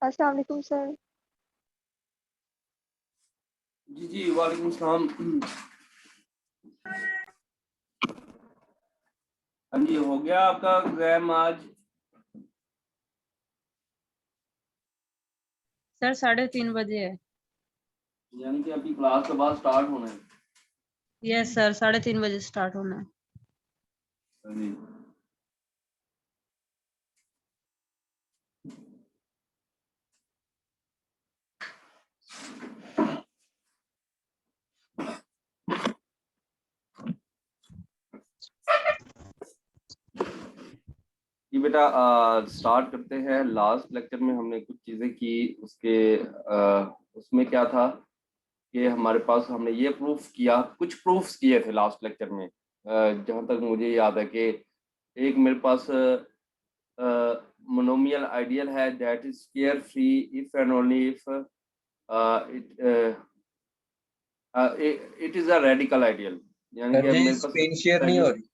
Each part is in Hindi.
अस्सलाम वालेकुम सर। जी जी वालेकुम सलाम। हाँ जी, हो गया आपका एग्जाम आज? सर 3:30 बजे है। यानी कि अभी क्लास के बाद स्टार्ट होना है? यस सर, 3:30 बजे स्टार्ट होना है। जी। जी बेटा, स्टार्ट करते हैं। लास्ट लेक्चर में हमने कुछ चीज़ें की, उसमें क्या था कि हमारे पास हमने ये प्रूफ किया, कुछ प्रूफ्स किए थे लास्ट लेक्चर में। जहाँ तक मुझे याद है कि एक मेरे पास मोनोमियल आइडियल है that is square free if and only if it is a radical ideal. यानी कि मेरे पास स्क्रीन शेयर नहीं हो रही।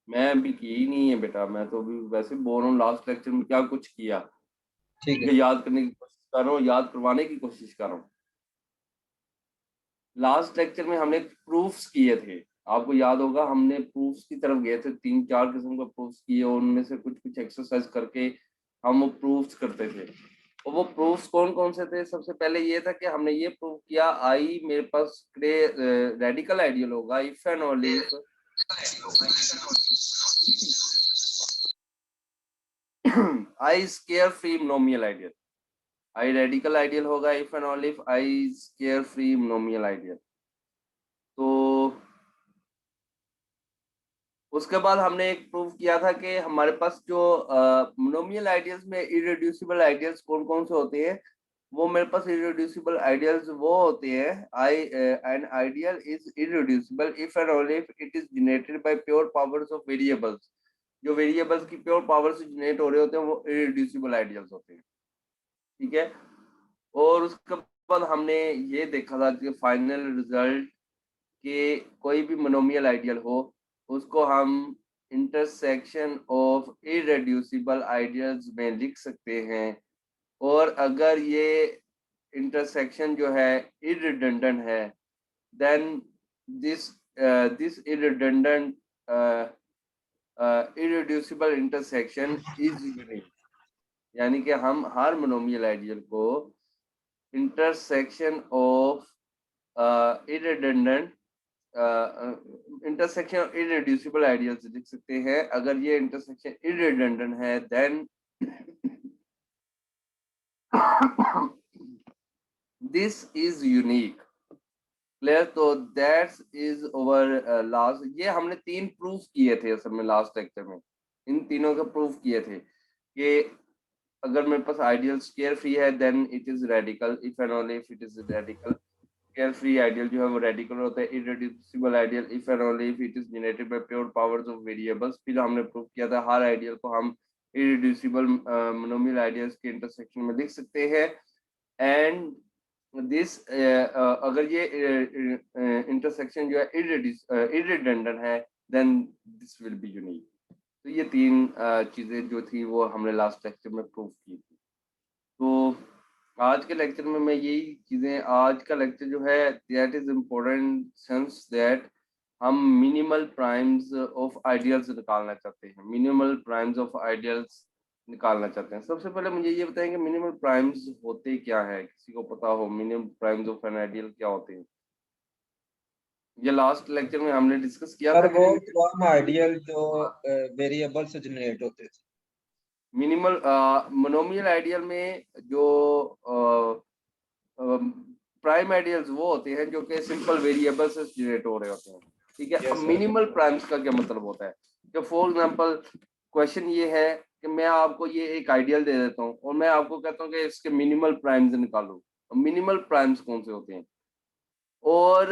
मैं अभी की ही नहीं है बेटा, मैं तो अभी वैसे बोल रहा हूँ लास्ट लेक्चर में क्या कुछ किया। ठीक है, याद करने की कोशिश कर रहा हूँ, याद करवाने की कोशिश कर रहा हूँ। लास्ट लेक्चर में हमने प्रूफ्स किए थे, आपको याद होगा। हमने प्रूफ्स की तरफ गए थे, 3-4 किस्म का प्रूफ्स किए, उनमें से कुछ कुछ एक्सरसाइज करके हम वो प्रूफ्स करते थे। और वो प्रूफ्स कौन कौन से थे? सबसे पहले ये था कि हमने ये प्रूव किया आई मेरे पास रेडिकल आइडियल होगा if and only if I square free monomial ideal. I radical ideal होगा if and only if I square free monomial ideal. तो उसके बाद हमने एक प्रूव किया था कि हमारे पास जो मोनोमियल आइडियल्स में इरेड्यूसिबल आइडियल्स कौन कौन से होते हैं। वो मेरे पास इरेड्यूसिबल आइडियल्स वो होते हैं, I an ideal is irreducible if and only if it is generated by pure powers of variables. जो वेरिएबल्स की प्योर पावर से जनरेट हो रहे होते हैं वो इरेड्यूसिबल आइडियल्स होते हैं। ठीक है। और उसके बाद हमने ये देखा था कि फाइनल रिजल्ट के कोई भी मोनोमियल आइडियल हो उसको हम इंटरसेक्शन ऑफ इरेड्यूसिबल आइडियल्स में लिख सकते हैं। और अगर ये इंटरसेक्शन जो है इररिडंडेंट है, then this irredundant irreducible intersection is unique. यानी कि हम हर मोनोमियल आइडियल को intersection of irredundant intersection irreducible ideals लिख सकते हैं। अगर ये इंटरसेक्शन इररिडंडेंट है then this is unique. Clear? तो दैट्स इज ओवर लास्ट। ये हमने 3 प्रूफ किए थे असल में लास्ट लेक्चर में। इन तीनों का प्रूफ किए थे कि अगर मेरे पास आइडियल स्क्वायर फ्री है then it is radical if and only if it is radical. Square free ideal जो है वो रेडिकल होता है। Irreducible ideal if and only if it is generated by pure powers of variables. फिर हमने प्रूव किया था हर आइडियल को हम इरेड्यूसिबल मोनोमियल आइडियल्स के इंटरसेक्शन में लिख सकते हैं। एंड दिस अगर ये इंटरसेक्शन जो है इररिडंडेंट है then this will be unique. तो ये 3 चीजें जो थी वो हमने लास्ट लेक्चर में प्रूव की थी। तो आज के लेक्चर में मैं यही चीजें, आज का लेक्चर जो है that is important sense that हम मिनिमल प्राइम्स ऑफ आइडियल्स निकालना चाहते हैं। मिनिमल प्राइम्स ऑफ आइडियल्स निकालना चाहते हैं। सबसे पहले मुझे ये बताएं कि मिनिमल प्राइम्स होते क्या है, किसी को पता हो minimal primes of an ideal क्या होते हैं? ये लास्ट लेक्चर में हमने डिस्कस किया था सर वो कि तमाम आइडियल जो वेरिएबल से जनरेट होते थे। मिनिमल मोनोमियल आइडियल में जो प्राइम आइडियल्स वो होते हैं जो कि सिंपल वेरिएबल से जनरेट हो रहे होते हैं। ठीक है। Yes, अब sir. मिनिमल प्राइम्स का क्या मतलब होता है? जो फॉर एग्जांपल क्वेश्चन ये है कि मैं आपको ये एक आइडियल दे देता हूँ और मैं आपको कहता हूँ कि इसके मिनिमल प्राइम्स निकालो। मिनिमल प्राइम्स कौन से होते हैं? और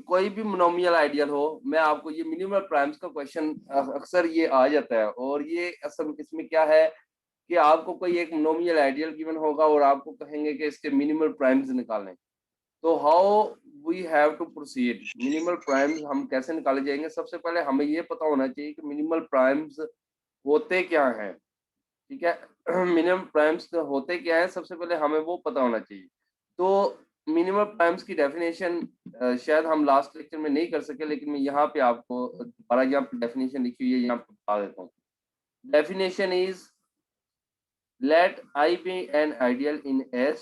कोई भी मोनोमियल आइडियल हो, मैं आपको ये मिनिमल प्राइम्स का क्वेश्चन अक्सर ये आ जाता है। और ये असल इसमें क्या है कि आपको कोई एक मोनोमियल आइडियल गिवन होगा और आपको कहेंगे कि इसके मिनिमल प्राइम्स निकालें। तो how we have to proceed? Minimal primes हम कैसे निकाले जाएंगे? सबसे पहले हमें ये पता होना चाहिए कि मिनिमल प्राइम्स होते क्या हैं। ठीक है। मिनिमम प्राइम्स होते क्या है, सबसे पहले हमें वो पता होना चाहिए। तो मिनिमम प्राइम्स की डेफिनेशन शायद हम लास्ट लेक्चर में नहीं कर सके, लेकिन मैं यहाँ पे आपको दोबारा यहाँ पे डेफिनेशन लिखी हुई है, यहाँ पे बता देता हूँ। Definition is let I be an ideal in S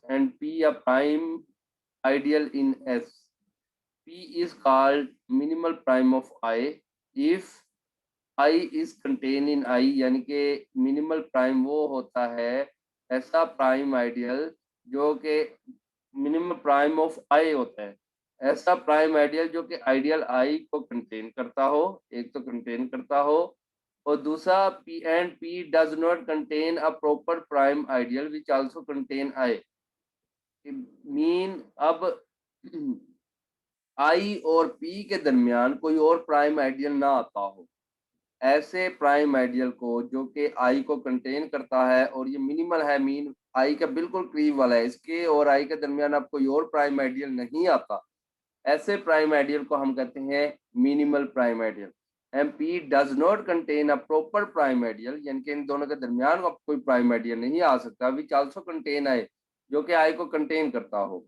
and P a prime ideal in S. P is called minimal prime of I if I is contained in I, यानी कि मिनिमल प्राइम वो होता है ऐसा प्राइम आइडियल जो कि मिनिमल प्राइम ऑफ आई होता है, ऐसा प्राइम आइडियल जो कि आइडियल आई को कंटेन करता हो, एक तो कंटेन करता हो, और दूसरा P does not contain a proper prime ideal which also contain I. Mean अब I और P के दरमियान कोई और प्राइम आइडियल ना आता हो, ऐसे प्राइम आइडियल को जो कि I को कंटेन करता है और ये मिनिमल है, मीन I का बिल्कुल करीब वाला है, इसके और I के दरमियान अब कोई और प्राइम आइडियल नहीं आता, ऐसे प्राइम आइडियल को हम कहते हैं minimal prime ideal. And P does not contain a proper prime ideal, यानी कि इन दोनों के दरमियान अब कोई प्राइम आइडियल नहीं आ सकता, विच आल्सो कंटेन I, जो कि I को कंटेन करता हो।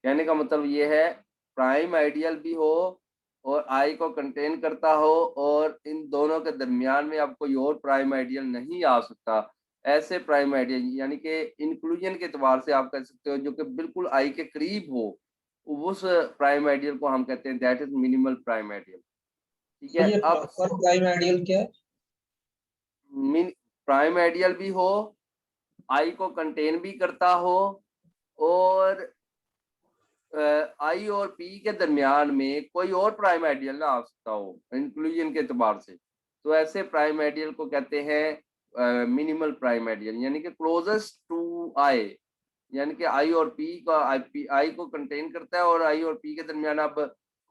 कहने का मतलब ये है प्राइम आइडियल भी हो और I को कंटेन करता हो और इन दोनों के दरमियान में अब कोई और प्राइम आइडियल नहीं आ सकता, ऐसे प्राइम आइडियल यानी कि इंक्लूजन के एतबार से आप कह सकते हो जो कि बिल्कुल I के करीब हो, उस प्राइम आइडियल को हम कहते हैं that is minimal prime ideal. ठीक है, ये अब प्रॉपर प्राइम आइडियल क्या है? प्राइम आइडियल भी हो, आई को कंटेन भी करता हो और आई और पी के दरमियान में कोई और प्राइम आइडियल ना आ सकता हो इंक्लूजन के एतबार से, तो ऐसे प्राइम आइडियल को कहते हैं मिनिमल प्राइम आइडियल, यानी कि क्लोजेस्ट टू आई, यानी कि आई और पी का आई को कंटेन करता है और आई और पी के दरमियान अब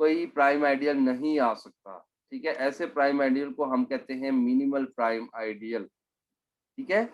कोई प्राइम आइडियल नहीं आ सकता। ठीक है, ऐसे प्राइम आइडियल को हम कहते हैं मिनिमल प्राइम आइडियल। ठीक है,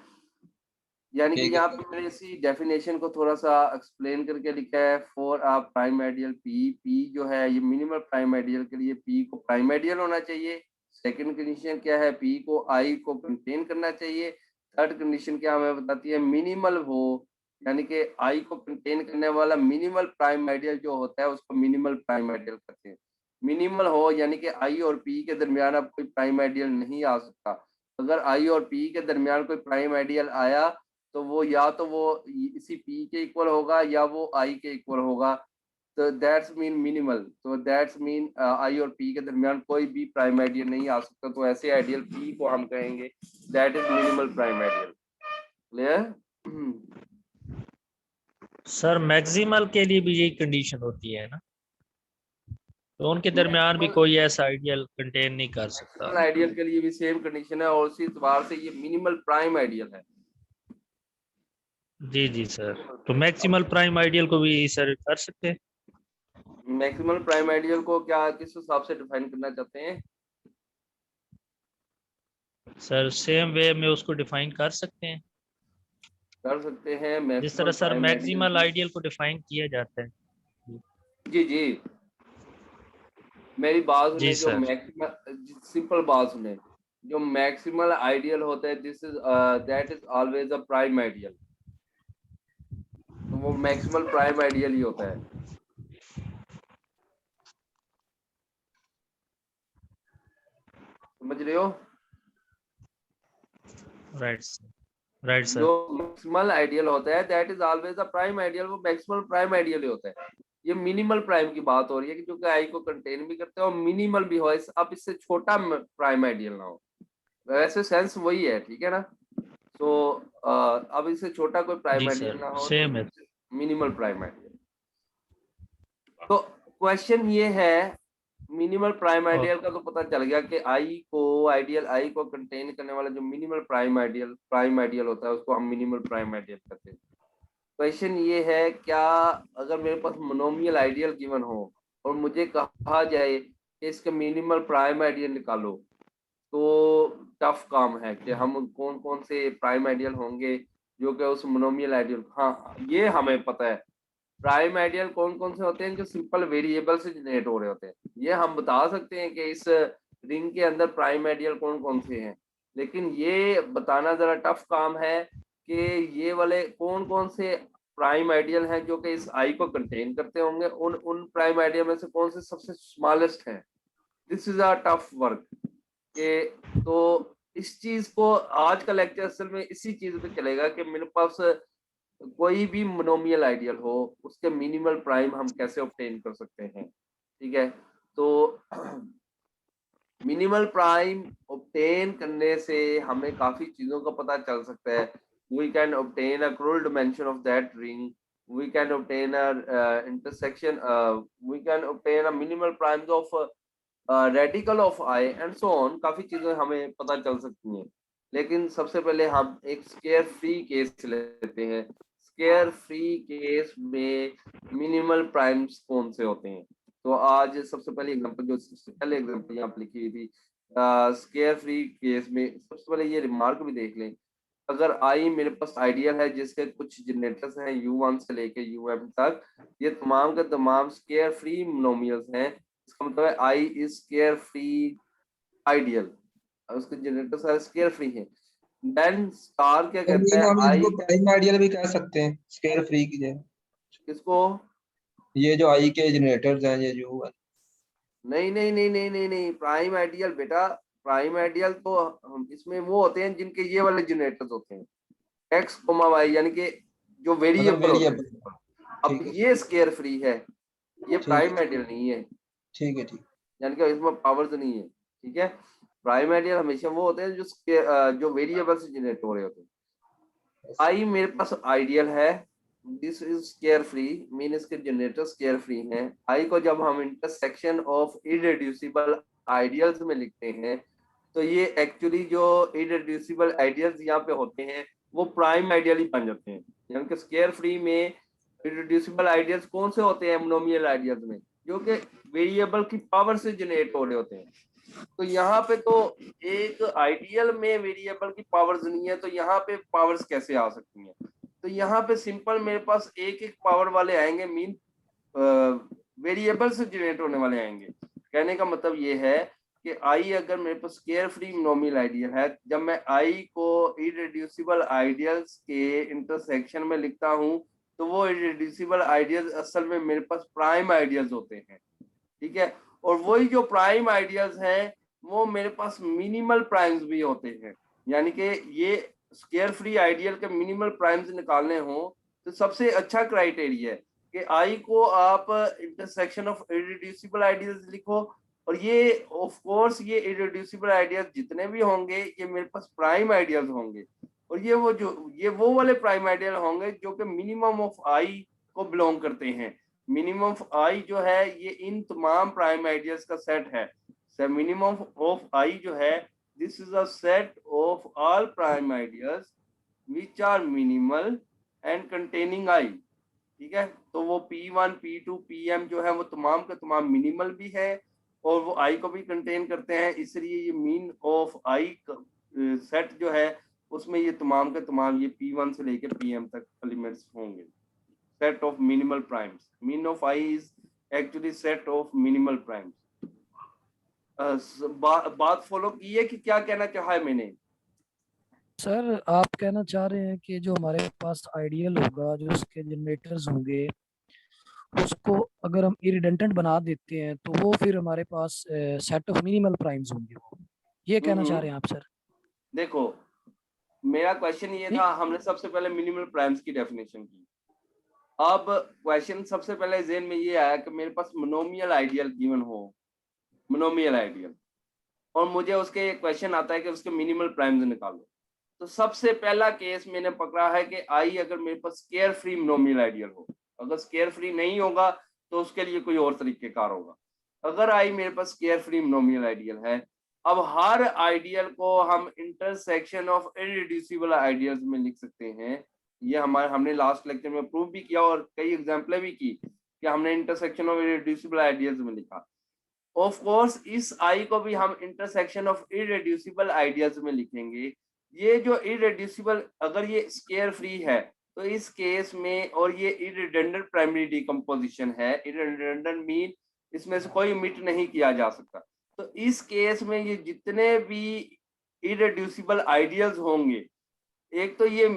यानी कि ठीक यहाँ है। पे मैंने इसी डेफिनेशन को थोड़ा सा एक्सप्लेन करके लिखा है। For a prime ideal P जो है ये मिनिमल प्राइम आइडियल के लिए पी को प्राइम आइडियल होना चाहिए। सेकंड कंडीशन क्या है, पी को आई को कंटेन करना चाहिए। थर्ड कंडीशन क्या हमें बताती है, मिनिमल हो, यानी कि आई को कंटेन करने वाला मिनिमल प्राइम आइडियल जो होता है उसको मिनिमल प्राइम आइडियल कहते हैं। मिनिमल हो यानी कि आई और पी के दरमियान अब कोई प्राइम आइडियल नहीं आ सकता, अगर आई और पी के दरमियान कोई प्राइम आइडियल आया तो वो या तो वो इसी पी के इक्वल होगा या वो आई के इक्वल होगा, तो दैट्स मीन मिनिमल, तो दैट्स मीन आई और पी के दरमियान कोई भी प्राइम आइडियल नहीं आ सकता, तो ऐसे आइडियल पी को हम कहेंगे that is minimal prime ideal. Clear? Sir maximal के लिए भी यही कंडीशन होती है ना, तो उनके दरमियान भी कोई ऐसा आइडियल कंटेन नहीं कर सकता। आइडियल के लिए भी सेम कंडीशन है और उसी एतबार से ये मिनिमल प्राइम आइडियल है। जी जी सर, तो मैक्सिमल प्राइम आइडियल को भी सर कर सकते हैं? मैक्सिमल प्राइम आइडियल को क्या किस हिसाब से डिफाइन करना चाहते हैं? सर सेम वे में उसको डिफाइन कर सकते हैं, कर सकते हैं जिस तरह सर मैक्सिमल आइडियल को डिफाइन किया जाता है। जी जी, मेरी बात जी सुने, जो सर। मैक्सिमल, सिंपल बात सुने, जो मैक्सिमल आइडियल होता है this is that is always a prime ideal, तो वो मैक्सिमल प्राइम आइडियल ही होता है। समझ रहे हो? Right sir, right sir. जो मैक्सिमल आइडियल होता है that is always a prime ideal, वो मैक्सिमल प्राइम आइडियल ही होता है। ये मिनिमल प्राइम की बात हो रही है कि जो कि आई को कंटेन भी करते हैं और मिनिमल भी हो, अब इससे छोटा प्राइम आइडियल ना हो, वैसे सेंस वही है। ठीक है ना? तो अब इससे छोटा कोई प्राइम जी आइडियल सर, ना हो सेम तो है। Minimal prime ideal. तो क्वेश्चन ये है, मिनिमल प्राइम आइडियल का तो पता चल गया कि आई को, आइडियल आई को कंटेन करने वाला जो मिनिमल प्राइम आइडियल होता है उसको हम मिनिमल प्राइम आइडियल कहते हैं। क्वेश्चन ये है, क्या अगर मेरे पास मोनोमियल आइडियल गिवन हो और मुझे कहा जाए कि इसके मिनिमल प्राइम आइडियल निकालो, तो टफ काम है कि हम कौन कौन से प्राइम आइडियल होंगे जो कि उस मोनोमियल आइडियल, हाँ ये हमें पता है प्राइम आइडियल कौन कौन से होते हैं, जो सिंपल वेरिएबल से जनरेट हो रहे होते हैं। ये हम बता सकते हैं कि इस रिंग के अंदर प्राइम आइडियल कौन कौन से हैं। लेकिन ये बताना जरा टफ काम है कि ये वाले कौन कौन से प्राइम आइडियल हैं जो कि इस आई को कंटेन करते होंगे, उन प्राइम आइडियल में से कौन से सबसे स्मॉलेस्ट है। This is a tough work के, तो इस चीज को आज का लेक्चर असल में इसी चीज पे चलेगा कि मेरे पास कोई भी मोनोमियल आइडियल हो उसके मिनिमल प्राइम हम कैसे ऑब्टेन कर सकते हैं। ठीक है, तो मिनिमल प्राइम ऑब्टेन करने से हमें काफी चीजों का पता चल सकता है। We can obtain a Krull dimension of that ring, we can obtain a intersection, we can obtain a minimal primes of radical of I and so on। काफी चीजें हमें पता चल सकती हैं, लेकिन सबसे पहले हम एक स्केयर फ्री केस लेते हैं। स्केयर फ्री केस में मिनिमल प्राइम्स कौन से होते हैं? तो आज सबसे पहले एग्जांपल, जो सबसे पहले एग्जांपल यहाँ पे लिखी हुई थी, स्केयर फ्री केस में सबसे पहले ये रिमार्क भी देख लें। अगर आई मेरे पास आइडियल है जिसके कुछ जनरेटर्स हैं U1 से लेके UM तक, ये तमाम के तमाम स्केयर फ्री मोनोमियल्स हैं। इसका मतलब है I is square free ideal, उसके जनरेटर सारे स्केयर फ्री हैं। देन स्टार क्या कहता है, हम आई इनको प्राइम आइडियल भी कह सकते हैं स्केयर फ्री की जगह। किसको? ये जो आई के जनरेटर्स हैं, ये जो नहीं नहीं नहीं नहीं नहीं नहीं, प्राइम आइडियल बेटा, प्राइम आइडियल तो इसमें वो होते हैं जिनके ये वाले जनरेटर्स होते हैं एक्स कोमा वाई, यानी कि जो वेरिएबल होते हैं। अब ठीक है, ये स्केयर फ्री है, ये ठीक प्राइम है, आइडियल नहीं है, ठीक है, ठीक यानी कि इसमें पावर्स नहीं है। ठीक है, प्राइम आइडियल हमेशा वो होते हैं जो वेरिएबल से जनरेट हो रहे होते हैं। आई मेरे पास आइडियल है, this is square free, mean इसके जनरेटर स्केयर फ्री हैं। आई को जब हम इंटरसेक्शन ऑफ इरेड्यूसिबल आइडियल्स में लिखते हैं तो ये एक्चुअली जो इरेड्यूसिबल आइडियल्स यहाँ पे होते हैं वो प्राइम आइडियल ही बन जाते हैं। यानी कि स्केयर फ्री में इरेड्यूसिबल आइडियल्स कौन से होते हैं मोनोमियल आइडियल्स में, जो कि वेरिएबल की पावर से जनरेट हो रहे होते हैं। तो यहाँ पे तो एक आइडियल में वेरिएबल की पावर्स नहीं है, तो यहाँ पे पावर्स कैसे आ सकती हैं? तो यहाँ पे सिंपल मेरे पास एक एक पावर वाले आएंगे, मीन वेरिएबल से जनरेट होने वाले आएंगे। कहने का मतलब ये है कि आई अगर मेरे पास स्केयर फ्री मोनोमियल आइडियल है, जब मैं आई को इरेड्यूसिबल आइडियल्स के इंटरसेक्शन में लिखता हूँ तो वो इरेड्यूसिबल आइडियल्स असल में मेरे पास प्राइम आइडियल्स होते हैं। ठीक है, और वही जो प्राइम आइडियल्स हैं वो मेरे पास मिनिमल प्राइम्स भी होते हैं। यानी कि ये स्केयर फ्री आइडियल के मिनिमल प्राइम्स निकालने हो तो सबसे अच्छा क्राइटेरिया है कि आई को आप इंटरसेक्शन ऑफ इरेड्यूसिबल आइडियल्स लिखो, और ये ऑफ कोर्स ये इरेड्यूसिबल आइडियल्स जितने भी होंगे ये मेरे पास प्राइम आइडियल्स होंगे, और ये वो वाले प्राइम आइडियल होंगे जो कि मिनिमम ऑफ आई को बिलोंग करते हैं। मिनिमम ऑफ आई जो है ये इन तमाम प्राइम आइडियल्स का सेट है। मिनिमम ऑफ आई जो है, this is a set of all prime ideals which are minimal and containing I. ठीक है, तो वो P1 P2 PM जो है वो तमाम के तमाम मिनिमल भी है और वो आई को भी कंटेन करते हैं, इसलिए ये मीन ऑफ आई सेट जो है उसमें ये तमाम के तमाम ये P1 से लेकर PM तक एलिमेंट्स होंगे। set of minimal primes, mean of I is actually set of minimal primes। बात फॉलो की है कि क्या कहना चाहा है मैंने? सर आप कहना चाह रहे हैं कि जो हमारे पास आइडियल होगा, जो उसके जनरेटर्स होंगे, उसको अगर हम इरिडेंटेंट बना देते हैं तो वो फिर हमारे पास सेट ऑफ मिनिमल प्राइम्स होंगे, वो ये कहना चाह रहे हैं आप सर? देखो मेरा क्वेश्चन ये था, हमने सबसे पहले मिनिमल प्राइम्स की डेफिनेशन की। अब क्वेश्चन सबसे पहले ज़हन में ये आया कि मेरे पास मोनोमियल आइडियल गिवन हो, मोनोमियल आइडियल, और मुझे उसके क्वेश्चन आता है कि उसके मिनिमल प्राइम्स निकालो। तो सबसे पहला केस मैंने पकड़ा है कि आई अगर मेरे पास स्केयर फ्री मोनोमियल आइडियल हो। अगर स्केयर फ्री नहीं होगा तो उसके लिए कोई और तरीकेकार होगा। अगर आई मेरे पास स्केयर फ्री मोनोमियल आइडियल है, अब हर आइडियल को हम इंटरसेक्शन ऑफ इरेड्यूसिबल आइडियल्स में लिख सकते हैं। ये हमने लास्ट लेक्चर में प्रूव भी किया और कई एग्जाम्पलें भी की कि हमने इंटरसेक्शन ऑफ इरेड्यूसिबल आइडियल्स में लिखा। ऑफ कोर्स इस आई को भी हम इंटरसेक्शन ऑफ इरेड्यूसिबल आइडियल्स में लिखेंगे। ये जो इरेड्यूसिबल, अगर ये स्केयर फ्री है तो इस केस में, और ये इरिडेंडेंट प्राइमरी डिकम्पोजिशन है, इरिडेंडेंट मीन इसमें से कोई मिट नहीं किया जा सकता, तो इस केस में ये जितने भी इरेड्यूसिबल आइडियल्स होंगे, एक तो ये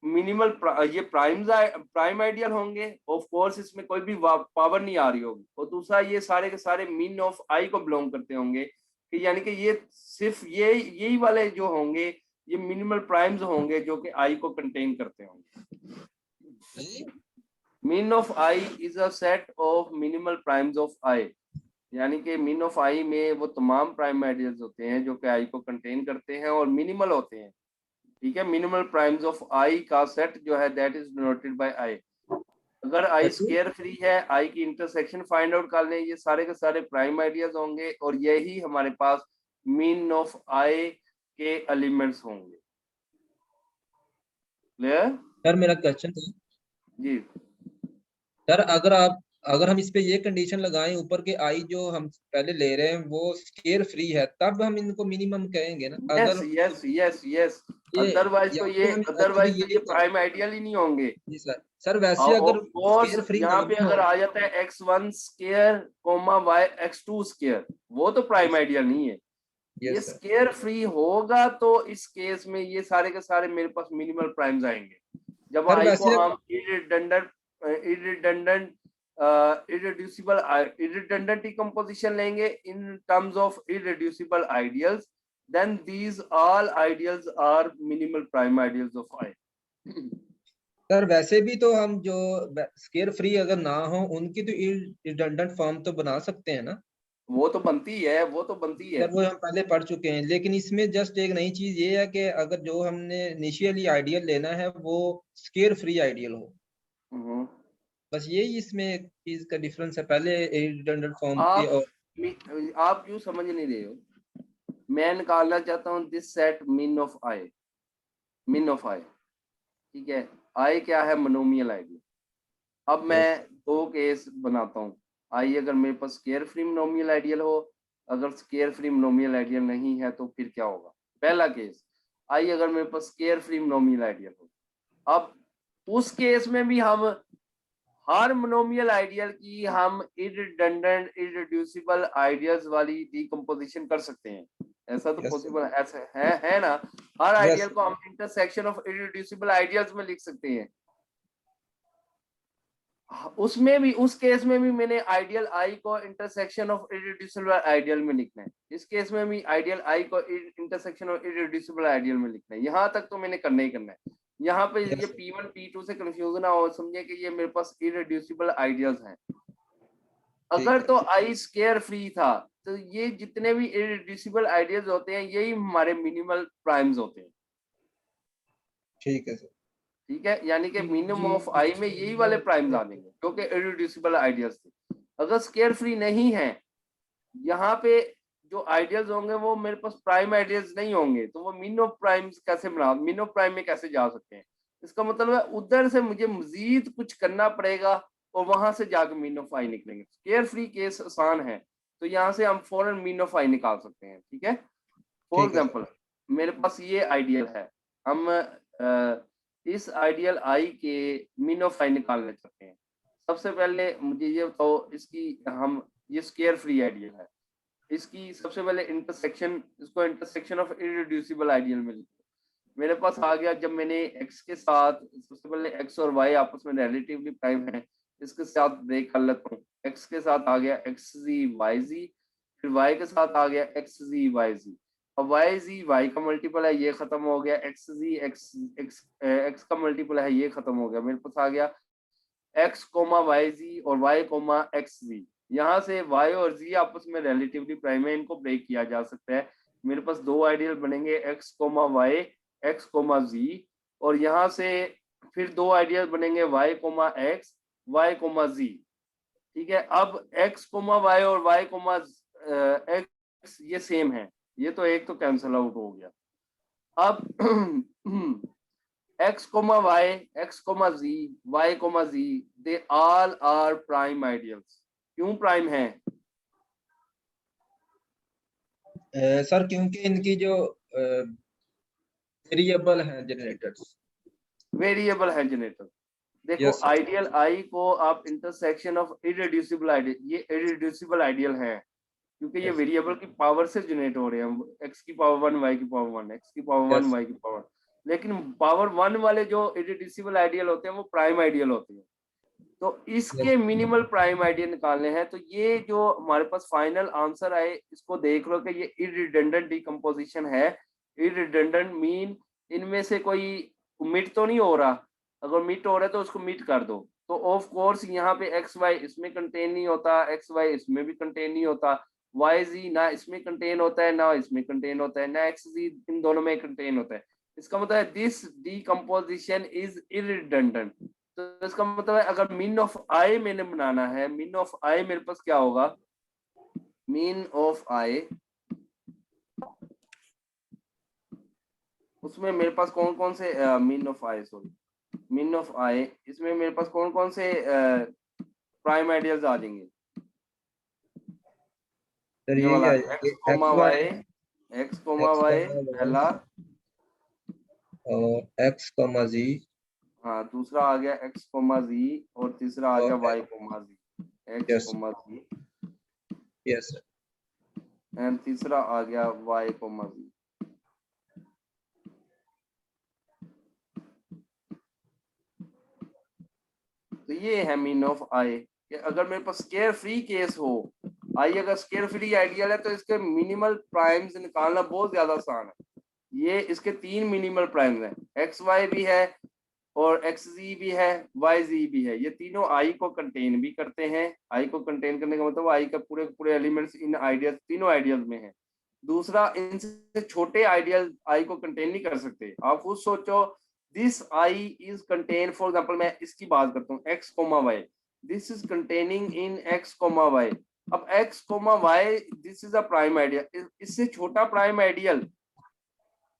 मिनिमल ये प्राइम आइडियल होंगे, ऑफ कोर्स इसमें कोई भी पावर नहीं आ रही होगी, और दूसरा ये सारे के सारे मीन ऑफ आई को बिलोंग करते होंगे, कि यानी कि ये सिर्फ यही वाले जो होंगे ये मिनिमल प्राइम्स होंगे जो कि आई को कंटेन करते होंगे। Mean of I is a set of minimal primes of I, यानी कि मीन ऑफ आई में वो तमाम प्राइम आइडियल्स होते हैं जो कि आई को कंटेन करते हैं और मिनिमल होते हैं, ठीक है। मिनिमल प्राइम्स ऑफ आई का सेट जो है दैट इज डिनोटेड बाय आई। अगर आई स्क्वायर फ्री है, आई की इंटरसेक्शन फाइंड आउट कर लें, ये सारे के सारे प्राइम आइडियाज होंगे और यही हमारे पास मीन ऑफ आई के एलिमेंट्स होंगे। क्लियर? सर मेरा क्वेश्चन था जी सर, अगर हम इस पे ये कंडीशन लगाएं ऊपर के आई जो हम पहले ले रहे हैं वो स्केयर फ्री है, तब हम इनको मिनिमम कहेंगे ना? Yes yes yes yes, otherwise तो ये प्राइम आइडियल ही नहीं होंगे। जी सर। सर वैसे अगर स्केयर फ्री यहाँ पे अगर आ जाता है x1 square comma y x2 square, वो तो प्राइम आइडियल नहीं है। ये स्क्वायर फ्री होगा तो इस केस में ये सारे के सारे मेरे पास मिनिमल प्राइम्स आएंगे। जब आई को हम irreducible decomposition लेंगे in terms of irreducible ideals, then these all ideals are minimal prime ideals of I. Sir वैसे भी तो हम जो स्केयर फ्री अगर ना हो उनकी तो रिडंडेंट फॉर्म तो बना सकते हैं ना? वो तो बनती है सर वो हम पहले पढ़ चुके हैं, लेकिन इसमें जस्ट एक नई चीज ये है कि अगर जो हमने इनिशियली आइडियल लेना है वो स्केयर फ्री आइडियल हो, बस यही इसमें एक चीज का डिफरेंस है पहले रिडंडेंट फॉर्म के। और आप क्यों समझ नहीं रहे हो? मैं निकालना चाहता हूँ this set mean of I, ठीक है। आई क्या है? Monomial ideal. अब मैं दो केस बनाता हूँ। आई अगर मेरे पास स्क्वायर फ्री मोनोमियल आइडियल हो, अगर स्क्वायर फ्री मोनोमियल आइडियल नहीं है तो फिर क्या होगा? पहला केस, आई अगर मेरे पास स्क्वायर फ्री मोनोमियल आइडियल हो, अब उस केस में भी हम हर मोनोमियल आइडियल की हम इररिडंडेंट इररिड्यूसिबल आइडियल्स वाली डीकंपोजिशन कर सकते हैं। ऐसा तो पॉसिबल ऐसा है ना? हर आइडियल को हम इंटरसेक्शन ऑफ इररिड्यूसिबल आइडियल्स में लिख सकते हैं। उसमें भी, उस केस में भी मैंने आइडियल आई को इंटरसेक्शन ऑफ इररिड्यूसिबल आइडियल में लिखना है। इस केस में भी आइडियल आई को इंटरसेक्शन ऑफ इररिड्यूसिबल आइडियल में लिखना है। यहाँ तक तो मैंने करना ही करना है। यहाँ पे ये P1 P2 से कंफ्यूजन ना हो, समझिए कि ये मेरे पास इररिड्यूसिबल आइडियल्स हैं। अगर तो आई स्क्वायर फ्री था तो ये जितने भी इररिड्यूसिबल आइडियल्स होते हैं यही हमारे मिनिमल प्राइम्स होते हैं। ठीक है सर, ठीक है, यानी कि मिनिमम ऑफ आई में यही वाले प्राइम्स आ जाएंगे जो कि इररिड्यूसिबल आइडियल्स थे। अगर स्क्वायर फ्री नहीं है, यहाँ पे जो आइडियल्स होंगे वो मेरे पास प्राइम आइडियल्स नहीं होंगे, तो वो मीन ऑफ प्राइम्स कैसे बना, मीन ऑफ प्राइम में कैसे जा सकते हैं? इसका मतलब है उधर से मुझे मजीद कुछ करना पड़ेगा और वहां से जाकर मीन ऑफ आई निकलेंगे। स्क्वायर फ्री केस आसान है, तो यहाँ से हम फौरन मीन ऑफ आई निकाल सकते हैं। ठीक है, फॉर एग्जाम्पल मेरे पास ये आइडियल है, हम इस आइडियल आई के मीन ऑफ आई निकालना चाहते हैं। सबसे पहले मुझे ये बताओ, इसकी हम ये स्क्वायर फ्री आइडियल है, इसकी सबसे पहले इंटरसेक्शन, इसको इंटरसेक्शन ऑफ इररिड्यूसिबल आइडियल में लिखो। मेरे पास आ गया, जब मैंने x के साथ, सबसे पहले x और y आपस में रिलेटिवली प्राइम है, इसके साथ ब्रेक कर लेता हूँ। x के साथ आ गया xz yz, फिर y के साथ आ गया xz yz। अब yz y का मल्टीपल है, ये खत्म हो गया। xz x का मल्टीपल है, ये खत्म हो गया। मेरे पास आ गया x yz और y xz। यहाँ से y और z आपस में रिलेटिवली प्राइम है, इनको ब्रेक किया जा सकता है। मेरे पास दो आइडियल बनेंगे x y x z, और यहाँ से फिर दो आइडियल बनेंगे y x y z। ठीक है, अब x y और y x ये सेम है, ये तो एक तो कैंसल आउट हो गया। अब x y x z y z they all are prime ideals। क्यों प्राइम है? सर क्योंकि इनकी जो वेरिएबल है जनरेटर्स, देखो आइडियल आई को आप इंटरसेक्शन ऑफ इररिड्यूसिबल आइडियल, ये इररिड्यूसिबल आइडियल है, क्योंकि ये Yes. वेरिएबल की पावर से जनरेट हो रहे हैं, x की पावर 1 y की पावर 1 x की पावर 1 Yes. y की पावर, लेकिन पावर 1 वाले जो इररेड्यूसिबल आइडियल होते हैं वो प्राइम आइडियल होते हैं। तो इसके मिनिमल प्राइम आइडियल निकालने हैं। तो ये जो हमारे पास फाइनल आंसर आए इसको देख लो कि ये इररिडंडेंट डिकम्पोजिशन है। इररिडंडेंट मीन इनमें से कोई मिट तो नहीं हो रहा, अगर मिट हो रहा है तो उसको मिट कर दो। तो ऑफ कोर्स यहाँ पे एक्स वाई इसमें कंटेन नहीं होता, एक्स वाई इसमें भी कंटेन नहीं होता, वाई जी ना इसमें कंटेन होता है ना इसमें कंटेन होता है, ना एक्स जी इन दोनों में कंटेन होता है। इसका मतलब है दिस डिकम्पोजिशन इज इररिडंडेंट। तो इसका मतलब है अगर मीन ऑफ आई मैंने बनाना है, मीन ऑफ आई मेरे पास क्या होगा, मीन ऑफ आई उसमें मेरे पास कौन कौन से mean of I mean of I इसमें मेरे पास कौन कौन से प्राइम आइडियल्स आ जाएंगे। सर ये ये वाला क्या एक्स कोमा वाई पहला, और एक्स कॉमा जी हाँ दूसरा आ गया एक्स कोमा जी, और तीसरा आ गया और y comma z, x Yes. Comma z yes and तीसरा आ गया वाई कोमा जी। तो ये है मीन ऑफ आई कि अगर मेरे पास स्केयर फ्री केस हो, आई अगर स्केयर फ्री आइडियल है तो इसके मिनिमल प्राइम्स निकालना बहुत ज्यादा आसान है। ये इसके 3 मिनिमल प्राइम्स हैं, एक्स वाई भी है और एक्स जी भी है, वाई जी भी है। ये तीनों आई को कंटेन भी करते हैं। आई को कंटेन करने का मतलब आई का पूरे पूरे एलिमेंट्स इन आइडियल तीनों आइडियल्स में है। दूसरा, इनसे छोटे आइडियल आई को कंटेन नहीं कर सकते। आप खुद सोचो, this I is contain, for example मैं इसकी बात करता हूँ x comma y, this is containing in x comma y. अब x comma y this is a prime ideal, इससे छोटा प्राइम आइडियल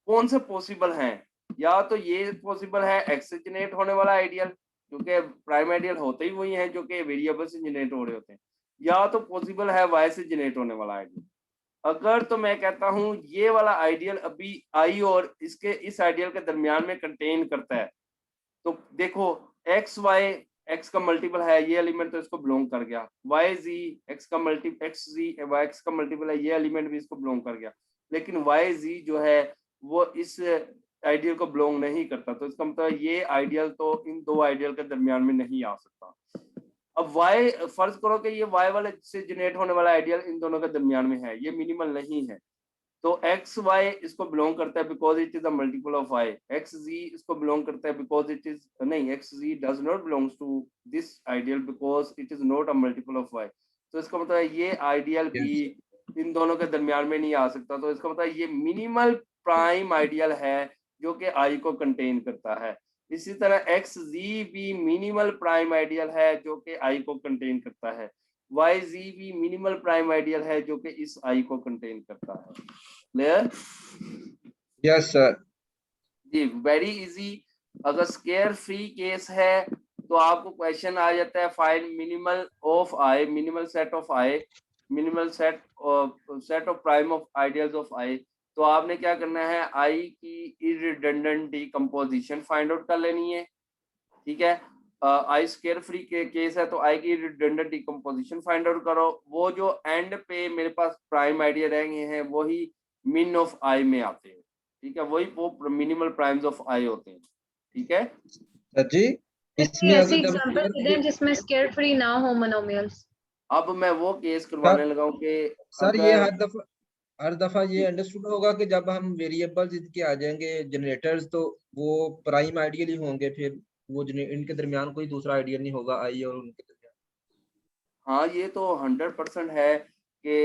कौन से पॉसिबल हैं? या तो ये पॉसिबल है एक्स से जनरेट होने वाला आइडियल, क्योंकि प्राइम आइडियल होते ही वही है जो कि वेरिएबल से जनरेट हो रहे होते हैं, या तो पॉसिबल है वाई से जनरेट होने वाला आइडियल। अगर तो मैं कहता हूं ये वाला आइडियल अभी आई और इसके इस आइडियल के दरमियान में कंटेन करता है, तो देखो एक्स वाई एक्स का मल्टीपल है ये एलिमेंट तो इसको बिलोंग कर गया, वाई जी एक्स का मल्टीपल एक्स जी वाई एक्स का मल्टीपल है ये एलिमेंट भी इसको बिलोंग कर गया, लेकिन वाई जी जो है वो इस आइडियल को बिलोंग नहीं करता। तो इसका मतलब ये आइडियल तो इन दो आइडियल के दरमियान में नहीं आ सकता। अब y फर्ज करो कि ये y वाले से जनरेट होने वाला आइडियल इन दोनों के दरमियान में है, ये मिनिमल नहीं है, तो एक्स वाई इसको बिलोंग करता है because it is a multiple of y. X z इसको बिलोंग करता है बिकॉज इट इज नहीं, x z does not belongs to this ideal because it is not a multiple of y. तो इसका मतलब है ये आइडियल भी इन दोनों के दरमियान में नहीं आ सकता। तो इसका मतलब ये मिनिमल प्राइम आइडियल है जो कि आई को कंटेन करता है। इसी तरह एक्स जी भी मिनिमल प्राइम आइडियल है जो कि आई को कंटेन करता है। वाई जी भी मिनिमल प्राइम आइडियल है जो कि इस आई को कंटेन करता है। Clear? Yes sir ji very easy. अगर स्केयर फ्री केस है तो आपको क्वेश्चन आ जाता है find minimal of I, minimal set of I, minimal set of prime of ideals of I. तो आपने क्या करना है, आई की इररिडंडेंट डिकम्पोजिशन फाइंड आउट कर लेनी है। ठीक है, आई स्केयर फ्री के केस है तो आई की रिडंडेंट डिकम्पोजिशन फाइंड आउट करो। वो जो एंड पे मेरे पास प्राइम आइडिया रह गए हैं वही मिन ऑफ आई में आते हैं। ठीक है, वही वो मिनिमल प्राइम्स ऑफ आई होते हैं। ठीक है सर जी, इसमें ऐसी अगर जब एग्जांपल दे दें जिसमें स्केयर फ्री ना हो मोनोमियल्स। अब मैं वो केस करवाने लगा हूं कि सर ये अगर हर दफा ये अंडरस्टूड होगा कि जब हम वेरिएबल्स इनके आ जाएंगे जनरेटर्स तो वो प्राइम आइडियल ही होंगे, फिर वो इनके दरमियान कोई दूसरा आइडियल नहीं होगा आई और उनके दरमियान। हाँ ये तो 100% है कि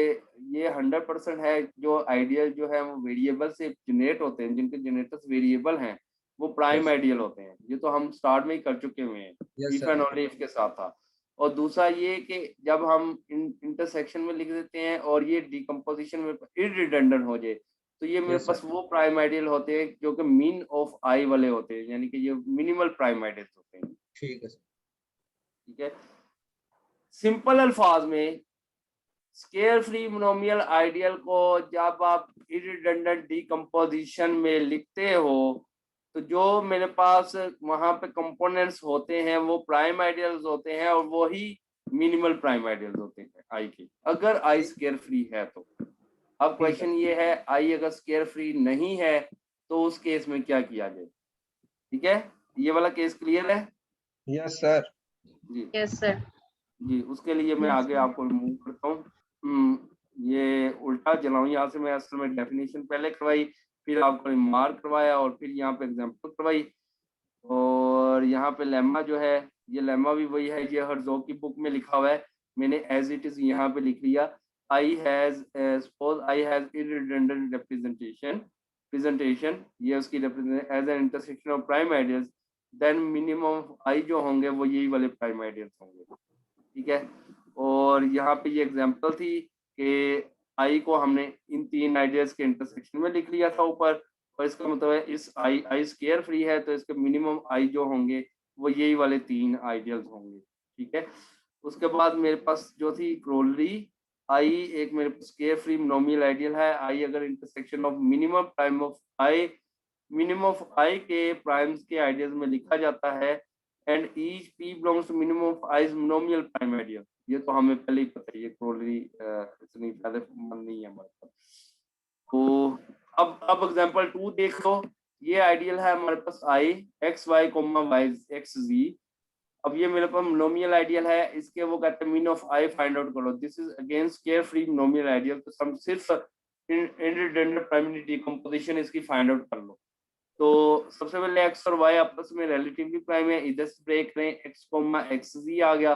ये 100% है। जो आइडियल जो है वो वेरिएबल से जनरेट होते हैं, जिनके जनरेटर्स वेरिएबल हैं वो प्राइम Yes. आइडियल होते हैं। ये तो हम स्टार्ट में ही कर चुके हुए हैं, Yes, if sir. And only if के साथ था। और दूसरा ये कि जब हम इंटरसेक्शन में लिख देते हैं और ये डिकम्पोजिशन में इररिडंडेंट हो जाए तो ये मेरे Yes, पास sir. वो प्राइम आइडियल होते हैं जो कि मीन ऑफ आई वाले होते हैं, यानी कि ये मिनिमल प्राइम आइडियल होते हैं। ठीक है सर। ठीक है, सिंपल अल्फाज में स्केयर फ्री मोनोमियल आइडियल को जब आप इररिडंडेंट डिकम्पोजिशन में लिखते हो तो जो मेरे पास वहां पे कंपोनेंट्स होते हैं वो प्राइम आइडियल्स होते हैं और वही मिनिमल प्राइम आइडियल्स होते हैं। आई के, अगर आई स्केयर फ्री है तो। अब क्वेश्चन ये है आई अगर स्केयर फ्री नहीं है तो उस केस में क्या किया जाए। ठीक है, ये वाला केस क्लियर है? Yes sir. जी Yes, sir. जी, उसके लिए मैं Yes, आगे sir. आपको मूव करता हूँ। ये उल्टा चलाऊं, यहाँ से मैं असल में डेफिनेशन पहले करवाई, फिर आपको रिमार्क करवाया और फिर यहाँ पे एग्जांपल करवाई। और यहाँ पे लेमा जो है, ये लेमा भी वही है, ये हर्ज़ोग की बुक में लिखा हुआ है, मैंने एज इट इज यहाँ पे लिख लिया। I has suppose I has irredundant representation, ये उसकी representation as an intersection of prime ideals, then minimum I जो होंगे वो यही वाले प्राइम आइडियल्स होंगे। ठीक है, और यहाँ पे ये एग्जांपल थी कि आई को हमने इन तीन आइडियल्स के इंटरसेक्शन में लिख लिया था ऊपर, और इसका मतलब है इस आई स्केयर फ्री है तो इसके मिनिमम आई जो होंगे वो यही वाले तीन आइडियल्स होंगे। ठीक है, उसके बाद मेरे पास जो थी क्रोलरी आई, एक मेरे पास स्केयर फ्री मोनोमियल आइडियल है। आई अगर intersection of minimum prime of I, minimum of I के प्राइम्स के आइडियल्स में लिखा जाता है, and each p belongs to minimum of I monomial prime ideal. ये तो हमें पहले ही पता है, ये क्रोलरी इतनी फायदेमंद नहीं है हमारे पास। तो अब एग्जांपल 2 देख लो, ये आइडियल है हमारे पास I x y comma y x z. अब ये मेरे पास मोनोमियल आइडियल है, इसके वो कहते हैं mean of I find out करो। This is again square free monomial ideal, तो हम सिर्फ इनरिडंडेंट प्राइमरी डिकम्पोजिशन इसकी फाइंड आउट कर लो। तो सबसे पहले एक्स और वाई आपस में रिलेटिवली प्राइम है, इधर से ब्रेक करें, एक्स कोमा एक्स जी आ गया,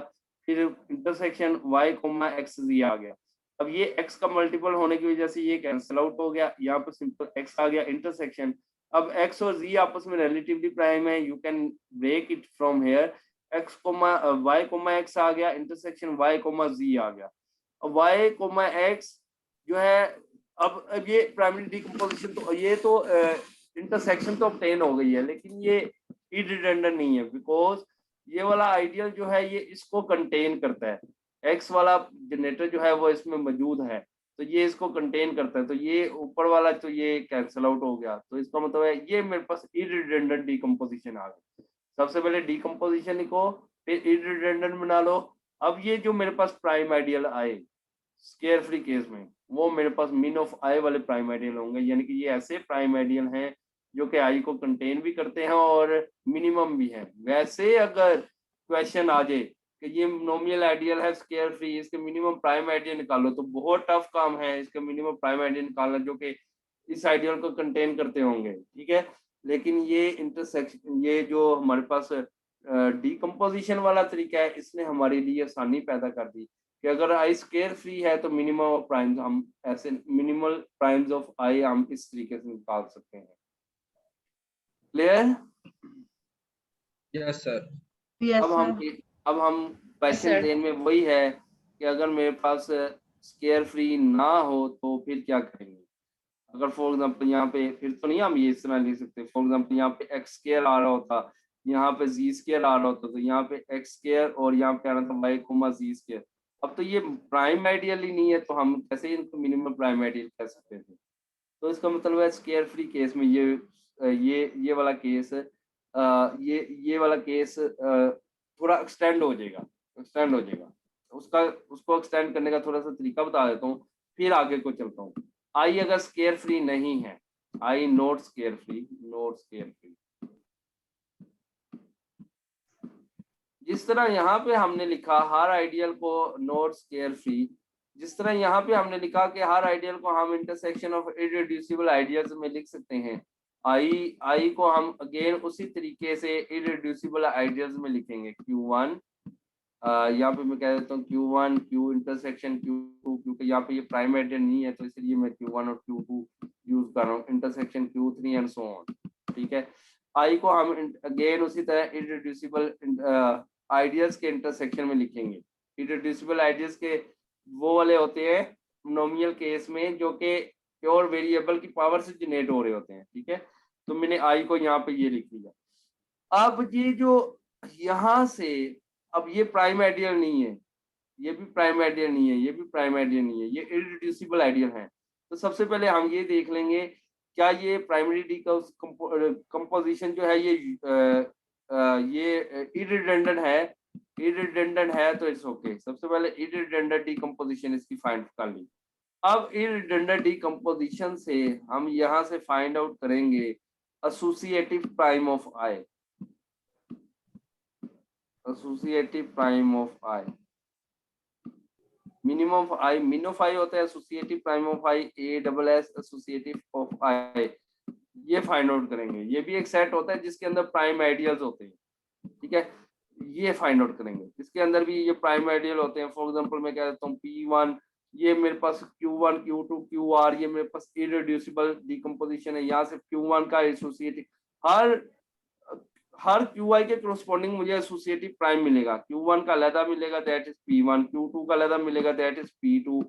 फिर इंटरसेक्शन वाई कोमा एक्स जी आ गया। अब ये x का मल्टीपल होने की वजह से ये कैंसिल आउट हो गया, यहाँ पर सिंपल x आ गया इंटरसेक्शन। अब x और z आपस में रिलेटिवली प्राइम है, you can break it from here, x comma y comma x आ गया, इंटरसेक्शन y कोमा z आ गया। अब y कोमा x जो है, अब ये प्राइमरी डिकम्पोजिशन, तो ये तो इंटरसेक्शन तो ऑब्टेन हो गई है, लेकिन ये इररिडंडेंट नहीं है, बिकॉज ये वाला आइडियल जो है ये इसको कंटेन करता है, एक्स वाला जनरेटर जो है वो इसमें मौजूद है, तो ये इसको कंटेन करता है, तो ये ऊपर वाला तो ये कैंसिल आउट हो गया। तो इसका मतलब है ये मेरे पास इररिडंडेंट डिकम्पोजिशन आ गई। सबसे पहले डिकम्पोजिशन लिखो, फिर इररिडंडेंट बना लो। अब ये जो मेरे पास प्राइम आइडियल आए स्केयर फ्री केस में, वो मेरे पास मीन ऑफ आई वाले प्राइम आइडियल होंगे, यानी कि ये ऐसे प्राइम आइडियल हैं जो कि आई को कंटेन भी करते हैं और मिनिमम भी है। वैसे अगर क्वेश्चन आ जाए कि ये नोमियल आइडियल है स्केयर फ्री, इसके मिनिमम प्राइम आइडियल निकालो, तो बहुत टफ काम है इसके मिनिमम प्राइम आइडियल निकालना जो कि इस आइडियल को कंटेन करते होंगे। ठीक है, लेकिन ये इंटरसेक्शन, ये जो हमारे पास डिकम्पोजिशन वाला तरीका है, इसने हमारे लिए आसानी पैदा कर दी कि अगर आई स्केयर फ्री है तो मिनिमम ऑफ प्राइम्स हम ऐसे मिनिमल प्राइम्स ऑफ आई हम इस तरीके से निकाल सकते हैं। क्लियर? Yes sir. Yes, अब हम क्वेश्चन sir. देन में वही है कि अगर मेरे पास स्केयर फ्री ना हो तो फिर क्या करेंगे। अगर फॉर एग्जांपल यहाँ पे, फिर तो नहीं हम ये इस तरह लिख सकते, फॉर एग्जांपल यहाँ पे एक्स स्केयर आ रहा होता, यहाँ पे जी स्केयर आ रहा होता, तो यहाँ पे एक्स स्केयर और यहाँ पे आना था वाई कोमा जी स्केयर। अब तो ये प्राइम आइडियल ही नहीं है, तो हम कैसे इनको मिनिमम प्राइम आइडियल कह सकते थे। तो इसका मतलब है स्केयर फ्री केस में ये वाला केस ये वाला केस थोड़ा एक्सटेंड हो जाएगा। उसको एक्सटेंड करने का थोड़ा सा तरीका बता देता हूँ, फिर आगे को चलता हूँ। आई अगर स्केयर फ्री नहीं है, आई नॉट स्केयर फ्री, जिस तरह यहाँ पे हमने लिखा हर आइडियल को नॉट स्केयर फ्री, जिस तरह यहाँ पे हमने लिखा कि हर आइडियल को हम इंटरसेक्शन ऑफ इररिड्यूसिबल आइडियल्स में लिख सकते हैं, आई को हम अगेन उसी तरीके से इररिड्यूसिबल आइडियल्स में लिखेंगे। Q1 यहाँ पे मैं कह देता हूँ Q1 Q इंटरसेक्शन Q2, क्योंकि यहाँ पे ये प्राइम आइडियल नहीं है तो इसलिए मैं Q1 और Q2 यूज कर रहा हूँ, intersection Q3 and so on. ठीक है, आई को हम अगेन उसी तरह इररिड्यूसिबल आइडियल्स के इंटरसेक्शन में लिखेंगे। इररिड्यूसिबल आइडियल्स के वो वाले होते हैं मोनोमियल केस में जो कि प्योर वेरिएबल की पावर से जनरेट हो रहे होते हैं। ठीक है, तो मैंने आई को यहाँ पे ये लिख लिया। अब ये जो यहाँ से, अब ये प्राइम आइडियल नहीं है, ये भी प्राइम आइडियल नहीं है, ये भी प्राइम आइडियल नहीं है, ये इररिड्यूसिबल आइडियल है। तो सबसे पहले हम ये देख लेंगे क्या ये प्राइमरी कंपोजिशन जो है ये इररिडंडेंट है इरिडेंडेंट है तो इट्स ओके। सबसे पहले इरिडेंडेंट डीकंपोजिशन इसकी फाइंड कर ली। अब इरिडेंडेंट डीकंपोजिशन से हम यहाँ से फाइंड आउट करेंगे associative prime of I. Associative prime of I, minimum of I, min of I होता है associative prime of I, A double S associative of I, ये फाइंड आउट करेंगे। ये भी एक सेट होता है जिसके अंदर प्राइम आइडियल्स होते हैं, ठीक है, ये फाइंड आउट करेंगे। इसके अंदर भी ये प्राइम आइडियल होते हैं। फॉर एग्जांपल मैं कह देता हूँ P1, ये मेरे पास Q1 Q2 QR, ये मेरे पास इरेड्यूसिबल डीकंपोजिशन है। यहाँ से Q1 का एसोसिएटिव, हर QI के करस्पॉन्डिंग मुझे एसोसिएटिव प्राइम मिलेगा। Q1 का अलग मिलेगा, दैट इज P1, Q2 का अलग मिलेगा, that is P2,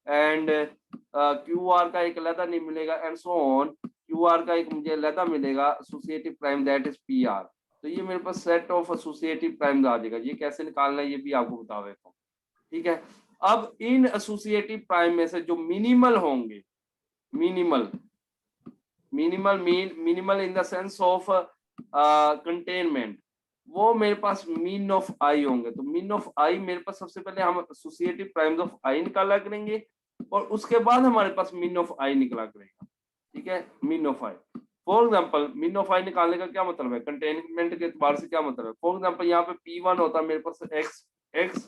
and QR का एक अलग नहीं मिलेगा, एंड सो ऑन। QR का एक मुझे अलग मिलेगा associative prime, that is PR। तो ये मेरे पास सेट ऑफ एसोसिएटिव प्राइम्स आ जाएगा। ये कैसे निकालना है ये भी आपको बता देता हूँ, ठीक है। अब इन एसोसिएटिव प्राइम में से जो मिनिमल होंगे, minimal in the sense of containment, वो मेरे पास मीन ऑफ आई होंगे। तो मीन ऑफ आई मेरे पास सबसे पहले हम एसोसिएटिव प्राइम्स ऑफ आई निकाला करेंगे और उसके बाद हमारे पास मीन ऑफ आई निकला करेगा, ठीक है। Mean of I, for example mean of I निकालने का क्या मतलब है, कंटेनमेंट के एतबार से क्या मतलब है। फॉर एग्जाम्पल यहाँ पे P1 होता है मेरे पास x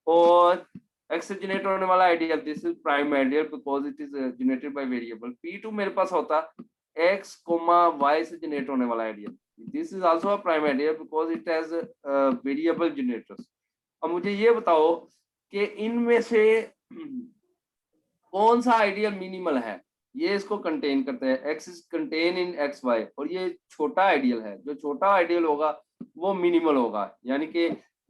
और x से जनरेट होने वाला ideal, this is prime ideal because it is generated by variable. P2 मेरे पास होता x, y से जनरेट होने वाला ideal, this is also a prime ideal because it has variable generators. अब मुझे ये बताओ कि इनमें से कौन सा आइडियल मिनिमल है। ये इसको कंटेन करते हैं, x is contain in x y, और ये छोटा आइडियल है। जो छोटा आइडियल होगा वो मिनिमल होगा, यानी कि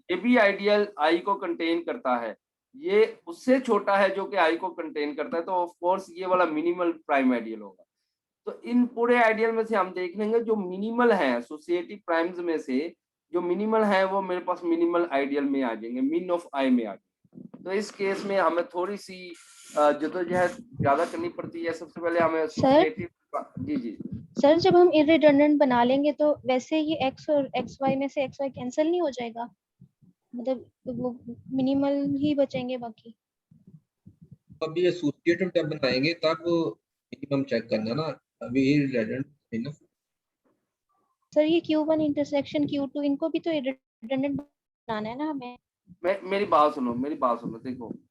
ये भी आइडियल i को कंटेन करता है, ये उससे छोटा है जो कि i को कंटेन करता है, तो ऑफ कोर्स ये वाला मिनिमल प्राइम आइडियल होगा। तो इन पूरे आइडियल में से हम देख लेंगे जो मिनिमल है एसोसिएटिव प्राइम्स में से, जो मिनिमल है वो मेरे पास मिनिमल आइडियल में आ जाएंगे, मीन ऑफ आई में आ जाएंगे। तो इस केस में हमें थोड़ी सी जद्दोजहद ज्यादा करनी पड़ती है। सबसे पहले हमें एसोसिएटिव, जी सर जब हम इररिडंडेंट बना लेंगे तो वैसे ही x और xy में से xy कैंसिल नहीं हो जाएगा, मतलब वो मिनिमल ही बचेंगे बाकी। अभी एसोसिएटिव जब बनाएंगे तब मिनिमम चेक करना ना, अभी इररिडंडेंट है ना सर। ये Q1 इंटरसेक्शन Q2 इनको भी तो इररिडंडेंट बनाना है ना हमें। मेरी बात सुनो,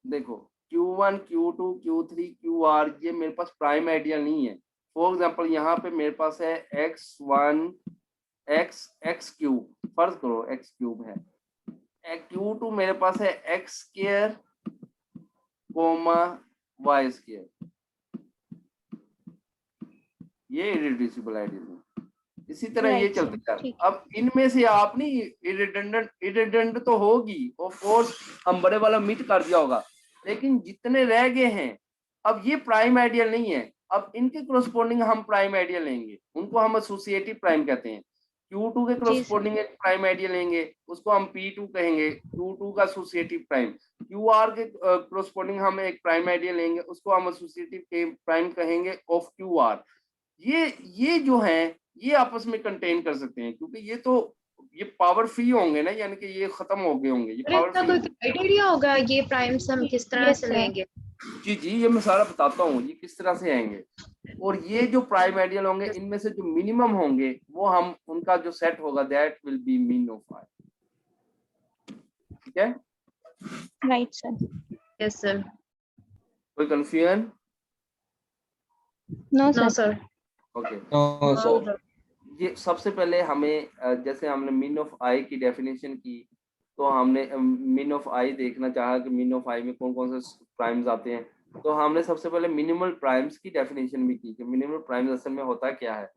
देखो Q1 Q2 Q3 QR ये मेरे पास प्राइम आइडियल नहीं है। फॉर एग्जांपल यहाँ पे मेरे पास है x1 x क्यूब, फर्ज करो x क्यूब है, Q2 मेरे पास है x स्क्वायर y स्क्वायर, ये इररिड्यूसिबल आइडियल है। इसी तरह ये चलता है। अब इनमें से आप नहीं इररिडंडेंट तो होगी ऑफ कोर्स, हम बड़े वाला मिट कर दिया होगा, लेकिन जितने रह गए हैं अब ये प्राइम आइडियल नहीं है। अब इनके करस्पॉन्डिंग हम प्राइम आइडियल लेंगे, उनको हम एसोसिएटिव प्राइम कहते हैं। Q2 के करस्पॉन्डिंग एक प्राइम आइडियल लेंगे, उसको हम P2 कहेंगे, Q2 का एसोसिएटिव प्राइम। QR के करस्पॉन्डिंग हम एक प्राइम आइडियल लेंगे, उसको हम एसोसिएटिव प्राइम कहेंगे ऑफ QR। ये जो है ये आपस में कंटेन कर सकते हैं, क्योंकि ये पावर फ्री होंगे ना, यानी कि ये खत्म हो गए होंगे, ये पावर फ्री। कोई क्राइटेरिया होगा ये प्राइम्स हम किस तरह से लेंगे? जी ये मैं सारा बताता हूँ ये किस तरह से आएंगे। और ये जो प्राइम आइडियल होंगे इनमें से जो मिनिमम होंगे वो हम उनका जो सेट होगा that will be mean of I, ठीक है। Right sir. Yes sir. कोई confusion? No no sir. Sir. Okay, ये सबसे पहले हमें जैसे हमने मीन ऑफ आई की डेफिनेशन की, तो हमने मीन ऑफ आई देखना चाहा कि मीन ऑफ आई में कौन कौन से प्राइम्स आते हैं। तो हमने सबसे पहले मिनिमल प्राइम्स की डेफिनेशन भी की कि मिनिमल प्राइम्स असल में होता क्या है।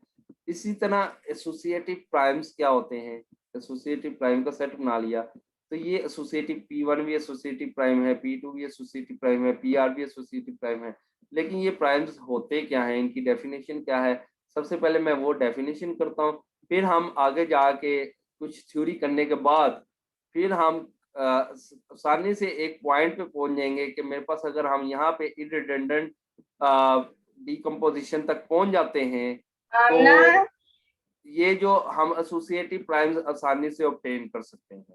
इसी तरह एसोसिएटिव प्राइम्स क्या होते हैं, एसोसिएटिव प्राइम का सेट बना लिया, तो ये एसोसिएटिव P1 भी एसोसिएटिव प्राइम है, P2 भी एसोसिएटिव प्राइम है, PR भी एसोसिएटिव प्राइम है। लेकिन ये प्राइम्स होते क्या हैं, इनकी डेफिनेशन क्या है, सबसे पहले मैं वो डेफिनेशन करता हूँ, फिर हम आगे जाके कुछ थ्योरी करने के बाद फिर हम आसानी से एक पॉइंट पे पहुंच जाएंगे कि मेरे पास अगर हम यहाँ पे इररिडंडेंट डीकंपोजिशन तक पहुंच जाते हैं तो ये जो हम एसोसिएटिव प्राइम्स आसानी से ऑब्टेन कर सकते हैं,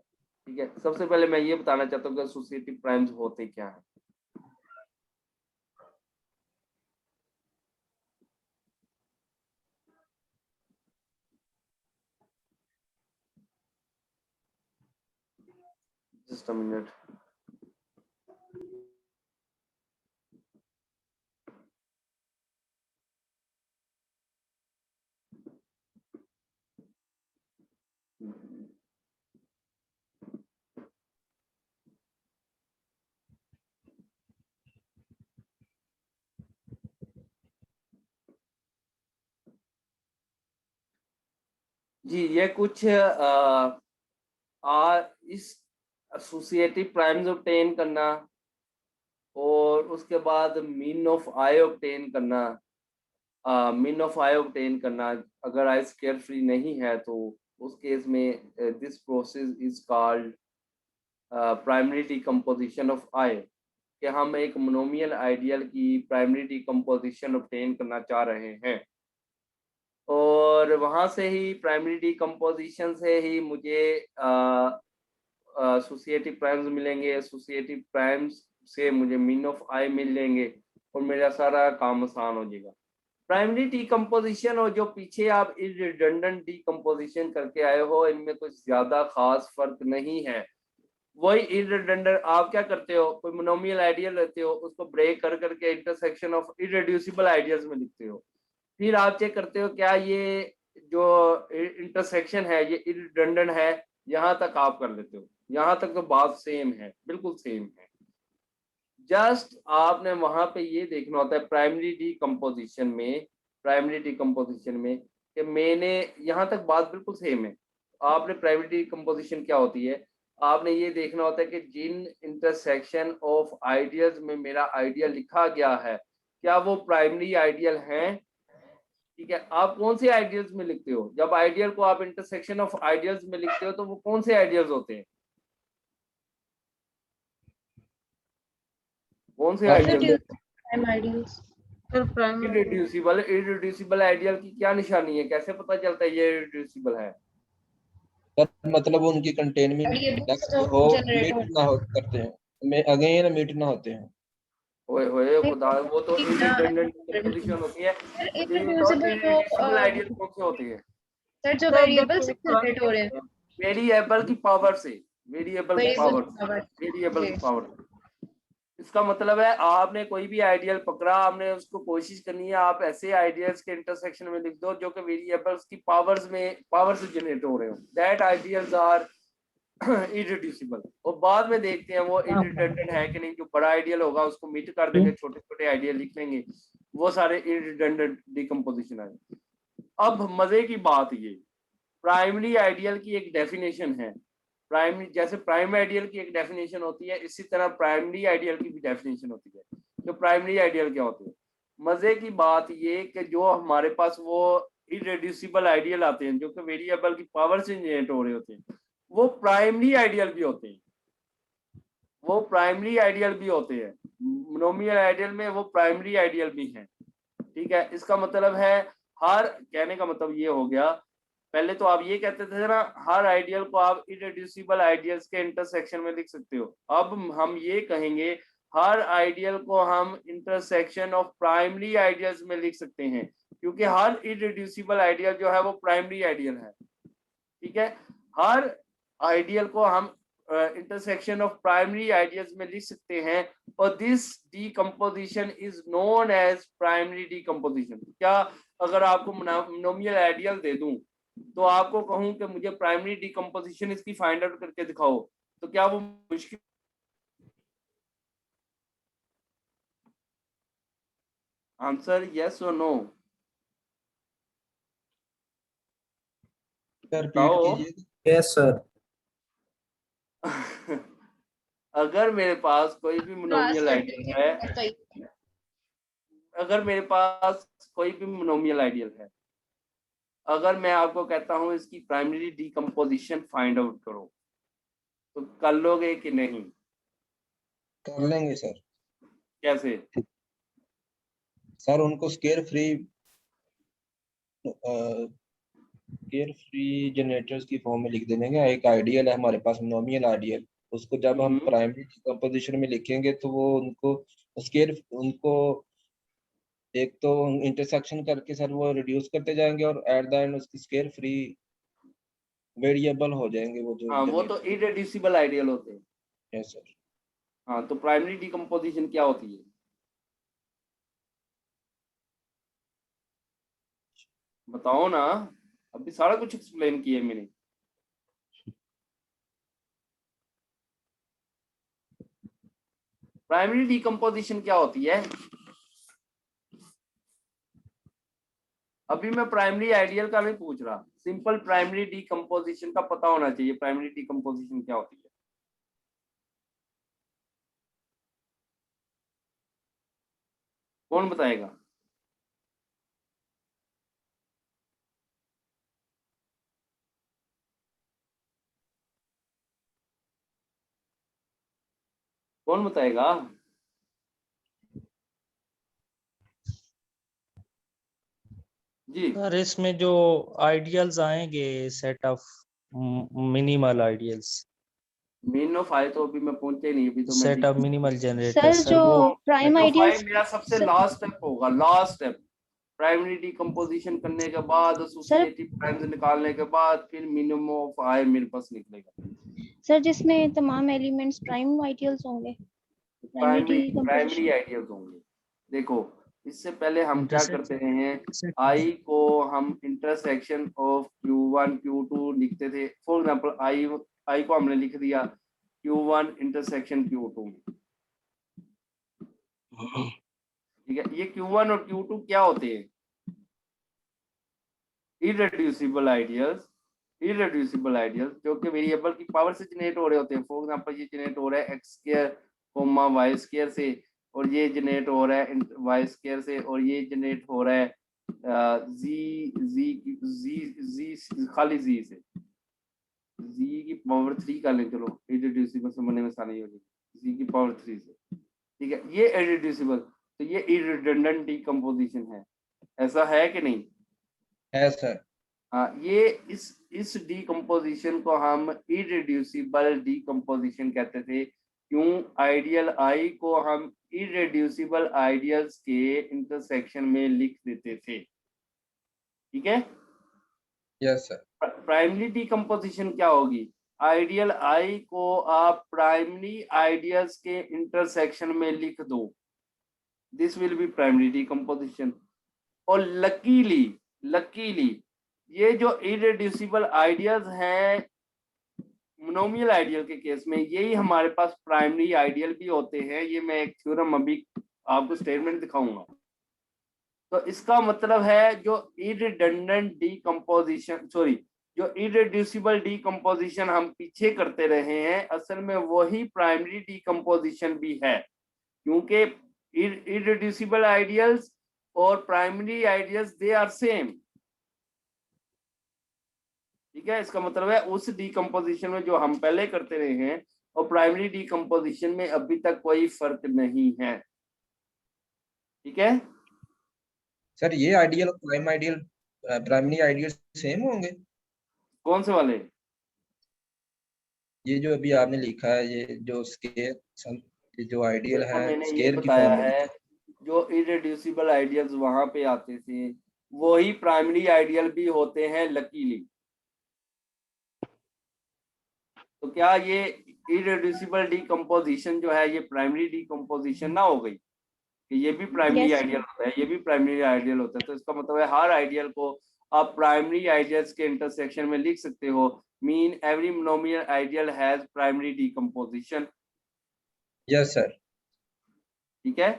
ठीक है, सबसे पहले मैं ये बताना चाहता हूँ कि एसोसिएटिव प्राइम्स होते क्या है। Just a minute. जी, ये कुछ इस एसोसिएटिव प्राइम्स ऑब्टेन करना और उसके बाद मीन ऑफ आई ऑब्टेन करना। मीन ऑफ आई ऑब्टेन करना, अगर आई स्क्वायर फ्री नहीं है तो उस केस में this process is called primary decomposition of I, कि हम एक मोनोमियल आइडियल की प्राइमरी डिकम्पोजिशन ऑब्टेन करना चाह रहे हैं, और वहां से ही प्राइमरी डिकम्पोजिशन से ही मुझे एसोसिएटिव प्राइम्स मिलेंगे, एसोसिएटिव प्राइम्स से मुझे मीन ऑफ आई मिल लेंगे और मेरा सारा काम आसान हो जाएगा। प्राइमरी डिकम्पोजिशन और जो पीछे आप इररिडंडेंट डिकम्पोजिशन करके आए हो, इनमें कुछ ज्यादा खास फर्क नहीं है। वही इररिडंडेंट आप क्या करते हो, कोई मोनोमियल आइडियल लेते हो, उसको ब्रेक कर करके इंटरसेक्शन ऑफ इररेड्यूसिबल आइडियल्स में लिखते हो, फिर आप चेक करते हो क्या ये जो इंटरसेक्शन है ये इररिडंडेंट है, यहाँ तक आप कर लेते हो। यहाँ तक तो बात सेम है, बिल्कुल सेम है। जस्ट आपने वहां पे ये देखना होता है प्राइमरी डिकम्पोजिशन में कि मैंने, यहाँ तक बात बिल्कुल सेम है। आपने प्राइमरी डिकम्पोजिशन क्या होती है, आपने ये देखना होता है कि जिन इंटरसेक्शन ऑफ आइडियल्स में मेरा आइडियल लिखा गया है क्या वो प्राइमरी आइडियल हैं। ठीक है, आप कौन से आइडियल्स में लिखते हो, जब आइडियल को आप इंटरसेक्शन ऑफ आइडियल्स में लिखते हो तो वो कौन से आइडियल्स होते हैं, कौन से ideal? Sir prime irreducible ideal की क्या निशानी है, कैसे पता चलता है ये इररिड्यूसिबल है? सर मतलब उनकी कंटेनमेंट डेप्थ हो मीट ना हो करते हैं, में अगेन मीट ना होते हैं। ओए होए खुदा, वो तो इररिडंडेंट कंपोजिशन होती है। इररिड्यूसिबल आइडियल कौन से होती है? सर जो सर वेरिएबल से देखो जनरेट हो रहे हैं, वेरिएबल की पावर से, वेरिएबल की वेरिएबल पावर, की वेरिएबल की जी। पावर। इसका मतलब है आपने कोई भी आइडियल पकड़ा, आपने उसको कोशिश करनी है आप ऐसे आइडियल्स के इंटरसेक्शन में लिख दो जो कि वेरिएबल्स की पावर से जनरेट हो रहे हो, दैट आइडियल्स आर इररिड्यूसिबल। और बाद में देखते हैं वो इररिडंडेंट है कि नहीं, जो बड़ा आइडियल होगा उसको मीट कर देंगे, छोटे छोटे आइडियल लिख लेंगे, वो सारे इररिडंडेंट डिकम्पोजिशन है। अब मजे की बात ये, प्राइमरी आइडियल की एक डेफिनेशन है, प्राइमरी जैसे प्राइम आइडियल की एक डेफिनेशन होती है, इसी तरह प्राइमरी आइडियल की भी डेफिनेशन होती है। तो प्राइमरी आइडियल क्या होती है? मजे की बात ये कि जो हमारे पास वो इररेड्यूसिबल आइडियल आते हैं जो कि वेरिएबल की पावर से जनरेट हो रहे होते हैं, वो प्राइमरी आइडियल भी होते हैं, वो प्राइमरी आइडियल भी होते हैं। मोनोमियल आइडियल में वो प्राइमरी आइडियल भी हैं। ठीक है, इसका मतलब है हर, कहने का मतलब ये हो गया, पहले तो आप ये कहते थे ना हर आइडियल को आप इररेड्यूसिबल आइडियल्स के इंटरसेक्शन में लिख सकते हो, अब हम ये कहेंगे हर आइडियल को हम इंटरसेक्शन ऑफ प्राइमरी आइडियल्स में लिख सकते हैं, क्योंकि हर इररेड्यूसिबल आइडियल जो है वो प्राइमरी आइडियल है। ठीक है, हर आइडियल को हम इंटरसेक्शन ऑफ प्राइमरी आइडियल्स में लिख सकते हैं, और this decomposition is known as primary decomposition. क्या अगर आपको मोनोमियल आइडियल दे दूं तो आपको कहूं कि मुझे प्राइमरी डीकम्पोजिशन इसकी फाइंड आउट करके दिखाओ, तो क्या वो मुश्किल? आंसर यस और नो सर रिपीट बताओ। कीजिए। Yes sir. अगर मेरे पास कोई भी मोनोमियल आइडियल है, अगर मेरे पास कोई भी मोनोमियल आइडियल है, अगर मैं आपको कहता हूं इसकी प्राइमरी डीकम्पोजिशन फाइंड आउट करो, तो कर लोगे कि नहीं? कर लेंगे सर। कैसे? सर उनको square free square free generators की फॉर्म में लिख देंगे। एक आइडियल है हमारे पास, मोनोमियल आइडियल, उसको जब हम प्राइमरी डिकम्पोजिशन में लिखेंगे तो वो उनको एक तो इंटरसेक्शन करके सर वो रिड्यूस करते जाएंगे और एट द एंड उसकी स्केयर फ्री वेरिएबल हो जाएंगे वो जो। हाँ, वो तो इरेड्यूसिबल आइडियल होते हैं। Yes sir. हाँ, तो प्राइमरी डिकम्पोजिशन क्या होती है? बताओ ना, अभी सारा कुछ एक्सप्लेन किया मैंने। प्राइमरी डिकम्पोजिशन क्या होती है? अभी मैं प्राइमरी आइडियल का नहीं पूछ रहा, सिंपल प्राइमरी डिकम्पोजिशन का पता होना चाहिए। प्राइमरी डिकम्पोजिशन क्या होती है? कौन बताएगा? कौन बताएगा? जी सर इसमें जो आइडियल्स आएंगे, set of minimal ideals, mean of I तो अभी मैं पहुंचे नहीं, अभी तो मैं set of minimal sir generators, sir जो वो prime mean of I ideals मेरा सबसे लास्ट स्टेप होगा, लास्ट स्टेप। प्राइमरी डिकम्पोजिशन करने के बाद एसोसिएटिव प्राइम्स निकालने के बाद फिर मिनिमम ऑफ आई मेरे पास निकलेगा। सर जिसमें तमाम एलिमेंट्स प्राइम आइडियल्स होंगे, प्राइमरी आइडियल्स होंगे। देखो, इससे पहले हम क्या करते हैं, आई को हम इंटरसेक्शन ऑफ Q1 Q2 लिखते थे। फॉर एग्जांपल आई को हमने लिख दिया Q1 इंटरसेक्शन Q2, ठीक है। ये Q1 और Q2 क्या होते हैं? Irreducible ideals. इरेड्यूसिबल आइडियल्स जो कि वेरिएबल की पावर से जनरेट हो रहे होते हैं। फॉर एग्जांपल ये जनरेट हो रहा है x square comma y square से, और ये जनरेट हो रहा है y स्क्वायर से, और ये जनरेट हो रहा है खाली z से। z की पावर 3 का लें, चलो इरेड्यूसिबल समझने में आसानी होगी, z की पावर 3 से, ठीक है। ये इरेड्यूसिबल, तो ये इरिडंडेंट डिकम्पोजिशन है, ऐसा है कि नहीं? है सर। हाँ, ये इस डिकम्पोजिशन को हम इरेड्यूसिबल डिकम्पोजिशन कहते थे। क्यों? आइडियल आई को हम इरेड्यूसिबल आइडियल्स के इंटरसेक्शन में लिख देते थे, ठीक है। Yes sir. प्राइमरी डिकम्पोजिशन क्या होगी? आइडियल आई को आप प्राइमरी आइडियल्स के इंटरसेक्शन में लिख दो, this will be primary decomposition. और लकीली ये जो इरेड्यूसिबल आइडियल्स हैं मोनोमियल आइडियल के केस में, यही हमारे पास प्राइमरी आइडियल भी होते हैं। ये मैं एक थ्योरम अभी आपको स्टेटमेंट दिखाऊंगा। तो इसका मतलब है जो इरिडंडेंट डिकम्पोजिशन, सॉरी, जो इरेड्यूसिबल डिकम्पोजिशन हम पीछे करते रहे हैं, असल में वही प्राइमरी डिकम्पोजिशन भी है। क्योंकि इरेड्यूसिबल आइडियल्स और primary ideals they are same, ठीक है। इसका मतलब है उस डिकम्पोजिशन में जो हम पहले करते रहे हैं और प्राइमरी डिकम्पोजिशन में अभी तक कोई फर्क नहीं है, ठीक है। सर ये आइडियल और प्राइमरी आइडियल सेम होंगे? कौन से वाले? ये जो अभी आपने लिखा है, ये जो जो आइडियल है मैंने ये स्केयर की बताया फॉर्म में, है, जो इरेड्यूसिबल आइडियल्स वहां पे आते थे वही प्राइमरी आइडियल भी होते हैं, लकीली। तो क्या ये इरेड्यूसिबल डिकम्पोजिशन जो है ये प्राइमरी डिकम्पोजिशन ना हो गई कि ये भी प्राइमरी Yes. आइडियल होता है, ये भी प्राइमरी आइडियल होता है? तो इसका मतलब है हर आइडियल को आप प्राइमरी आइडियल्स के इंटरसेक्शन में लिख सकते हो। Mean every monomial ideal has primary decomposition. Yes sir. ठीक है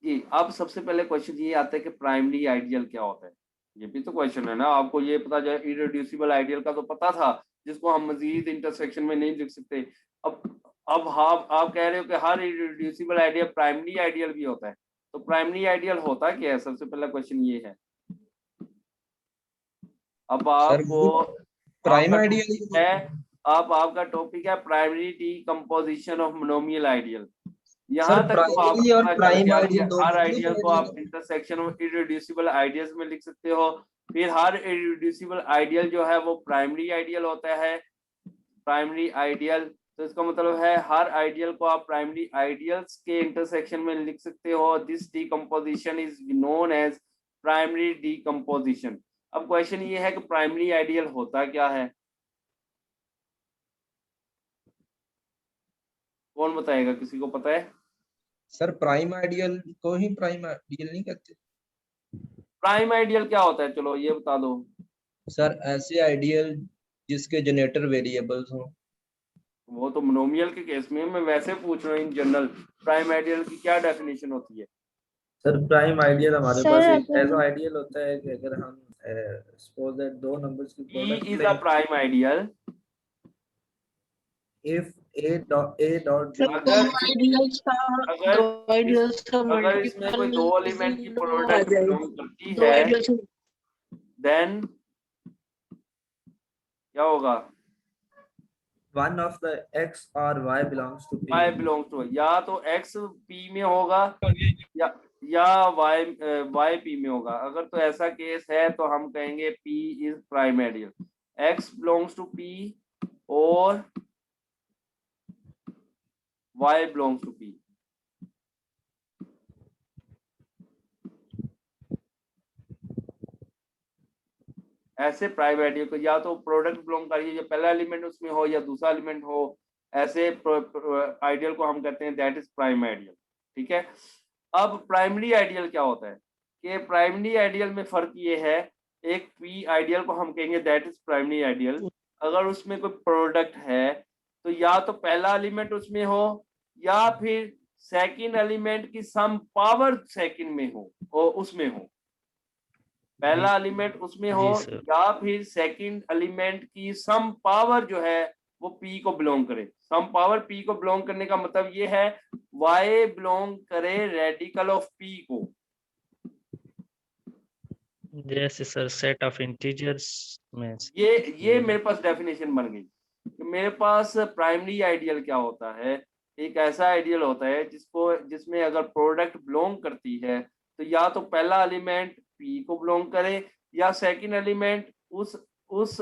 जी। अब सबसे पहले क्वेश्चन ये आता है कि प्राइमरी आइडियल क्या होता है। ये भी तो क्वेश्चन है ना, आपको ये पता जाए इरेड्यूसिबल आइडियल का तो पता था, जिसको हम मजीद इंटरसेक्शन में नहीं लिख सकते। अब आप कह रहे हो कि हर इरेड्यूसिबल आइडियल प्राइमरी आइडियल भी होता है, तो प्राइमरी आइडियल होता क्या है? सबसे पहला क्वेश्चन ये है। अब आपको प्राइम आइडियल है, आपका टॉपिक है primary decomposition of monomial ideal. यहाँ तक तो आप प्राइमरी और प्राइम आइडियल हर आइडियल को आप इंटरसेक्शन ऑफ इरेड्यूसिबल आइडियल्स में लिख सकते हो, फिर हर इररिड्यूसिबल आइडियल जो है वो प्राइमरी आइडियल होता है, प्राइमरी आइडियल। तो इसका मतलब है हर आइडियल को आप प्राइमरी आइडियल्स के इंटरसेक्शन में लिख सकते हो। This decomposition is known as primary decomposition. अब क्वेश्चन ये है कि प्राइमरी आइडियल होता क्या है, कौन बताएगा, किसी को पता है? सर प्राइम आइडियल को ही प्राइम आइडियल नहीं कहते? प्राइम आइडियल क्या होता है, चलो ये बता दो। सर ऐसे आइडियल जिसके जनरेटर वेरिएबल्स हों। वो तो मोनोमियल के केस में, मैं वैसे पूछ रहा हूँ इन जनरल प्राइम आइडियल की क्या डेफिनेशन होती है? सर प्राइम आइडियल हमारे सर, पास एक अगर ऐसा आइडियल होता है कि अगर हम सपोज दैट दो नंबर्स की E product is a prime ideal if a dot अगर आइडियल्स का अगर दो आइडियल्स का अगर इसमें कोई दो एलिमेंट की प्रोडक्ट मल्टीपल बिलोंग करती दो है, आइडियल्स देन क्या होगा? one of the x or y belongs to p। y belongs to, या तो x p में होगा या y p में होगा। अगर तो ऐसा केस है तो हम कहेंगे p is prime ideal, x belongs to p और y बिलोंग्स टू p। ऐसे प्राइम आइडियल को या तो प्रोडक्ट बिलोंग करिए, या पहला एलिमेंट उसमें हो या दूसरा एलिमेंट हो, ऐसे आइडियल को हम कहते हैं दैट इज प्राइम आइडियल। ठीक है। अब प्राइमरी आइडियल क्या होता है कि प्राइमरी आइडियल में फर्क ये है, एक पी आइडियल को हम कहेंगे दैट इज प्राइमरी आइडियल। अगर उसमें कोई प्रोडक्ट है तो या तो पहला एलिमेंट उसमें हो या फिर सेकंड एलिमेंट की सम पावर सेकंड में हो और उसमें हो, पहला एलिमेंट उसमें हो जी सर। या फिर सेकंड एलिमेंट की सम पावर जो है वो पी को बिलोंग करे। सम पावर पी को बिलोंग करने का मतलब ये है वाई बिलोंग करे रेडिकल ऑफ पी को। जैसे सर सेट ऑफ इंटीजर्स में ये मेरे पास डेफिनेशन बन गई कि मेरे पास प्राइमरी आइडियल क्या होता है, एक ऐसा आइडियल होता है जिसमें अगर प्रोडक्ट बिलोंग करती है तो या तो पहला एलिमेंट पी को बिलोंग करे या सेकंड एलिमेंट उस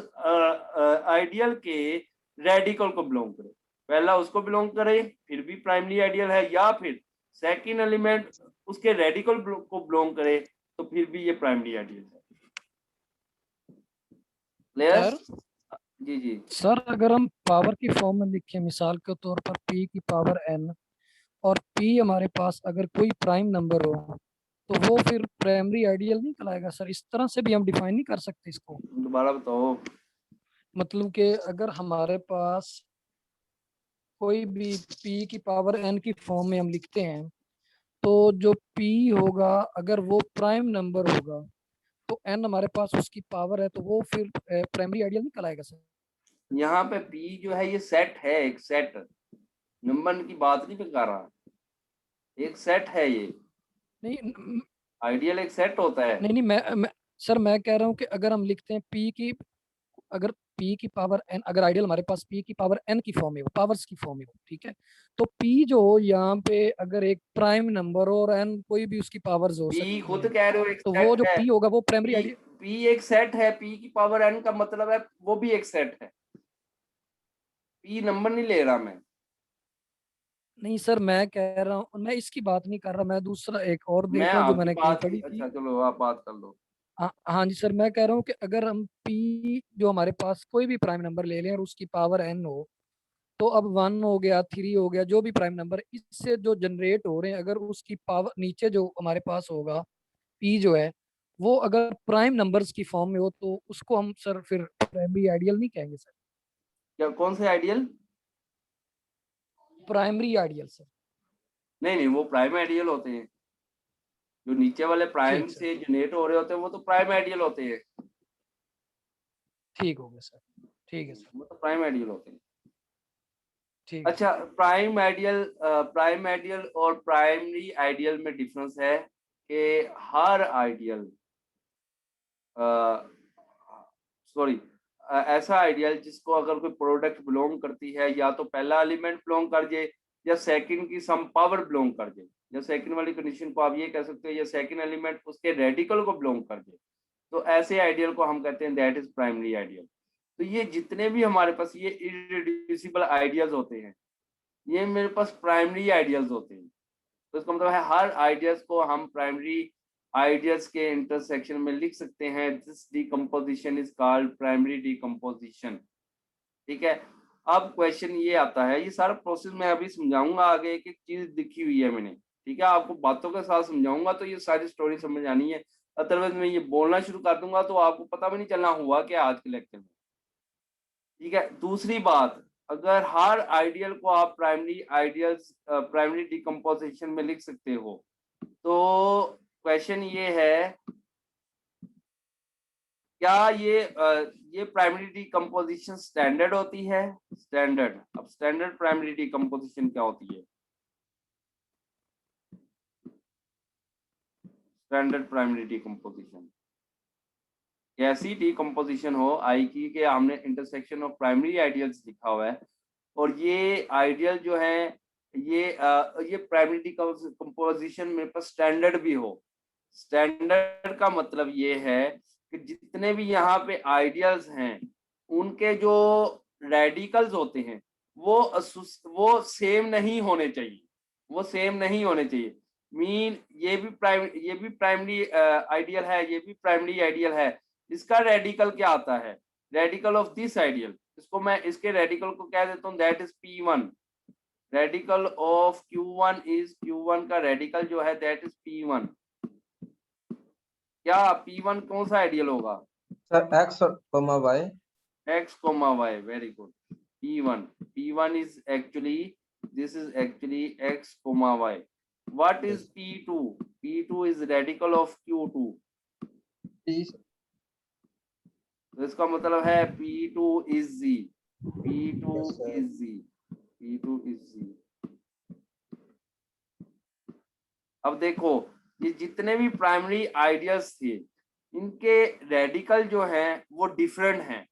आइडियल के रेडिकल को बिलोंग करे। पहला उसको बिलोंग करे फिर भी प्राइमरी आइडियल है, या फिर सेकंड एलिमेंट उसके रेडिकल को बिलोंग करे तो फिर भी ये प्राइमरी आइडियल है। क्लियर? सर जी जी सर अगर हम पावर की फॉर्म में लिखें मिसाल के तौर पर p की पावर n और p हमारे पास अगर कोई प्राइम नंबर हो तो वो फिर प्राइमरी आइडियल नहीं कहलाएगा सर? इस तरह से भी हम डिफाइन नहीं कर सकते इसको? दोबारा बताओ। मतलब कि अगर हमारे पास कोई भी p की पावर n की फॉर्म में हम लिखते हैं तो जो p होगा अगर वो प्राइम नंबर होगा तो n हमारे पास उसकी पावर है तो वो फिर प्राइमरी आइडियल नहीं कहलाएगा सर? यहाँ पे P जो है ये सेट है, एक सेट, नंबर की बात नहीं मैं कर रहा, एक सेट है ये। नहीं आइडियल एक सेट होता है। नहीं मैं सर मैं कह रहा हूँ कि अगर हम लिखते हैं p की अगर p की पावर n, अगर आइडियल हमारे पास p की पावर n की फॉर्म में हो, पावर्स की फॉर्म में हो, ठीक है, तो p जो हो यहाँ पे अगर एक प्राइम नंबर हो और n कोई भी उसकी पावर्स हो P सकती खुद हैं, कह रहे हो एक तो सेट वो जो है। p होगा वो प्राइमरी आइडियल। P एक सेट है, P की पावर n का मतलब है वो भी एक सेट है। P नंबर नहीं ले रहा मैं। नहीं सर मैं कह रहा हूँ, मैं इसकी बात नहीं कर रहा, मैं दूसरा एक और देख मैं रहा हूँ जो आपकी मैंने कहीं बात पढ़ी थी। अच्छा चलो आप बात कर लो। हाँ जी सर, मैं कह रहा हूँ कि अगर हम p जो हमारे पास कोई भी प्राइम नंबर ले लें और उसकी पावर n हो तो अब 1 हो गया 3 हो गया जो भी प्राइम नंबर इससे जो जनरेट हो रहे हैं अगर उसकी पावर नीचे जो हमारे पास होगा p जो है वो अगर प्राइम नंबर्स की फॉर्म में हो तो उसको हम सर फिर प्राइमरी आइडियल नहीं कहेंगे सर? क्या कौन से आइडियल? Primary ideal sir. नहीं नहीं वो प्राइम आइडियल होते हैं, जो नीचे वाले प्राइम ठीक सर, से जनरेट हो रहे होते हैं वो तो प्राइम आइडियल होते हैं। ठीक हो गया सर, ठीक है सर, वो तो प्राइम आइडियल होते हैं। ठीक है अच्छा, प्राइम आइडियल और प्राइमरी आइडियल में डिफरेंस है कि हर आइडियल सॉरी ऐसा आइडियल जिसको अगर कोई प्रोडक्ट बिलोंग करती है या तो पहला एलिमेंट बिलोंग कर जाए या सेकंड की सम पावर बिलोंग कर जाए, या सेकंड वाली कंडीशन को आप ये कह सकते हो या सेकंड एलिमेंट उसके रेडिकल को बिलोंग कर जाए, तो ऐसे आइडियल को हम कहते हैं दैट इज प्राइमरी आइडियल। तो ये जितने भी हमारे पास ये इररिड्यूसिबल आइडियल्स होते हैं, ये मेरे पास प्राइमरी आइडियल्स होते हैं। तो इसका मतलब है हर आइडियल्स को हम प्राइमरी आइडियल्स के इंटरसेक्शन में लिख सकते हैं। This decomposition is called primary decomposition. ठीक है, अब क्वेश्चन ये आता है, ये सारा प्रोसेस मैं अभी समझाऊंगा आगे, एक एक चीज लिखी हुई है मैंने। ठीक है, आपको बातों के साथ समझाऊंगा तो ये सारी स्टोरी समझ आनी है, अदरवाइज मैं ये बोलना शुरू कर दूंगा तो आपको पता भी नहीं चलना हुआ क्या आज के लेक्चर में। ठीक है, दूसरी बात, अगर हर आइडियल को आप प्राइमरी डिकम्पोजिशन में लिख सकते हो, तो क्वेश्चन ये है क्या ये प्राइमरी डिकम्पोजिशन स्टैंडर्ड होती है? स्टैंडर्ड। अब स्टैंडर्ड प्राइमरी डिकम्पोजिशन क्या होती है? स्टैंडर्ड प्राइमरी डिकम्पोजिशन कैसी डिकम्पोजिशन हो आई की कि हमने इंटरसेक्शन ऑफ प्राइमरी आइडियल्स लिखा हुआ है, और ये आइडियल जो है ये प्राइमरी डिकम्पोजिशन मेरे पास स्टैंडर्ड भी हो। स्टैंडर्ड का मतलब ये है कि जितने भी यहाँ पे आइडियल्स हैं उनके जो रेडिकल्स होते हैं वो सेम नहीं होने चाहिए, वो सेम नहीं होने चाहिए। मीन ये भी प्राइमरी आइडियल है, ये भी प्राइमरी आइडियल है, इसका रेडिकल क्या आता है? रेडिकल ऑफ दिस आइडियल, इसको मैं इसके रेडिकल को कह देता हूँ that is P1। Radical of Q1 is Q1 का रेडिकल जो है दैट इज P1। क्या P1 कौन सा आइडियल होगा? Sir x, y। x, y, very good. P1 is actually, this is actually x, y. What is P2? P2 is radical of Q2। तो इसका मतलब है P2 is Z। P2 is Z। P2 is Z। अब देखो, ये जितने भी प्राइमरी आइडियल्स थे इनके रेडिकल जो हैं वो डिफरेंट हैं,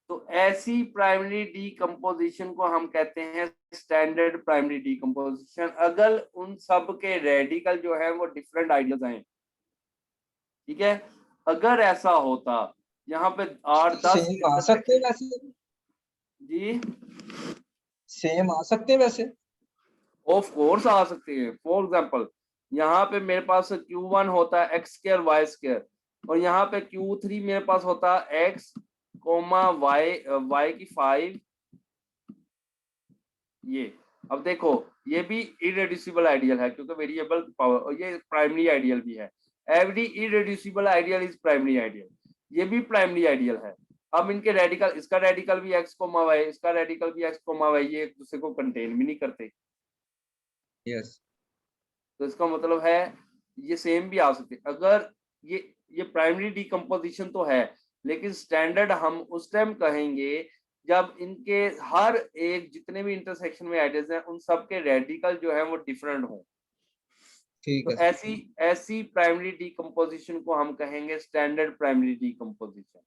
तो ऐसी प्राइमरी डिकम्पोजिशन को हम कहते हैं स्टैंडर्ड प्राइमरी डिकम्पोजिशन, अगर उन सब के रेडिकल जो है वो डिफरेंट आइडियल्स हैं। ठीक है, अगर ऐसा होता यहाँ पे 8-10 सेम आ सकते हैं वैसे जी, सेम आ सकते हैं वैसे, ऑफ कोर्स आ सकते हैं। फॉर एग्जांपल यहाँ पे मेरे पास Q1 होता है x² y², और यहाँ पे Q3 मेरे पास होता है x, y की 5। ये अब देखो, ये भी इररेड्यूसिबल आइडियल है क्योंकि वेरिएबल पावर, और ये प्राइमरी आइडियल भी है। Every irreducible ideal is primary ideal, ये भी प्राइमरी आइडियल है। अब इनके रेडिकल, इसका रेडिकल भी x, y, इसका रेडिकल भी x, y, ये एक दूसरे को कंटेन भी नहीं करते। यस। तो इसका मतलब है ये सेम भी आ सकते। अगर ये प्राइमरी डिकम्पोजिशन तो है, लेकिन स्टैंडर्ड हम उस टाइम कहेंगे जब इनके हर एक जितने भी इंटरसेक्शन में आइडियल्स हैं उन सब के रेडिकल जो है वो डिफरेंट हो। ठीक तो है। ऐसी प्राइमरी डिकम्पोजिशन को हम कहेंगे स्टैंडर्ड प्राइमरी डिकम्पोजिशन।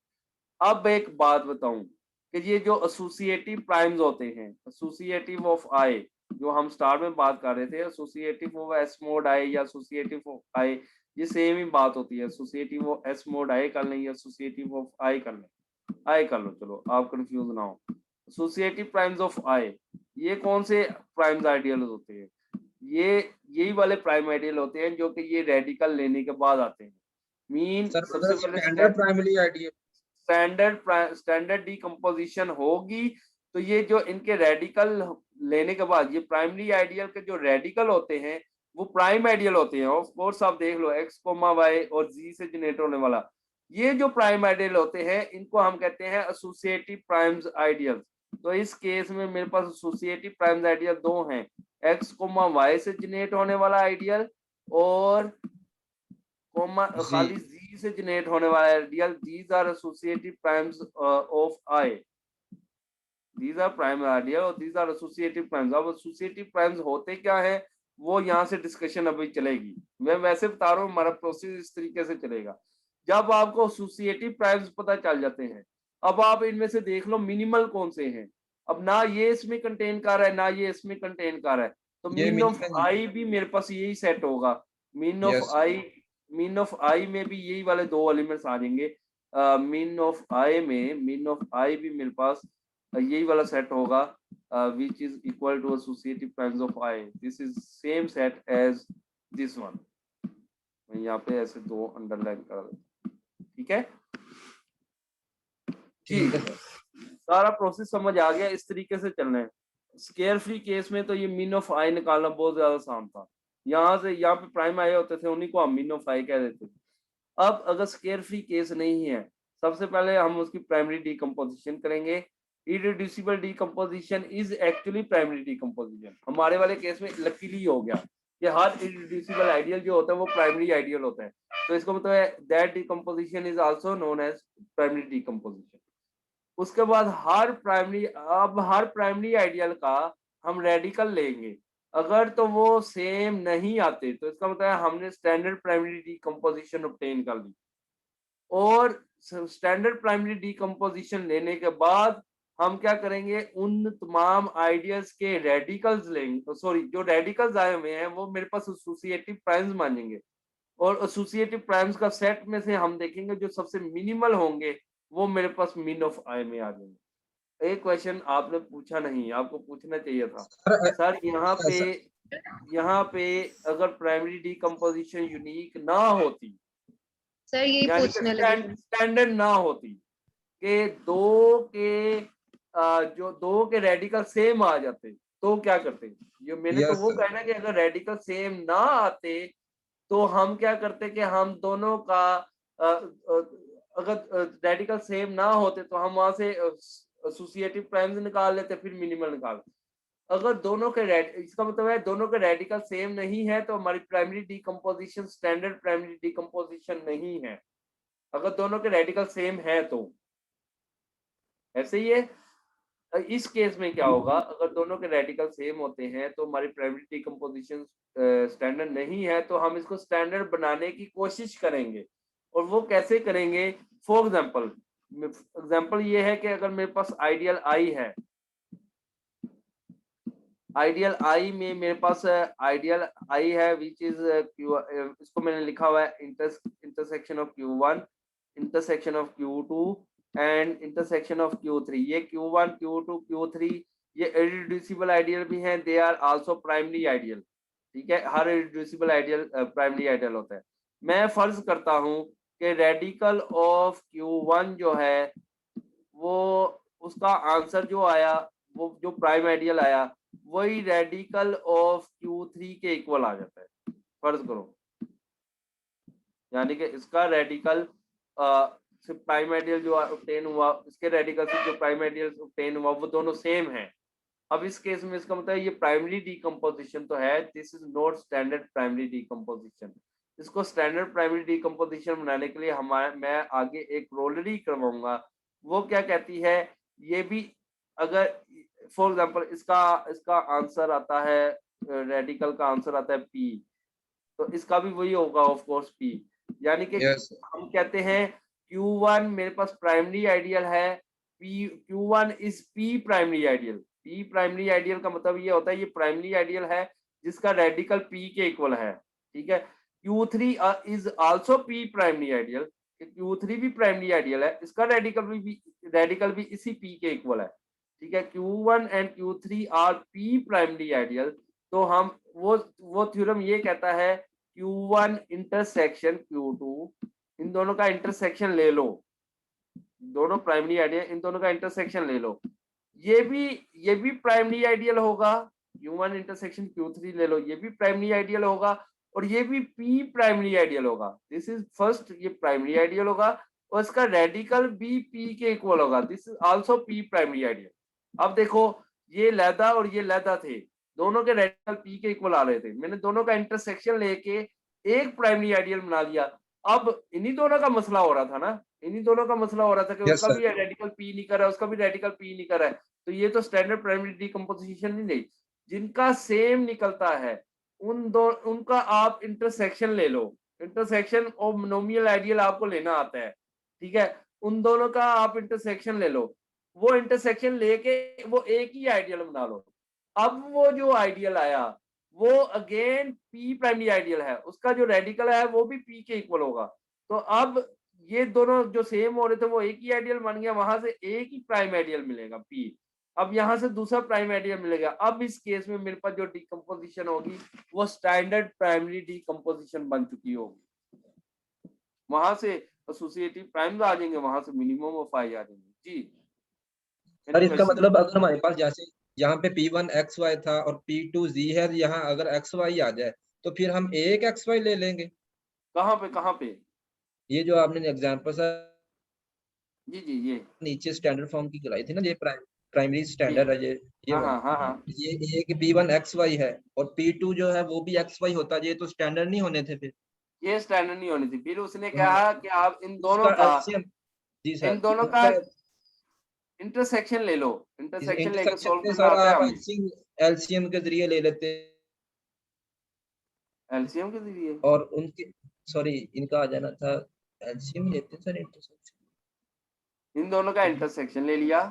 अब एक बात बताऊं कि ये जो एसोसिएटिव प्राइम्स होते हैं, एसोसिएटिव ऑफ आई, जो हम स्टार्ट में बात कर रहे थे, एसोसिएटिव ऑफ एस मोड आई या एसोसिएटिव ऑफ आई, ये सेम ही बात होती है। एसोसिएटिव ऑफ एस मोड आई कर लें या एसोसिएटिव ऑफ आई कर लें, आई कर लो, चलो आप कंफ्यूज ना हो। एसोसिएटिव प्राइम्स ऑफ आई, ये कौन से प्राइम्स आइडियल होते हैं? ये यही वाले प्राइम आइडियल होते हैं जो कि ये रेडिकल लेने के बाद आते हैं। मीन सबसे पहले standard primary ideal, standard decomposition होगी, तो ये जो इनके रेडिकल लेने के बाद ये प्राइमरी आइडियल के जो रेडिकल होते हैं वो प्राइम आइडियल होते हैं। ऑफ कोर्स आप देख लो x, y और z से जनरेट होने वाला ये जो प्राइम आइडियल होते हैं इनको हम कहते हैं एसोसिएटिव प्राइम्स आइडियल। तो इस केस में मेरे पास एसोसिएटिव प्राइम्स आइडियल दो हैं, x, y से जनरेट होने वाला आइडियल और खाली z से जनरेट होने वाला ideal. these are associative primes of I, these are prime ideal और these are associative primes। अब associative primes होते क्या है वो यहाँ से डिस्कशन अभी चलेगी। मैं वैसे बता रहा हूँ हमारा प्रोसेस इस तरीके से चलेगा। जब आपको एसोसिएटिव प्राइम्स पता चल जाते हैं, अब आप इनमें से देख लो मिनिमल कौन से हैं। अब ना ये इसमें कंटेन कर रहा है ना ये इसमें कंटेन कर रहा है, तो मीन ऑफ आई भी मेरे पास यही सेट होगा। Mean of I mean of I में भी यही वाले दो एलिमेंट्स आ जाएंगे। मीन ऑफ आई में मीन ऑफ आई भी मेरे पास यही वाला सेट होगा which is equal to associative primes of I. This is same set as this one. मैं यहाँ पे ऐसे दो अंडरलाइन कर देता हूं, ठीक है जी। ठीक है सर। सारा प्रोसेस समझ आ गया, इस तरीके से चलना है। स्केयर फ्री केस में तो ये मीन ऑफ आई निकालना बहुत ज्यादा आसान था। यहाँ से यहाँ पे प्राइम आए होते थे, उन्हीं को हम मीन ऑफ आई कह देते थे। अब अगर स्केयर फ्री केस नहीं है, सबसे पहले हम उसकी प्राइमरी डीकंपोजिशन करेंगे। Irreducible decomposition is actually primary decomposition. हमारे वाले केस में लकीली हो गया कि हर इररिड्यूसिबल आइडियल जो होता है वो प्राइमरी आइडियल होता है, तो इसका मतलब है that decomposition is also known as primary decomposition. उसके बाद हर प्राइमरी आइडियल का हम रेडिकल लेंगे। अगर तो वो सेम नहीं आते तो इसका मतलब है हमने स्टैंडर्ड प्राइमरी डीकंपोजिशन ऑब्टेन कर ली। और स्टैंडर्ड प्राइमरी डीकंपोजिशन लेने के बाद हम क्या करेंगे, उन तमाम आइडियल्स के रेडिकल्स लेंगे। सॉरी, जो रेडिकल्स आए हुए हैं वो मेरे पास एसोसिएटिव प्राइम्स मानेंगे, और एसोसिएटिव प्राइम्स का सेट में से हम देखेंगे जो सबसे मिनिमल होंगे वो मेरे पास मीन ऑफ आई में आ जाएंगे। एक क्वेश्चन आपने पूछा नहीं, आपको पूछना चाहिए था सर, यहाँ पे अगर प्राइमरी डीकंपोजिशन यूनिक ना होती, सर यही यानी पूछने लगे थे। स्टैंडर्ड ना होती कि दो के रेडिकल सेम आ जाते, तो क्या करते? ये मैंने तो Yes, वो sir. कहना कि अगर रेडिकल सेम ना आते तो हम क्या करते कि हम दोनों का अगर रेडिकल सेम ना होते तो हम वहां से एसोसिएटिव प्राइम्स निकाल लेते, फिर मिनिमल निकाल। अगर दोनों के इसका मतलब है दोनों के रेडिकल सेम नहीं है तो हमारी primary decomposition standard primary decomposition नहीं है। अगर दोनों के रेडिकल सेम है तो ऐसे ही है। इस केस में क्या होगा, अगर दोनों के रेडिकल सेम होते हैं तो हमारी प्राइमरी डीकंपोजिशन स्टैंडर्ड नहीं है, तो हम इसको स्टैंडर्ड बनाने की कोशिश करेंगे। और वो कैसे करेंगे? फॉर एग्जांपल ये है कि अगर मेरे पास आइडियल आई है, आइडियल आई में मेरे पास आइडियल आई है विच इज इसको मैंने लिखा हुआ है intersection of Q1, intersection of Q2 and intersection of Q3। ये Q1, Q2, Q3 ये इररिड्यूसिबल आइडियल भी हैं, they are also primary ideal. ठीक है, हर इररिड्यूसिबल आइडियल प्राइमरी आइडियल होता है। मैं फर्ज करता हूं कि रेडिकल ऑफ Q1 जो है वो उसका आंसर जो आया, वो जो प्राइम आइडियल आया वही रेडिकल ऑफ Q3 के इक्वल आ जाता है, फर्ज करो। यानी कि इसका रेडिकल से प्राइम आइडियल जो ऑब्टेन हुआ, इसके रेडिकल से जो प्राइम आइडियल ऑब्टेन हुआ वो दोनों सेम हैं। अब इस केस में इसका मतलब ये प्राइमरी डीकंपोजिशन तो है, this is not standard primary decomposition. इसको स्टैंडर्ड प्राइमरी डीकंपोजिशन बनाने के लिए मैं आगे एक रोलरी करवाऊंगा। वो क्या कहती है, ये भी अगर फॉर एग्जांपल इसका आंसर आता है, रेडिकल का आंसर आता है P, तो इसका भी वही होगा ऑफ कोर्स P। यानी कि Yes. हम कहते हैं Q1 मेरे पास प्राइमरी आइडियल है, Q1 is P primary ideal. P primary ideal का मतलब ये होता है ये प्राइमरी आइडियल है जिसका रेडिकल P के इक्वल है। ठीक है, Q3 is also P primary ideal, Q3 भी प्राइमरी आइडियल है, इसका रेडिकल भी इसी P के इक्वल है। ठीक है, Q1 and Q3 are P primary ideal. तो हम वो थ्योरम ये कहता है Q1 इंटरसेक्शन Q2, इन दोनों का इंटरसेक्शन ले लो, दोनों प्राइमरी आइडियल, इन दोनों का इंटरसेक्शन ले लो, ये भी प्राइमरी आइडियल होगा। Q1 इंटरसेक्शन Q3 ले लो, ये भी प्राइमरी आइडियल होगा, और ये भी P प्राइमरी आइडियल होगा। दिस इज फर्स्ट, ये प्राइमरी आइडियल होगा और इसका रेडिकल भी P के इक्वल होगा, this is also P primary ideal. अब देखो, ये लैदा और ये लैदा थे, दोनों के रेडिकल P के इक्वल आ रहे थे, मैंने दोनों का इंटरसेक्शन लेके एक प्राइमरी आइडियल बना लिया। अब इन्हीं दोनों का मसला हो रहा था ना, इन्हीं दोनों का मसला हो रहा था कि Yes, उसका sir. भी रेडिकल P नहीं कर रहा है, उसका भी रेडिकल P नहीं कर रहा है, तो ये तो स्टैंडर्ड प्राइमरी डीकंपोजिशन नहीं रही। जिनका सेम निकलता है उनका आप इंटरसेक्शन ले लो, इंटरसेक्शन और मोनोमियल आइडियल आपको लेना आता है। ठीक है, उन दोनों का आप इंटरसेक्शन ले लो, वो इंटरसेक्शन लेके वो एक ही आइडियल बना लो। अब वो जो आइडियल आया वो अगेन पी प्राइमरी आइडियल है, उसका जो रेडिकल है वो भी पी के इक्वल होगा। तो अब ये दोनों जो सेम हो रहे थे वो एक ही आइडियल बन गया, वहां से एक ही प्राइम आइडियल मिलेगा पी। अब यहाँ से दूसरा प्राइम आइडियल मिलेगा। अब इस केस में मेरे पास जो डिकम्पोजिशन होगी वो स्टैंडर्ड प्राइमरी डिकम्पोजिशन बन चुकी होगी। वहां से एसोसिएटिव प्राइम्स आ जाएंगे, वहां से मिनिमम ऑफ आई आ जाएंगे। जी सर इसका मतलब अगर हमारे पास जैसे यहाँ पे P1 XY था और P2 Z है, यहाँ अगर XY आ जाए तो फिर हम एक XY ले लेंगे। कहाँ पे ये जो आपने एग्जांपल सर जी ये नीचे स्टैंडर्ड फॉर्म की कराई थी ना, ये प्राइमरी स्टैंडर्ड है ये हाँ। ये एक P1 XY है और P2 जो है वो भी XY होता है, ये तो स्टैंडर्ड नहीं होने थे फिर। ये स्टैंडर्ड नहीं होनी थी। फिर उसने कहा कि आप इन दोनों उसका का LCM जी सर, इन दोनों का इंटरसेक्शन ले लो, इंटरसेक्शन लेके सॉल्व पे करना सर आता है आप हमें। LCM के जरिए ले लेते एलसीएम के जरिए और उनके सॉरी इनका आ जाना था, LCM लेते सर इंटरसेक्शन। इन दोनों का इंटरसेक्शन ले लिया,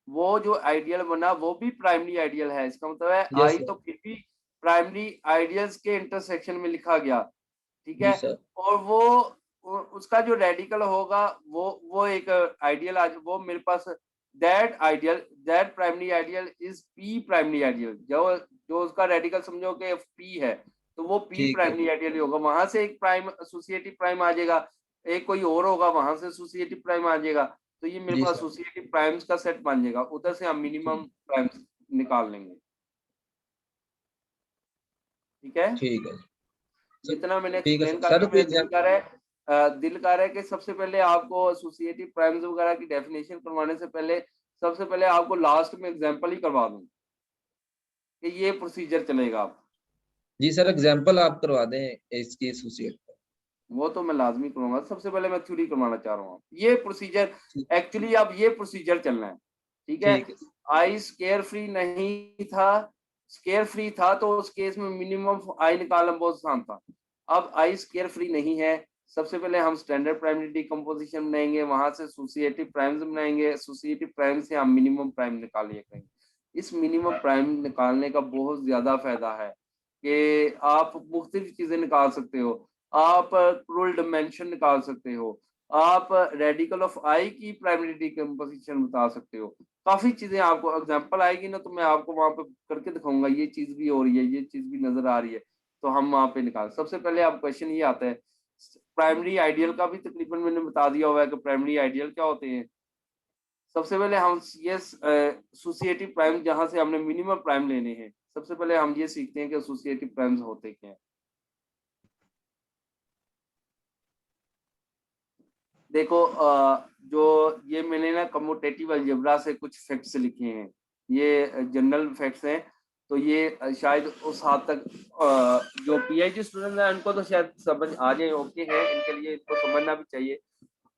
वो जो आइडियल बना वो भी प्राइमरी आइडियल है। इसका मतलब है आई तो फिर भी प्राइमरी आइडियल्स के इंटरसेक्शन में लिखा गया, ठीक है। और वो उसका जो रेडिकल होगा वो एक आइडियल आज वो मेरे पास that primary ideal is P primary ideal. जो उसका रेडिकल समझो कि पी है तो वो पी प्राइमरी आइडियल ही होगा। वहां से एक प्राइम एसोसिएटिव प्राइम आ जाएगा, एक कोई और होगा, वहां से एसोसिएटिव प्राइम आ जाएगा। तो ये मेरे पास एसोसिएटिव प्राइम्स का सेट बन जाएगा, उधर से हम मिनिमम प्राइम्स निकाल लेंगे। ठीक है जितना मैंने एक्सप्लेन कर दिया, दिल कर रहा है कि सबसे पहले आपको एसोसिएटिव प्राइम्स वगैरह की डेफिनेशन करवाने से पहले सबसे पहले आपको लास्ट में एग्जांपल ही करवा दूं कि ये प्रोसीजर चलेगा। आप जी सर एग्जांपल आप करवा दें इसकी एसोसिएट। वो तो मैं लाजमी करूंगा, सबसे पहले मैं थ्योरी करवाना चाह रहा हूँ। ये प्रोसीजर एक्चुअली अब ये प्रोसीजर चलना है, ठीक है। आई स्केयर फ्री नहीं था, स्केयर फ्री था तो उस केस में मिनिमम आई निकालना बहुत आसान था। अब आई स्केयर फ्री नहीं है, सबसे पहले हम स्टैंडर्ड प्राइमरी डिकम्पोजिशन बनाएंगे, वहां से एसोसिएटिव प्राइम्स बनाएंगे, एसोसिएटिव प्राइम से हम मिनिमम प्राइम निकाल लिया करेंगे। इस मिनिमम प्राइम निकालने का बहुत ज्यादा फायदा है कि आप मुख्तलिफ चीजें निकाल सकते हो। आप क्रूल डायमेंशन निकाल सकते हो, आप रेडिकल ऑफ आई की प्राइमरी डिकम्पोजिशन बता सकते हो। काफी चीजें आपको एग्जांपल आएगी ना तो मैं आपको वहां पे करके दिखाऊंगा, ये चीज भी हो रही है, ये चीज भी नजर आ रही है, तो हम वहां पे निकाल। सबसे पहले आप क्वेश्चन ये आता है, प्राइमरी आइडियल का भी तकरीबन मैंने बता दिया हुआ है कि प्राइमरी आइडियल क्या होते हैं। सबसे पहले हम ये एसोसिएटिव प्राइम जहां से हमने मिनिमम प्राइम लेने हैं, सबसे पहले हम ये सीखते हैं कि एसोसिएटिव प्राइम्स होते क्या है। देखो जो ये मैंने ना कम्यूटेटिव अलजेब्रा से कुछ फैक्ट्स लिखे हैं, ये जनरल फैक्ट्स हैं, तो ये शायद उस हद तक जो पीएचडी स्टूडेंट हैं उनको तो शायद समझ आ जाए, ओके है इनके लिए, इनको समझना भी चाहिए।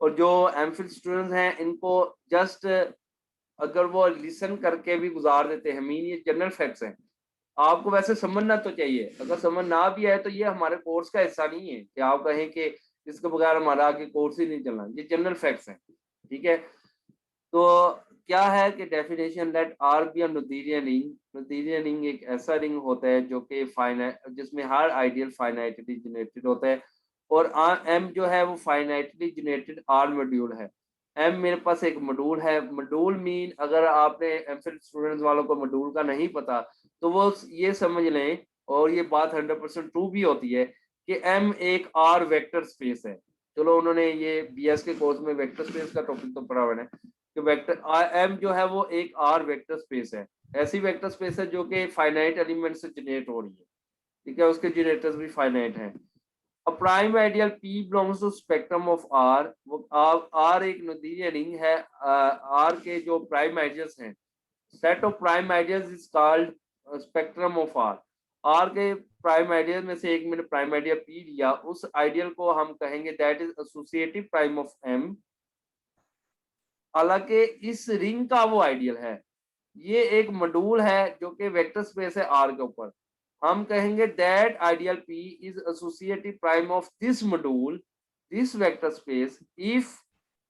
और जो एमफिल स्टूडेंट्स हैं इनको जस्ट अगर वो लिसन करके भी गुजार देते हैं, मीन ये जनरल फैक्ट्स हैं, आपको वैसे समझना तो चाहिए। अगर समझ ना भी आए तो ये हमारे कोर्स का हिस्सा नहीं है कि आप कहें कि इसके बगैर हमारा आगे कोर्स ही नहीं चलना, ये जनरल फैक्ट्स हैं, ठीक है। तो क्या है कि definition that R be Noetherian ring एक ऐसा रिंग होता है जो कि फाइनाइट, जिसमें हर आइडियल फाइनाइटली जनरेटेड होता है, और एम जो है वो फाइनाइटली जनरेटेड आर मॉड्यूल है। एम मेरे पास एक मॉड्यूल है, मॉड्यूल मीन अगर आपने एमफिल स्टूडेंट्स वालों को मॉड्यूल का नहीं पता तो वो ये समझ लें, और ये बात 100% ट्रू भी होती है कि एम एक आर वेक्टर स्पेस है। चलो उन्होंने ये बीएस के कोर्स में वेक्टर स्पेस का टॉपिक तो पढ़ा हुआ है कि वेक्टर एम जो है वो एक आर वेक्टर स्पेस है, ऐसी वेक्टर स्पेस है जो कि फाइनाइट एलिमेंट से जनरेट हो रही है, ठीक है, उसके जनरेटर्स भी फाइनाइट हैं। A prime ideal P belongs to spectrum of R। वो R एक नोथेरियन रिंग है, R के जो प्राइम आइडियल्स हैं, set of prime ideals is called spectrum of R। R के प्राइम आइडियल में से एक मैंने प्राइम आइडियल P लिया, उस आइडियल को हम कहेंगे that is associative prime of M। हालांकि इस रिंग का वो आइडियल है, ये एक मॉड्यूल है जो कि वेक्टर स्पेस है R के ऊपर, हम कहेंगे that ideal P is associative prime of this module, this vector space, if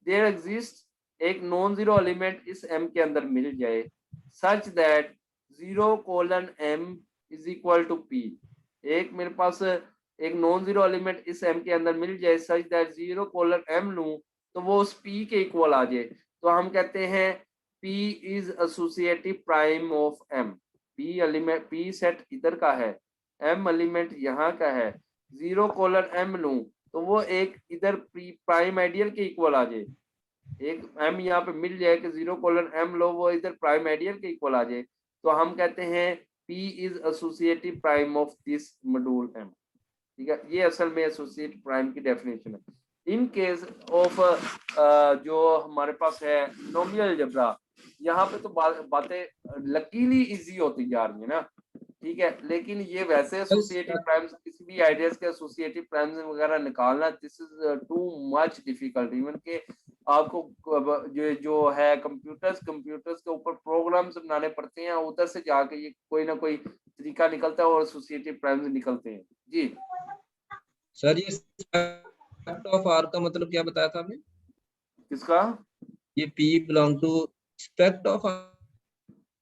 there exist एक नॉन जीरो एलिमेंट इस M के अंदर मिल जाए, such that 0:M is equal to p, एक मेरे पास एक नॉन जीरो एलिमेंट इस एम के अंदर मिल जाए सच दैट 0:m लूं तो वो उस पी के इक्वल आ जाए, तो हम कहते हैं p is associative prime of M. P element, p set इधर का है, एम एलिमेंट यहाँ का है, 0:m लूं तो वो एक इधर प्राइम आइडियल के इक्वल आ जाए, एक m यहाँ पे मिल जाए कि 0:m लो वो इधर प्राइम आइडियल के इक्वल आ जाए, तो हम कहते हैं p is associative prime of this module m। ठीक है, ये असल में एसोसिएटिव प्राइम की डेफिनेशन है। इन केस ऑफ जो हमारे पास है नोमियल अलजेब्रा, यहाँ पे तो बातें लकीली इजी होती जा रही है ना, ठीक है, लेकिन ये वैसे एसोसिएटिव प्राइम्स, किसी भी आइडियाज के एसोसिएटिव प्राइम्स वगैरह निकालना, this is too much difficult. Even के आपको जो है कंप्यूटर्स के ऊपर प्रोग्राम्स बनाने पड़ते हैं, उधर से जाके ये कोई ना कोई तरीका निकलता है और एसोसिएटिव प्राइम्स निकलते हैं। जी सर, ये सेट ऑफ आर का मतलब क्या बताया था आपने? किसका? ये P belong to spec of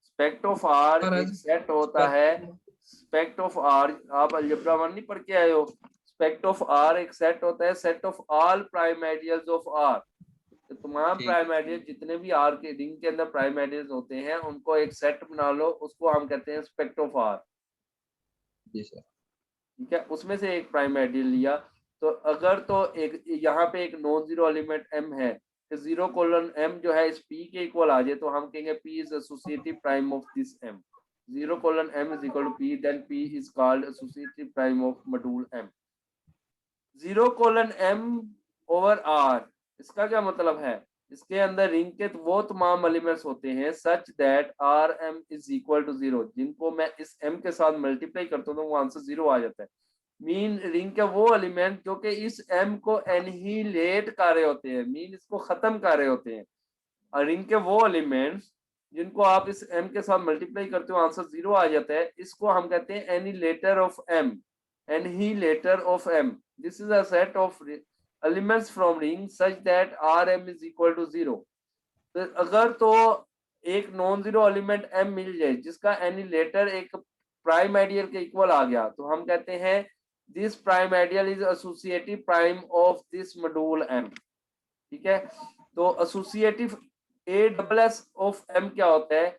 spec of R R एक सेट होता है। स्पेक्ट ऑफ आर आप अलजेब्रा 1 नहीं पढ़ के आए हो? स्पेक्ट ऑफ आर एक सेट होता है, set of all prime ideals of R. तो तमाम प्राइम आइडियल जितने भी आर के रिंग के अंदर प्राइम आइडियल्स होते हैं उनको एक सेट बना लो, उसको हम कहते हैं स्पेक्ट ऑफ आर। जी सर। ठीक है, उसमें से एक प्राइम आइडियल लिया, तो अगर तो एक यहाँ पे एक नॉन जीरो एलिमेंट m है, 0:m जो है इस p के इक्वल आ जाए, तो हम कहेंगे p is associative prime of this m। 0:m is equal to p, then p is called associative prime of module m। 0:m over r, इसका क्या मतलब है? इसके अंदर रिंग के वो तमाम एलिमेंट्स होते हैं such that rm is equal to 0, जिनको मैं इस m के साथ मल्टीप्लाई करता हूँ तो वो आंसर 0 आ जाता है। मीन रिंग के वो एलिमेंट जो कि इस m को एनहिलेट कर रहे होते हैं, मीन इसको खत्म कर रहे होते हैं, और रिंग के वो एलिमेंट्स जिनको आप इस m के साथ मल्टीप्लाई करते हो आंसर 0 आ जाता है, इसको हम कहते हैं annihilator of m। Annihilator of m, this is a set of elements from ring such that rm is equal to 0। तो अगर तो एक नॉन जीरो एलिमेंट m मिल जाए जिसका एनिलेटर एक प्राइम आइडियल के इक्वल आ गया, तो हम कहते हैं this prime ideal is associative prime of this module m। ठीक है, तो एसोसिएटिव a+s ऑफ m क्या होता है?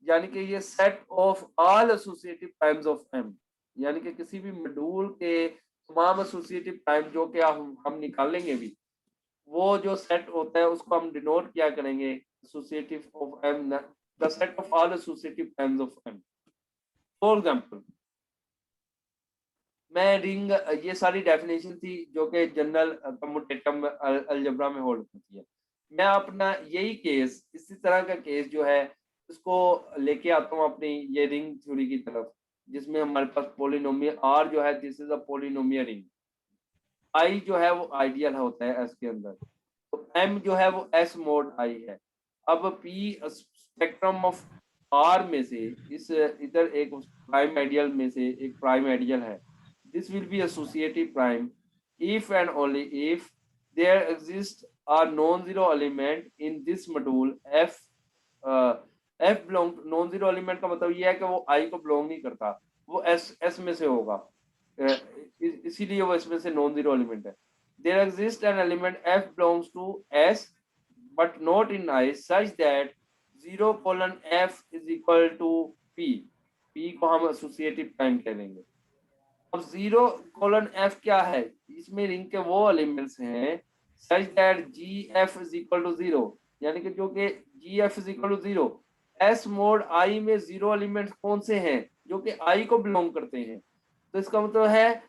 यानी कि ये set of all associative primes of m, यानी कि किसी भी मॉड्यूल के तमाम एसोसिएटिव प्राइम जो कि हम निकालेंगे भी, वो जो सेट होता है उसको हम डिनोट क्या करेंगे? Associative of m, the set of all associative primes of m। For example, मैं रिंग, ये सारी डेफिनेशन थी जो कि जनरल कम्यूटेटिव अलजेब्रा में होल्ड होती है। मैं अपना यही केस, इसी तरह का केस जो है उसको लेके आता हूँ अपनी ये रिंग थ्योरी की तरफ, जिसमें हमारे पास पोलिनोमियल R जो है, this is a polynomial ring. I जो है वो आइडियल होता है S के अंदर, तो M जो है वो S मोड I है। अब P स्पेक्ट्रम ऑफ R में से इस इधर एक प्राइम आइडियल में से एक प्राइम आइडियल है, this will be associative prime if and only if there exists a non-zero element in this module f। f belong non-zero element का मतलब ये है कि वो I को belong नहीं करता, वो s में से होगा, इसीलिए वो इसमें से non-zero element है। There exists an element f belongs to s but not in I such that 0:f is equal to p। p को हम associative prime कह देंगे। अब 0:f क्या है? इसमें रिंग के वो एलिमेंट्स हैं such that gf is equal to 0, यानी कि जो कि gf is equal to 0, s mod I में 0 एलिमेंट्स कौन से हैं? जो कि I को बिलोंग करते हैं। तो इसका मतलब है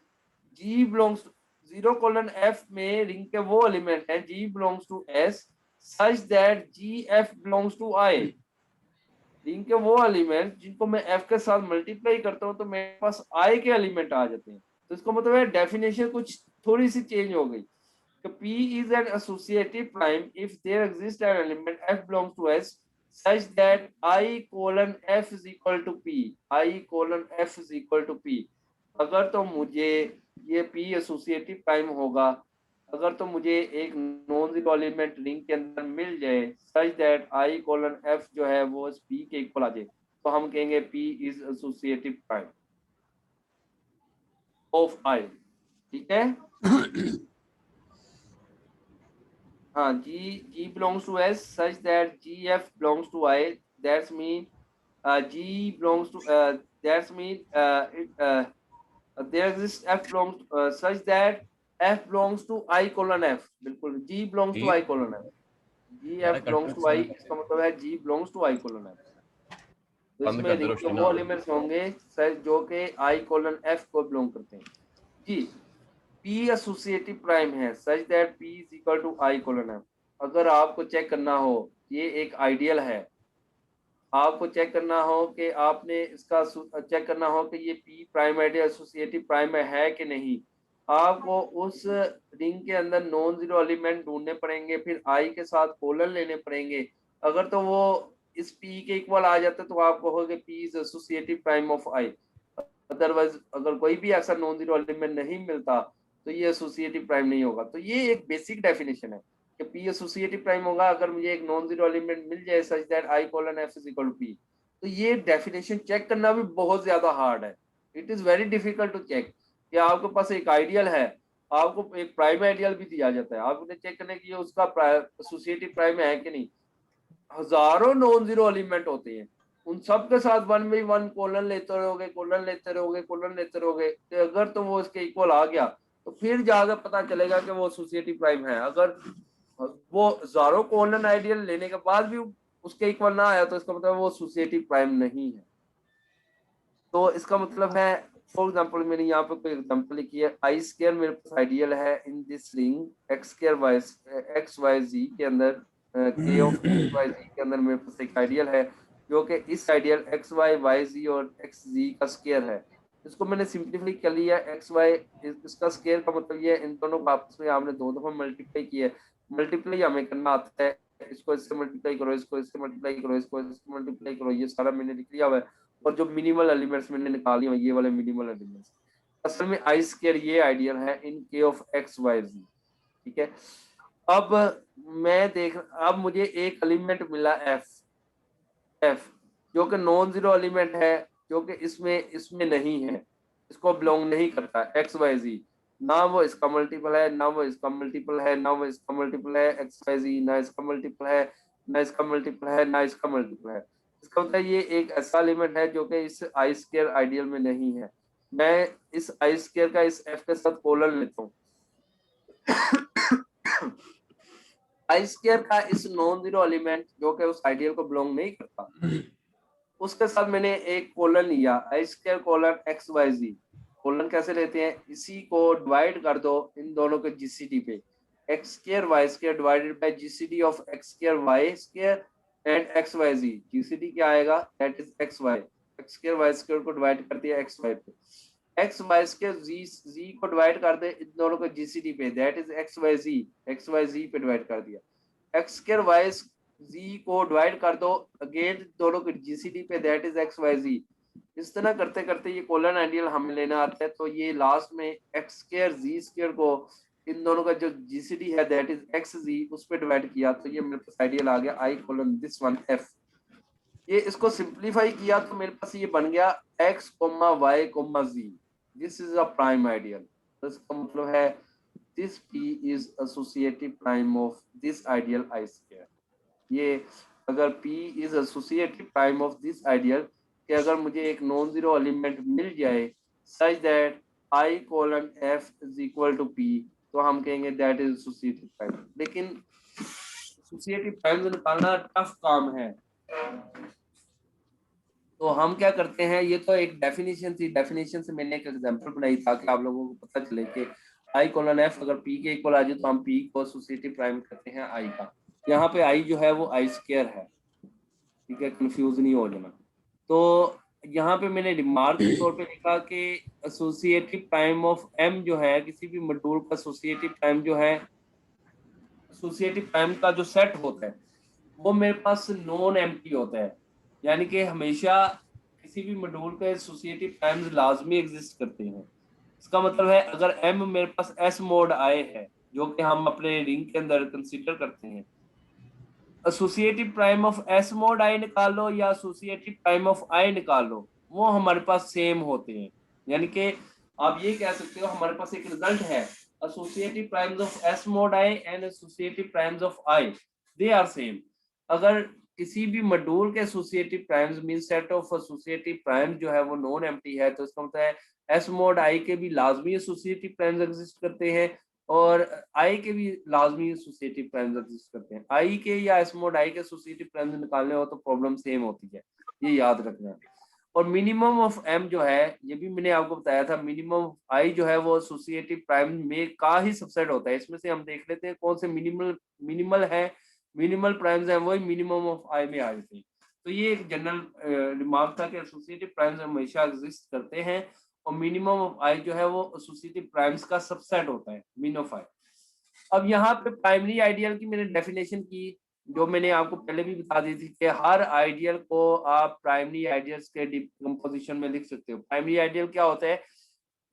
g बिलोंग्स 0:f में रिंग के वो एलिमेंट हैं g belongs to s such that gf belongs to I। Ring के वो एलिमेंट जिनको मैं f के साथ मल्टीप्लाई करता हूँ तो मेरे पास I के एलिमेंट आ जाते हैं। तो इसका मतलब है डेफिनेशन कुछ थोड़ी सी चेंज हो गई कि P is an associative prime if there exists an element f belongs to S such that I:f is equal to P। I:f is equal to P। अगर तो मुझे ये P एसोसिएटिव प्राइम होगा, अगर तो मुझे एक नॉन जीरो एलिमेंट रिंग के अंदर मिल जाए सच दैट I:f जो है वो P के इक्वल आ जाए, तो हम कहेंगे P is associative prime. Of I, ठीक है। हाँ, G belongs to S such that GF belongs to I. That's mean G belongs to that's mean there exists F belongs such that F belongs to I colon F. बिल्कुल, G belongs to I colon F. G F belongs to I, इसका मतलब है G belongs to I colon F. तो इसमें रिंग के वो एलिमेंट्स होंगे जो कि I colon F को बिलोंग करते हैं। जी, P एसोसिएटिव प्राइम है such that P is equal to I colon F. अगर आपको चेक करना हो, ये एक आइडियल है, आपको चेक करना हो कि आपने इसका चेक करना हो कि ये P prime ideal associative prime है कि नहीं, आपको उस रिंग के अंदर नॉन जीरो एलिमेंट ढूंढने पड़ेंगे, फिर I के साथ कोलन लेने पड़ेंगे। अगर तो वो इस P के इक्वल आ जाते तो आप कहोगे P is associative prime of I। Otherwise अगर कोई भी ऐसा नॉन जीरो एलिमेंट नहीं मिलता तो ये एसोसिएटिव प्राइम नहीं होगा। तो ये एक बेसिक डेफिनेशन है कि P एसोसिएटिव प्राइम होगा अगर मुझे एक नॉन जीरो एलिमेंट मिल जाए such that I colon F is equal to P। तो ये डेफिनेशन चेक करना भी बहुत ज्यादा हार्ड है। It is very difficult to check कि आपके पास एक आइडियल है, आपको एक प्राइम आइडियल भी दिया जाता है, आपने चेक करने की उसका एसोसिएटिव प्राइम है कि नहीं। हजारों नॉन जीरो एलिमेंट होते हैं, उन सब के साथ 1 by 1 कोलन लेते रहोगे, कोलन लेते रहोगे, कोलन लेते रहोगे, तो अगर तो वो इसके इक्वल आ गया तो फिर जाकर पता चलेगा कि वो एसोसिएटिव प्राइम है। अगर वो हजारों कोलन आइडियल लेने के बाद भी उसके इक्वल ना आया तो इसका मतलब वो एसोसिएटिव प्राइम नहीं है। तो इसका मतलब है, फॉर एग्जांपल मैंने यहाँ पे कोई एग्जांपल लिखी है, आई स्क्वायर मेरे पास आइडियल है in this ring x square y x y z के अंदर, के ऑफ एक्स वाई जी के अंदर मेरे पास एक आइडियल है जो कि इस आइडियल एक्स वाई वाई जी और एक्स जी का स्क्वायर है। इसको मैंने सिंपलीफाई कर लिया, एक्स वाई इसका स्क्वायर का मतलब ये इन दोनों को आपस में आपने 2 दफा मल्टीप्लाई किया है। मल्टीप्लाई हमें करना आता है, इसको इससे मल्टीप्लाई करो, इसको इससे मल्टीप्लाई करो, इसको इससे मल्टीप्लाई करो, ये सारा मैंने लिख लिया हुआ है। और जो मिनिमल एलिमेंट्स मैंने निकाल लिए ये वाले मिनिमल एलिमेंट्स, असल में आई स्क्वायर ये आइडियल है इन के ऑफ एक्स वाई जी, ठीक है। अब मैं देख, अब मुझे एक एलिमेंट मिला एफ जो कि नॉन जीरो एलिमेंट है, जो कि इसमें नहीं है, इसको बिलोंग नहीं करता एक्स वाई जी, ना वो इसका मल्टीपल है, ना वो इसका मल्टीपल है, ना वो इसका मल्टीपल है एक्स वाई जी, ना इसका मल्टीपल है, ना इसका मल्टीपल है, ना इसका मल्टीपल है। इसका मतलब ये एक ऐसा एलिमेंट है जो कि इस आई स्क्वायर आइडियल में नहीं है। मैं इस आई स्क्वायर का इस एफ के साथ कोलन लेता हूँ, आई स्क्वायर का इस नॉन जीरो एलिमेंट जो कि उस आइडियल को बिलोंग नहीं करता, उसके साथ मैंने एक कोलन लिया, आई स्क्वायर कोलन एक्स वाई जी। कोलन कैसे लेते हैं, इसी को डिवाइड कर दो इन दोनों के जीसीडी पे, x square y square divided by GCD of x square y square and x y z. GCD क्या आएगा, that is x y, x square y square को डिवाइड कर दिया एक्स वाई पे, एक्स वाई स्क्वायर जी को डिवाइड कर दे इन दोनों को जीसीडी पे, that is x y z पे डिवाइड कर दिया, एक्स स्क्वायर वाई जी को डिवाइड कर दो अगेन दोनों के जीसीडी पे, दैट इज एक्स वाई जी। इस तरह करते करते ये कोलन आइडियल हमें लेना आता है, तो ये लास्ट में एक्स स्क्वायर जी स्क्वायर को इन दोनों का जो जीसीडी है दैट इज एक्स जी उस पे डिवाइड किया, तो ये मेरे पास आइडियल आ गया आई कोलन दिस वन एफ। ये इसको सिंपलीफाई किया तो मेरे पास ये बन गया x comma y comma z, this is a prime ideal. तो इसका मतलब है this P is associative prime of this ideal I square. ये अगर P is associative prime of this ideal कि अगर मुझे एक नॉन जीरो एलिमेंट मिल जाए such that I colon F is equal to P, तो हम कहेंगे दैट इज एसोसिएटिव प्राइम। लेकिन एसोसिएटिव प्राइम निकालना टफ काम है, तो हम क्या करते हैं, ये तो एक डेफिनेशन थी, डेफिनेशन से मैंने एक एग्जांपल बनाई ताकि आप लोगों को पता चले कि I कोलन F अगर P के इक्वल आ जाए तो हम P को एसोसिएटिव प्राइम करते हैं I का। यहाँ पे I जो है वो आई स्क्वायर है, ठीक है, कंफ्यूज नहीं हो जाना। तो यहाँ पे मैंने रिमार्क के तौर पे लिखा कि एसोसिएटिव प्राइम ऑफ M जो है, किसी भी मॉड्यूल का एसोसिएटिव प्राइम जो है, एसोसिएटिव प्राइम का जो सेट होता है वो मेरे पास नॉन एम्प्टी होता है, यानी कि हमेशा किसी भी मॉड्यूल के एसोसिएटिव प्राइम्स लाजमी एग्जिस्ट करते हैं। इसका मतलब है अगर M मेरे पास S मोड I है जो कि हम अपने रिंग के अंदर कंसीडर करते हैं, associative prime of S mod I निकाल लो या एसोसिएटिव प्राइम ऑफ I निकाल लो, वो हमारे पास सेम होते हैं। यानी कि आप ये कह सकते हो हमारे पास एक रिजल्ट है, associative primes of S mod I and associative primes of I they are same. अगर किसी भी मॉड्यूल के associative primes mean set of associative primes जो है वो नॉन एम्प्टी है, तो इसका मतलब है S mod I के भी लाजमी एसोसिएटिव प्राइम्स एग्जिस्ट करते हैं और I के भी लाजमी एसोसिएटिव प्राइम्स एग्जिस्ट करते हैं। I के या S mod I के एसोसिएटिव प्राइम्स निकालने हो तो प्रॉब्लम सेम होती है, ये याद रखना है। और मिनिमम ऑफ M जो है, ये भी मैंने आपको बताया था, मिनिमम I जो है वो एसोसिएटिव प्राइम में का ही सबसेट होता है। इसमें से हम देख लेते हैं कौन से मिनिमल है, मिनिमल प्राइम्स हैं वही मिनिमम ऑफ I में आ जाते हैं। तो ये एक जनरल रिमार्क था कि एसोसिएटिव प्राइम्स हमेशा एग्जिस्ट करते हैं और मिनिमम ऑफ I जो है वो एसोसिएटिव प्राइम्स का सबसेट होता है, मीन ऑफ I। अब यहाँ पे प्राइमरी आइडियल की मैंने डेफिनेशन की, जो मैंने आपको पहले भी बता दी थी कि हर आइडियल को आप प्राइमरी आइडियल्स के डिकम्पोजिशन में लिख सकते हो। प्राइमरी आइडियल क्या होता है,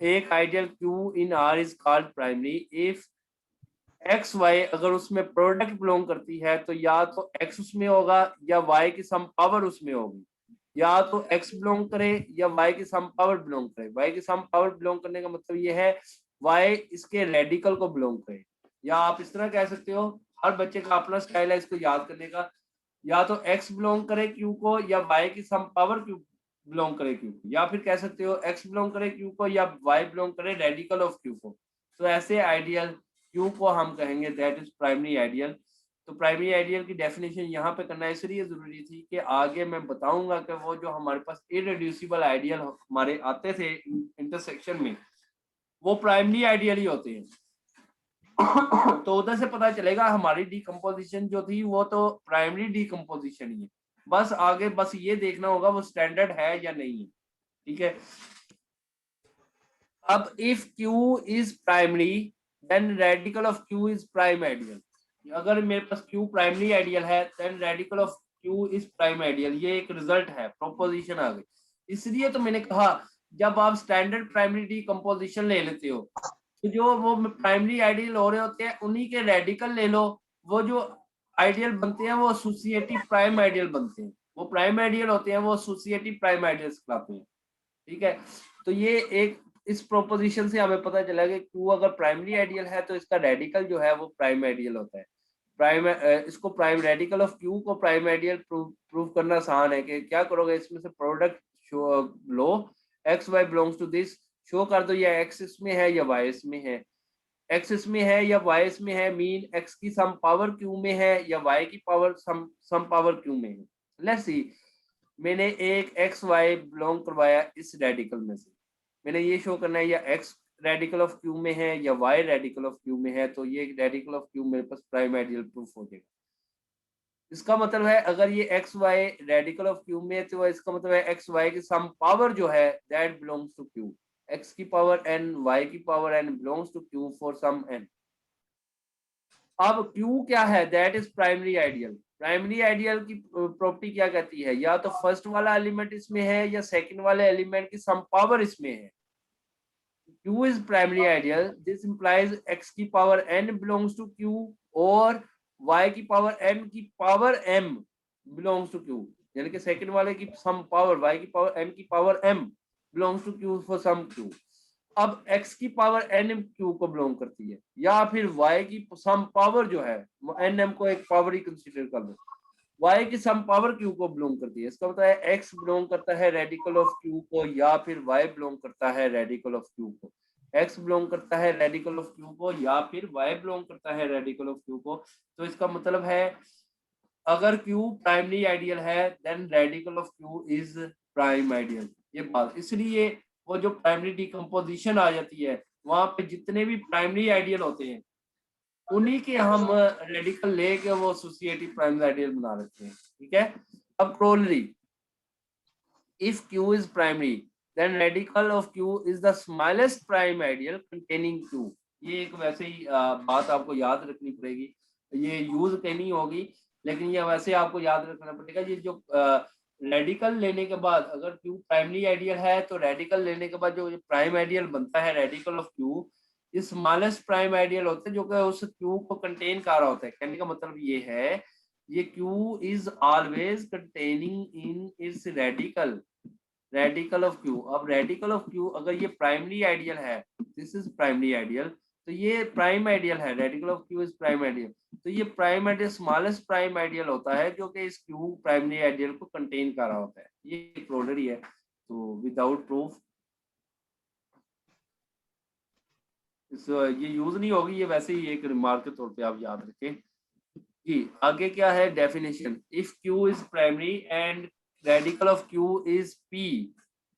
एक ideal Q in R is called primary if x y अगर उसमें प्रोडक्ट बिलोंग करती है तो या तो X उसमें होगा या Y की सम पावर उसमें होगी, या तो X बिलोंग करे या Y की सम पावर बिलोंग करे। Y की सम पावर बिलोंग करने का मतलब ये है Y इसके रेडिकल को बिलोंग करे, या आप इस तरह कह सकते हो, हर बच्चे का अपना स्टाइल है इसको याद करने का, या तो X बिलोंग करे Q को या Y की सम पावर Q बिलोंग करे Q को, या फिर कह सकते हो X बिलोंग करे Q को या Y बिलोंग करे रेडिकल ऑफ Q को। तो ऐसे आइडियल Q को हम कहेंगे दैट इज प्राइमरी आइडियल। तो प्राइमरी आइडियल की डेफिनेशन यहाँ पे करना इसलिए जरूरी थी कि आगे मैं बताऊंगा कि वो जो हमारे पास इरेड्यूसिबल आइडियल हमारे आते थे इंटरसेक्शन में, वो प्राइमरी आइडियल ही होते हैं। तो उधर से पता चलेगा हमारी डीकम्पोजिशन जो थी वो तो प्राइमरी डीकम्पोजिशन ही है, बस आगे बस ये देखना होगा वो स्टैंडर्ड है या नहीं है। ठीक है, अब if Q is primary then radical of Q is prime ideal. अगर मेरे पास Q प्राइमरी आइडियल है then radical of Q is prime ideal, ये एक रिजल्ट है, प्रोपोजिशन आ गई। इसलिए तो मैंने कहा जब आप स्टैंडर्ड प्राइमरी डीकम्पोजिशन ले लेते हो तो जो वो प्राइमरी आइडियल हो रहे होते हैं उन्हीं के रेडिकल ले लो, वो जो आइडियल बनते हैं वो एसोसिएटिव प्राइम आइडियल बनते हैं, वो प्राइम आइडियल होते हैं वो एसोसिएटिव प्राइम आइडियल्स कहलाते हैं। ठीक है, तो ये एक इस प्रोपोजिशन से हमें पता चला कि Q अगर प्राइमरी आइडियल है तो इसका रेडिकल जो है वो प्राइम आइडियल होता है। प्राइम इसको प्राइम रेडिकल ऑफ Q को प्राइम आइडियल प्रूव करना आसान है कि क्या करोगे, इसमें से प्रोडक्ट लो x y belongs to this, show कर दो या X इसमें है या Y इसमें है, X इसमें है या Y इसमें है, मीन X की सम पावर Q में है या Y की पावर सम पावर Q में है। लेट्स सी, मैंने एक XY बिलोंग करवाया इस रेडिकल में से, मैंने ये शो करना है या X रेडिकल ऑफ Q में है या Y रेडिकल ऑफ Q में है, तो ये रेडिकल ऑफ Q मेरे पास प्राइम आइडियल प्रूफ हो जाएगा। इसका मतलब है अगर ये XY रेडिकल ऑफ Q में है तो इसका मतलब है XY की सम पावर जो है that belongs to Q, X की पावर n Y की power n belongs to Q for some n। अब Q क्या है, that is primary ideal. Primary ideal की प्रॉपर्टी क्या कहती है, या तो फर्स्ट वाला एलिमेंट इसमें है या सेकंड वाले एलिमेंट की सम पावर इसमें है। Q is primary ideal, this implies X की power n belongs to Q और Y की पावर n की power m belongs to Q, यानी कि सेकंड वाले की सम पावर Y की पावर n की power m belongs to Q for some Q। अब X की पावर n Q को बिलोंग करती है या फिर Y की सम पावर जो है n m को एक पावर ही कंसीडर कर लो, Y की सम पावर Q को बिलोंग करती है। इसका मतलब है X बिलोंग करता है रेडिकल ऑफ Q को या फिर Y बिलोंग करता है रेडिकल ऑफ Q को, X बिलोंग करता है रेडिकल ऑफ Q को या फिर Y बिलोंग करता है रेडिकल ऑफ Q को। तो इसका मतलब है अगर Q प्राइमरी आइडियल है then radical of Q is prime ideal. ये बात इसलिए वो जो प्राइमरी डिकम्पोजिशन आ जाती है वहां पे जितने भी प्राइमरी आइडियल होते हैं उन्हीं के हम रेडिकल लेके वो एसोसिएटिव प्राइम आइडियल बना लेते हैं। ठीक है, अब corollary, if Q is primary then radical of Q is the smallest prime ideal containing Q। ये एक वैसे ही बात आपको याद रखनी पड़ेगी, ये यूज करनी होगी लेकिन ये वैसे आपको याद रखना पड़ेगा। ये जो रेडिकल लेने के बाद अगर Q प्राइमरी आइडियल है तो रेडिकल लेने के बाद जो प्राइम आइडियल बनता है रेडिकल ऑफ Q, ये स्मॉलेस्ट प्राइम आइडियल होता है जो कि उस Q को कंटेन कर रहा होता है। कहने का मतलब ये है ये Q is always containing in its radical radical of Q. अब रेडिकल ऑफ क्यू अगर ये प्राइमरी आइडियल है, दिस इज प्राइमरी आइडियल, तो ये प्राइम आइडियल है, radical of Q is prime ideal, तो ये prime ideal smallest prime ideal होता है जो कि इस क्यू प्राइमरी आइडियल को कंटेन कर रहा होता है। ये एक्सप्लोरर है, तो विदाउट प्रूफ ये यूज नहीं होगी, ये वैसे ही एक रिमार्क के तौर पे आप याद रखें जी। आगे क्या है definition, if Q is primary and radical of Q is P,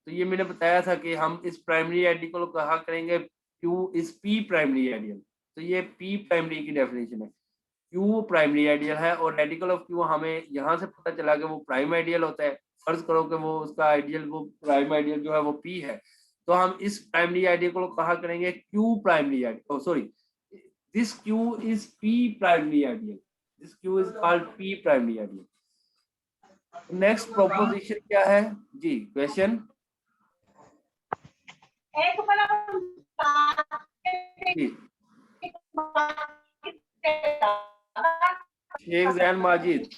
तो ये मैंने बताया था कि हम इस प्राइमरी आइडियल को कहा करेंगे Q is P primary ideal, तो ये पी प्राइमरी की डेफिनेशन है। क्यू प्राइमरी आइडियल है और रेडिकल ऑफ क्यू हमें यहाँ से पता चला कि वो प्राइम आइडियल होता है। फर्ज करो कि वो उसका आइडियल, वो प्राइम आइडियल जो है वो पी है, तो हम इस प्राइमरी आइडियल को कहा करेंगे Q primary ideal, sorry this Q is P primary ideal, this Q is called P primary ideal. Next proposition क्या है जी, क्वेश्चन जी। Sheikh Zain Majid,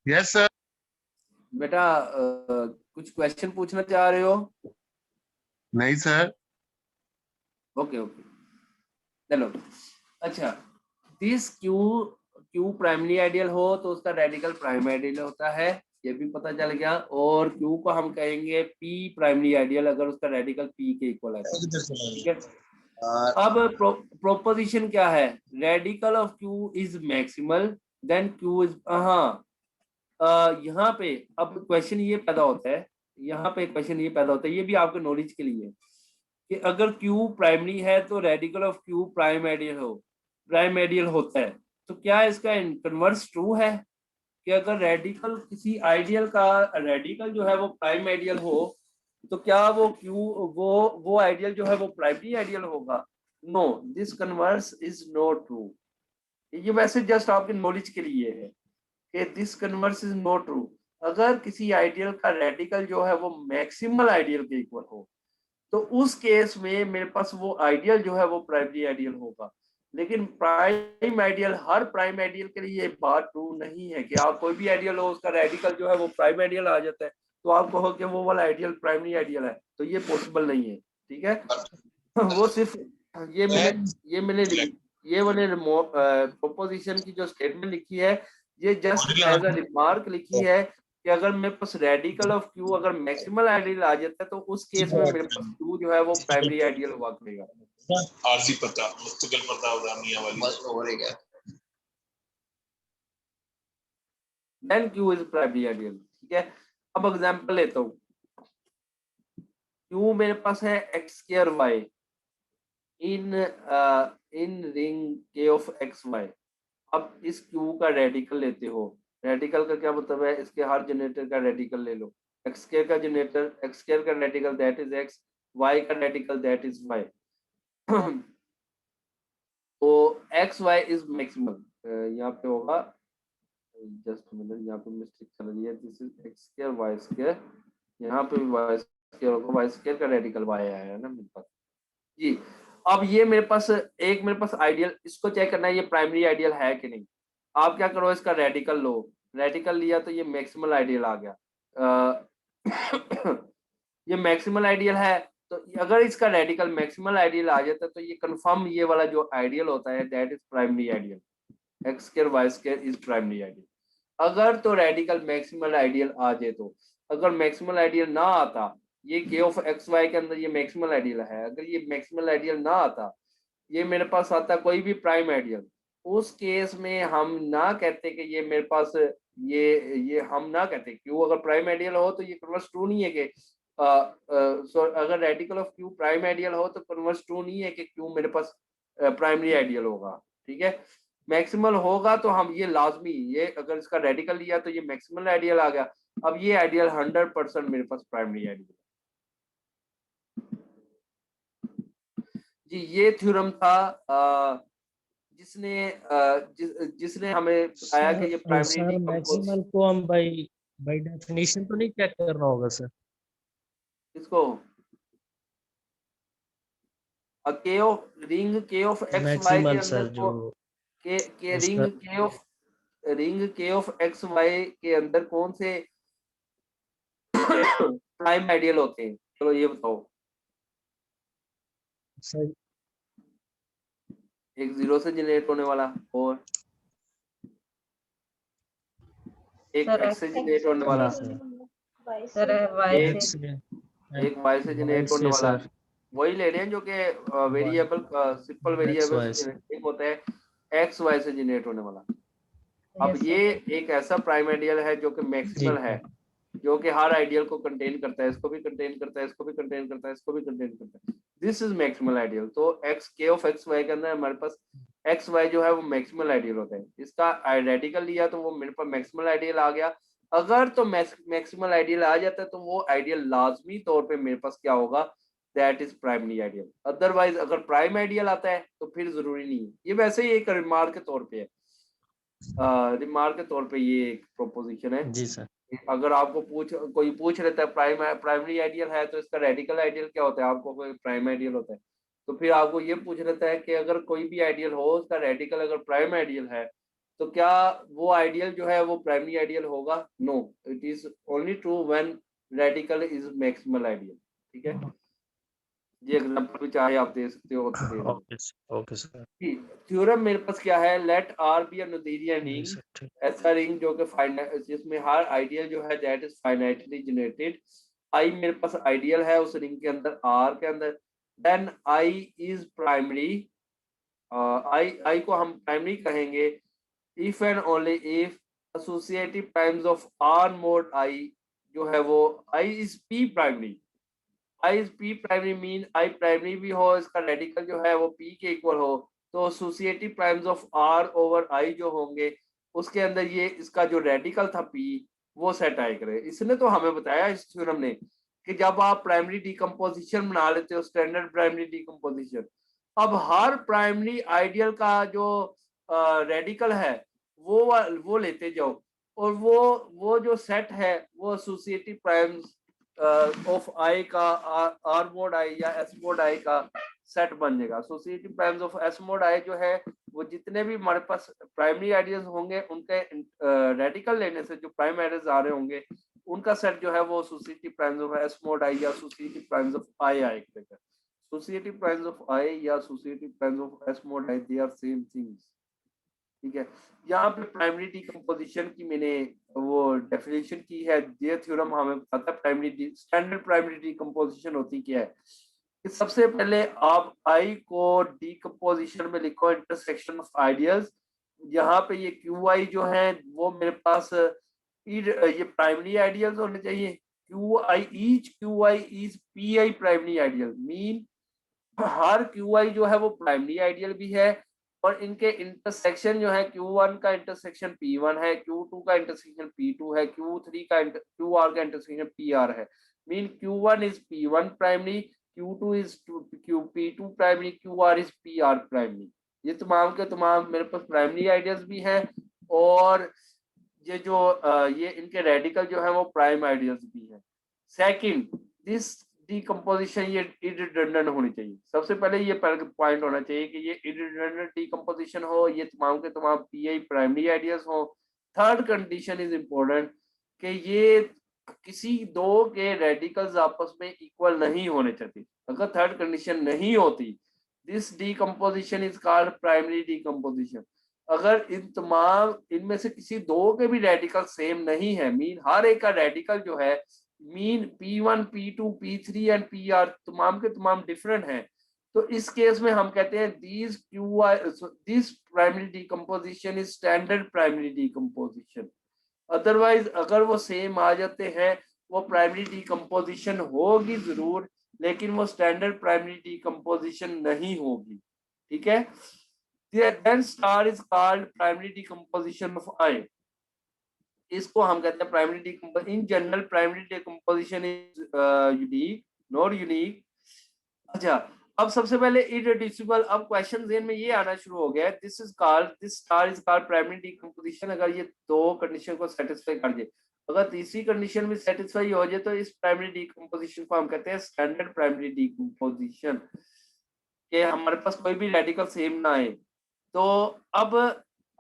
yes sir. बेटा कुछ क्वेश्चन पूछना चाह रहे हो? नहीं सर। ओके ओके, चलो। अच्छा, दिस क्यू प्राइमरी आइडियल हो तो उसका रेडिकल प्राइम आइडियल होता है, ये भी पता चल गया। और क्यू को हम कहेंगे पी प्राइमरी आइडियल अगर उसका रेडिकल पी के इक्वल है, ठीक है। अब प्रोपोजिशन क्या है, radical of Q is maximal then Q is, हाँ यहाँ पे अब क्वेश्चन ये पैदा होता है, यहाँ पे क्वेश्चन ये पैदा होता है, ये भी आपके नॉलेज के लिए कि अगर क्यू प्राइमरी है तो radical of Q prime ideal होता है, तो क्या इसका कन्वर्स ट्रू है कि अगर रेडिकल किसी आइडियल का रेडिकल जो है वो प्राइम आइडियल हो तो क्या वो क्यू वो आइडियल जो है वो प्राइमरी आइडियल होगा? No, this converse is not true. ये वैसे जस्ट आपके नॉलेज के लिए है कि this converse is not true. अगर किसी आइडियल का रेडिकल जो है वो मैक्सिमल आइडियल के इक्वल हो तो उस केस में मेरे पास वो आइडियल जो है वो प्राइमरी आइडियल होगा। लेकिन प्राइम आइडियल, हर प्राइम आइडियल के लिए ये बात ट्रू नहीं है कि आप कोई भी आइडियल हो उसका रेडिकल जो है वो प्राइम आइडियल आ जाता है तो आप कहो कि वो वाला आइडियल प्राइमरी आइडियल है, तो ये पॉसिबल नहीं है, ठीक है। वो सिर्फ ये वाले प्रोपोजिशन की जो स्टेटमेंट लिखी है ये जस्ट एज अ रिमार्क लिखी है कि अगर मेरे पास रेडिकल ऑफ क्यू अगर मैक्सिमल आइडियल आ जाता है तो उस केस में मेरे पास क्यू जो है वो प्राइमरी आइडियल हुआ करेगा। आरसी पता मुस्तकिल पता होगा मियां वाली बस हो रहेगा, then Q is primary ideal, ठीक है। अब एग्जांपल लेता हूँ, क्यू मेरे पास है x square y in ring k of x y. अब इस क्यू का रेडिकल लेते हो, रेडिकल का क्या मतलब है, इसके हर जनरेटर का रेडिकल ले लो, एक्स स्क्वायर का जनरेटर, एक्स स्क्वायर का radical that is x, y का रेडिकल दैट इज वाई। तो एक्स वाई इज मैक्सिमल, यहाँ पे होगा जस्ट मिनट, यहाँ पे मिस्टेक चल रही है, this is x square y square, यहाँ पे वाई स्क्वायर होगा, वाई स्क्वायर का रेडिकल वाई आया है ना मेरे पास जी। अब ये मेरे पास आइडियल, इसको चेक करना है ये प्राइमरी आइडियल है कि नहीं। आप क्या करो, इसका रेडिकल लो, रेडिकल लिया तो ये मैक्सिमल आइडियल आ गया। ये मैक्सिमल आइडियल है तो अगर इसका रेडिकल मैक्सिमल आइडियल आ जाता है तो ये कंफर्म ये वाला जो आइडियल होता है that is primary ideal, x square y square is primary ideal. अगर तो रेडिकल मैक्सिमल आइडियल आ जाए तो, अगर मैक्सिमल आइडियल ना आता, ये के ऑफ एक्स वाई के अंदर ये मैक्सिमल आइडियल है, अगर ये मैक्सिमल आइडियल ना आता, ये मेरे पास आता कोई भी प्राइम आइडियल, उस केस में हम ना कहते कि ये मेरे पास ये हम ना कहते क्यू अगर प्राइम आइडियल हो तो ये कन्वर्स ट्रू नहीं है कि अगर radical of Q prime ideal हो तो कन्वर्स ट्रू नहीं है कि क्यू मेरे पास प्राइमरी आइडियल होगा, ठीक है। मैक्सिमल होगा तो हम ये लाजमी, ये अगर इसका रेडिकल लिया तो ये मैक्सिमल आइडियल आ गया, अब ये आइडियल 100% मेरे पास प्राइमरी आइडियल जी। ये थ्योरम था जिसने हमें बताया कि ये प्राइमरी मैक्सिमल को हम बाय डेफिनेशन तो नहीं चेक करना होगा सर इसको, के of ring k of x Y के मैक्सिमल अंदर सर जो के ring k of ring k of x Y के अंदर कौन से प्राइम आइडियल होते हैं? चलो ये बताओ। सर एक 0 से जनरेट होने वाला और एक सर x से जनरेट होने वाला, सर वाई एक एक्स से एक y से जनरेट होने वाला। सर वही ले रहे हैं जो कि वेरिएबल सिंपल वेरिएबल XY से। एक होता है x y से जनरेट होने वाला। अब Yes, ये एक ऐसा प्राइम आइडियल है जो कि मैक्सिमल है, जो कि हर आइडियल को कंटेन करता है, इसको भी कंटेन करता है, इसको भी कंटेन करता है, इसको भी कंटेन करता है। This is maximal ideal. तो x k of x y के अंदर हमारे पास x y जो है वो मैक्सिमल आइडियल होता है। इसका रेडिकल लिया तो वो मेरे पास मैक्सिमल आइडियल आ गया। अगर तो मैक्सिमल आइडियल आ जाता है तो वो आइडियल लाजमी तौर पे मेरे पास क्या होगा, that is primary ideal. Otherwise अगर प्राइम आइडियल आता है तो फिर जरूरी नहीं है। ये वैसे ही एक रिमार्क के तौर पे है, रिमार्क के तौर पे ये एक प्रोपोजिशन है। जी सर। अगर आपको कोई पूछ लेता है प्राइमरी आइडियल है तो इसका रेडिकल आइडियल क्या होता है, आपको कोई प्राइम आइडियल होता है तो फिर आपको ये पूछ लेता है कि अगर कोई भी आइडियल हो उसका रेडिकल अगर प्राइम आइडियल है तो क्या वो आइडियल जो है वो प्राइमरी आइडियल होगा? No, it is only true when radical is maximal ideal. ठीक है, ये एग्जांपल भी चाहे आप दे सकते हो तो दे दो। Okay sir. थ्योरम मेरे पास क्या है, let R be a Noetherian जी रिंग, सर, ठीक। ऐसा रिंग जो कि फाइनाइट जिसमें हर आइडियल जो है दैट इज फाइनाइटली जनरेटेड। आई मेरे पास आइडियल है उस रिंग के अंदर, आर के अंदर। Then I is primary, I को हम प्राइमरी कहेंगे if and only if associative primes of R mod I जो है वो I is P primary. I is P primary mean I primary भी हो, इसका रेडिकल जो है वो पी के इक्वल हो, तो associative primes of R over I जो होंगे उसके अंदर ये इसका जो रेडिकल था पी वो सेट आए करे। इसने तो हमें बताया इस थ्योरम ने कि जब आप प्राइमरी डीकम्पोजिशन बना लेते हो, स्टैंडर्ड प्राइमरी डीकम्पोजिशन, अब हर प्राइमरी आइडियल का जो रेडिकल है वो लेते जाओ और वो जो सेट है वो एसोसिएटिव प्राइम्स ऑफ आई का आर मोड आई या एस मोड आई का सेट बन जाएगा। Associative primes of S mod I जो है वो जितने भी हमारे पास प्राइमरी आइडियल्स होंगे उनके रेडिकल लेने से जो प्राइम आइडियल्स आ रहे होंगे उनका सेट जो है वो associative primes of S mod आई या एसोसिएटिव प्राइम्स ऑफ आई आएगा। एसोसिएटिव प्राइम्स ऑफ आई या associative primes of S mod I they are same things. ठीक है, यहाँ पे प्राइमरी डीकम्पोजिशन की मैंने वो डेफिनेशन की है। ये थ्योरम हमें बताता है प्राइमरी स्टैंडर्ड प्राइमरी डीकम्पोजिशन होती क्या है। कि सबसे पहले आप आई को डीकम्पोजिशन में लिखो इंटरसेक्शन ऑफ आइडियल्स। यहाँ पे ये क्यू आई जो है वो मेरे पास ये प्राइमरी आइडियल्स होने चाहिए। Q I is P I primary ideal mean her Q I जो है वो प्राइमरी आइडियल भी है और इनके इंटरसेक्शन जो है Q1 का इंटरसेक्शन P1 है, Q2 का इंटरसेक्शन P2 है, Q3 का QR का इंटरसेक्शन PR है। Mean Q1 is P1 primary, Q2 is P2 primary, QR is PR primary. ये तमाम के तमाम मेरे पास प्राइमरी आइडियल्स भी हैं और ये जो ये इनके रेडिकल जो है वो प्राइम आइडियल्स भी हैं। सेकंड, दिस डीकम्पोजिशन ये इररिडंडेंट होनी चाहिए। सबसे पहले ये पॉइंट होना चाहिए कि ये इररिडंडेंट डीकम्पोजिशन हो, ये तमाम के तमाम पीआई प्राइमरी आइडियल्स हो। थर्ड कंडीशन इज इम्पोर्टेंट कि ये किसी दो के रेडिकल्स आपस में इक्वल नहीं होने चाहिए। अगर थर्ड कंडीशन नहीं होती this decomposition is called primary decomposition. अगर इन तमाम इनमें से किसी दो के भी रेडिकल सेम नहीं है, मीन हर एक का रेडिकल जो है mean P1, P2, P3 and PR तमाम के तमाम डिफरेंट हैं, तो इस केस में हम कहते हैं this primary decomposition is standard primary decomposition. Otherwise अगर वो सेम आ जाते हैं वो प्राइमरी डीकम्पोजिशन होगी जरूर लेकिन वो स्टैंडर्ड प्राइमरी डीकम्पोजिशन नहीं होगी। ठीक है, then star is called primary decomposition of I. इसको हम कहते हैं primary decomposition. In general primary decomposition is unique, not unique. अच्छा, अब सबसे पहले इररिड्यूसिबल। अब क्वेश्चन ज़हन में ये आना शुरू हो गया है, this star is called primary decomposition. अगर ये दो कंडीशन को सेटिस्फाई कर जाए, अगर तीसरी कंडीशन भी सेटिस्फाई हो जाए तो इस प्राइमरी डीकम्पोजिशन को हम कहते हैं स्टैंडर्ड प्राइमरी डीकम्पोजिशन, के हमारे पास कोई भी रेडिकल सेम ना आए। तो अब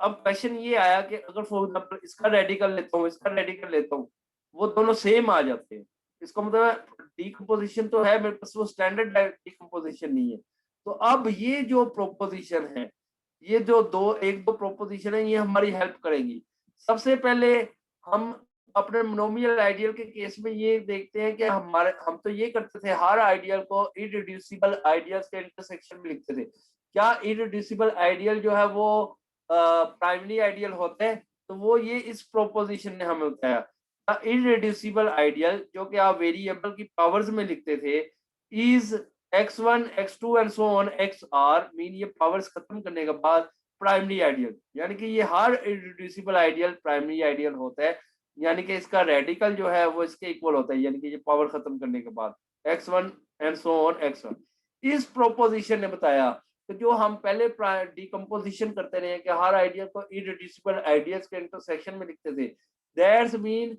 अब क्वेश्चन ये आया कि अगर फॉर एग्जाम्पल इसका रेडिकल लेता हूँ, इसका रेडिकल लेता हूँ, वो दोनों सेम आ जाते हैं। इसका मतलब डीकम्पोजिशन तो है मेरे पास, वो स्टैंडर्ड डीकम्पोजिशन नहीं है। तो अब ये जो प्रोपोजिशन है, ये जो एक दो प्रोपोजिशन है, ये हमारी हेल्प करेंगी। सबसे पहले हम अपने मोनोमियल आइडियल के केस में ये देखते हैं कि हम तो ये करते थे, हर आइडियल को इररिड्यूसिबल आइडियल्स के इंटरसेक्शन में लिखते थे। क्या इररिड्यूसिबल आइडियल जो है वो प्राइमरी आइडियल होते हैं? तो वो ये इस प्रोपोजिशन ने हमें बताया, इररिड्यूसिबल आइडियल जो कि आप वेरिएबल की पावर्स में लिखते थे, is x1 x2 and so on xr, mean ये पावर्स खत्म करने के बाद प्राइमरी आइडियल, यानी कि ये हर इररिड्यूसिबल आइडियल प्राइमरी आइडियल होता है, यानी कि इसका रेडिकल जो है वो इसके इक्वल होता है, यानी कि ये पावर खत्म करने के बाद x1 and so on x1। इस प्रोपोजिशन ने बताया तो जो हम पहले डिकम्पोजिशन करते रहे कि हर आइडियल को इररिड्यूसिबल आइडियल्स के इंटरसेक्शन में लिखते थे, दैट्स मीन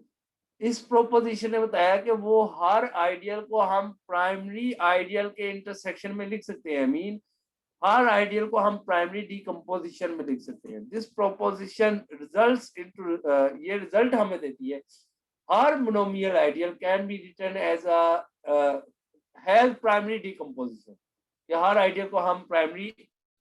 इस प्रोपोजिशन ने बताया कि वो हर आइडियल को हम प्राइमरी आइडियल के इंटरसेक्शन में लिख सकते हैं, मीन हर आइडियल को हम प्राइमरी डीकम्पोजिशन में लिख सकते हैं। दिस प्रोपोजिशन रिजल्ट्स इनटू, ये रिजल्ट हमें देती है हर monomial ideal can be written as a has primary decomposition, कि हर आइडियल को हम प्राइमरी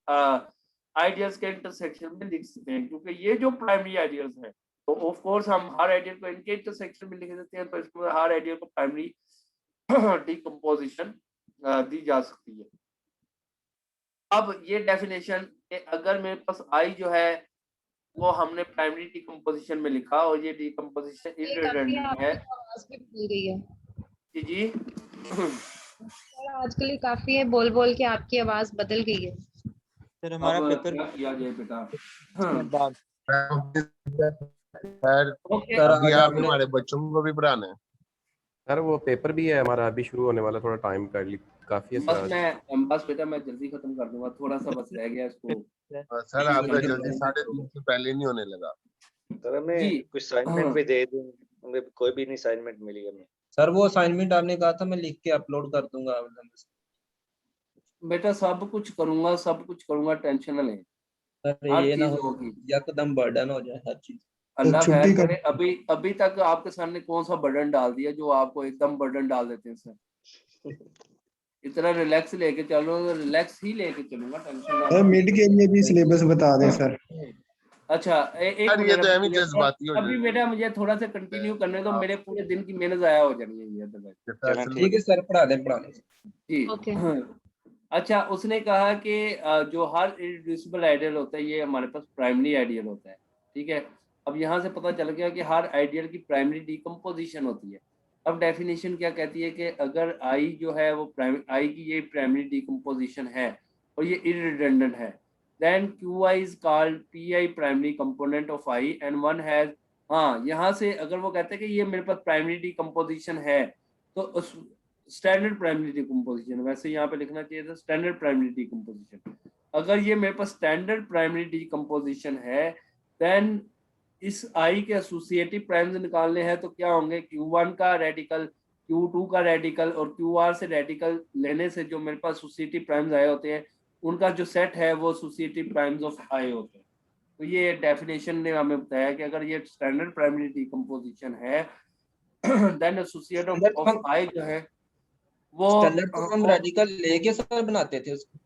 आइडियल्स के इंटरसेक्शन में लिख सकते हैं, क्योंकि ये जो प्राइमरी आइडियल्स हैं तो ऑफ कोर्स हम हर आइडियल को इनके इंटरसेक्शन में लिख देते हैं, तो इसमें हर आइडियल को प्राइमरी डीकम्पोजिशन दी जा सकती है। अब ये डेफिनेशन अगर मेरे पास आई जो है वो हमने प्राइमरी डीकम्पोजिशन में लिखा और ये डीकम्पोजिशन इररिडंडेंट है। आवाज भी बदल गई है जी जी सर, आजकल ये काफी है, बोल बोल के आपकी आवाज बदल गई है। सर हमारा अब पेपर क्या किया जाए बेटा? सर अभी आज आप हमने हमारे बच्चों को भी पढ़ाना है। सर वो पेपर भी है हमारा अभी शुरू होने वाला, थोड़ा टाइम कर ली काफी है बस सर। बस बेटा मैं जल्दी खत्म कर दूंगा, थोड़ा सा बस रह गया इसको। सर आपका जल्दी 3:30 से पहले नहीं होने लगा। सर हमें कुछ असाइनमेंट भी दे दें, हमें कोई भी नहीं असाइनमेंट मिली हमें। सर वो असाइनमेंट आपने कहा था मैं लिख के अपलोड कर दूंगा। बेटा सब कुछ करूंगा, टेंशन न लें, सर हर ये ना चीज हो होगी, एकदम बर्डन हो जाए हर चीज। अल्लाह खैर करे। अभी तक आपके सामने कौन सा बर्डन डाल दिया जो आपको एकदम बर्डन डाल देते हैं सर? इतना रिलैक्स लेके चलो, रिलैक्स ही लेके चलूंगा, टेंशन ना। मिड के लिए भी सिलेबस बता दें सर। अच्छा एक सर ये तो एमी जज्बाती हो अभी बेटा मुझे थोड़ा सा कंटिन्यू करने दो, मेरे पूरे दिन की मेहनत जाया हो जानी है ये। ठीक है सर पढ़ा लें जी अच्छा, उसने कहा कि जो हर इररिड्यूसिबल आइडियल होता है ये हमारे पास प्राइमरी आइडियल होता है, ठीक है। अब यहाँ से पता चल गया कि हर आइडियल की प्राइमरी डीकम्पोजिशन होती है। अब डेफिनेशन क्या कहती है कि अगर आई जो है वो आई की ये प्राइमरी डीकम्पोजिशन है और ये इररिडंडेंट है, then qi is called pi primary component of i and one has, हाँ यहाँ से अगर वो कहते हैं कि ये मेरे पास प्राइमरी डीकम्पोजिशन है तो स्टैंडर्ड प्राइमरी डीकम्पोजिशन, वैसे यहाँ पे लिखना चाहिए था स्टैंडर्ड प्राइमरी डीकम्पोजिशन। अगर ये मेरे पास स्टैंडर्ड प्राइमरी डीकम्पोजिशन है देन इस आई के एसोसिएटिव प्राइम्स निकालने हैं तो क्या होंगे, Q1 का रेडिकल, Q2 का रेडिकल और QR से रेडिकल लेने से जो मेरे पास एसोसिएटिव प्राइम्स आए होते हैं उनका जो सेट है वो एसोसिएटिव प्राइम्स ऑफ आई होते हैं। तो ये डेफिनेशन ने हमें बताया कि अगर ये स्टैंडर्ड प्राइमरी डीकम्पोजिशन है देन एसोसिएटिव ऑफ आई जो है वो स्टैंडर्ड तो हम रेडिकल लेके सर बनाते थे उसको।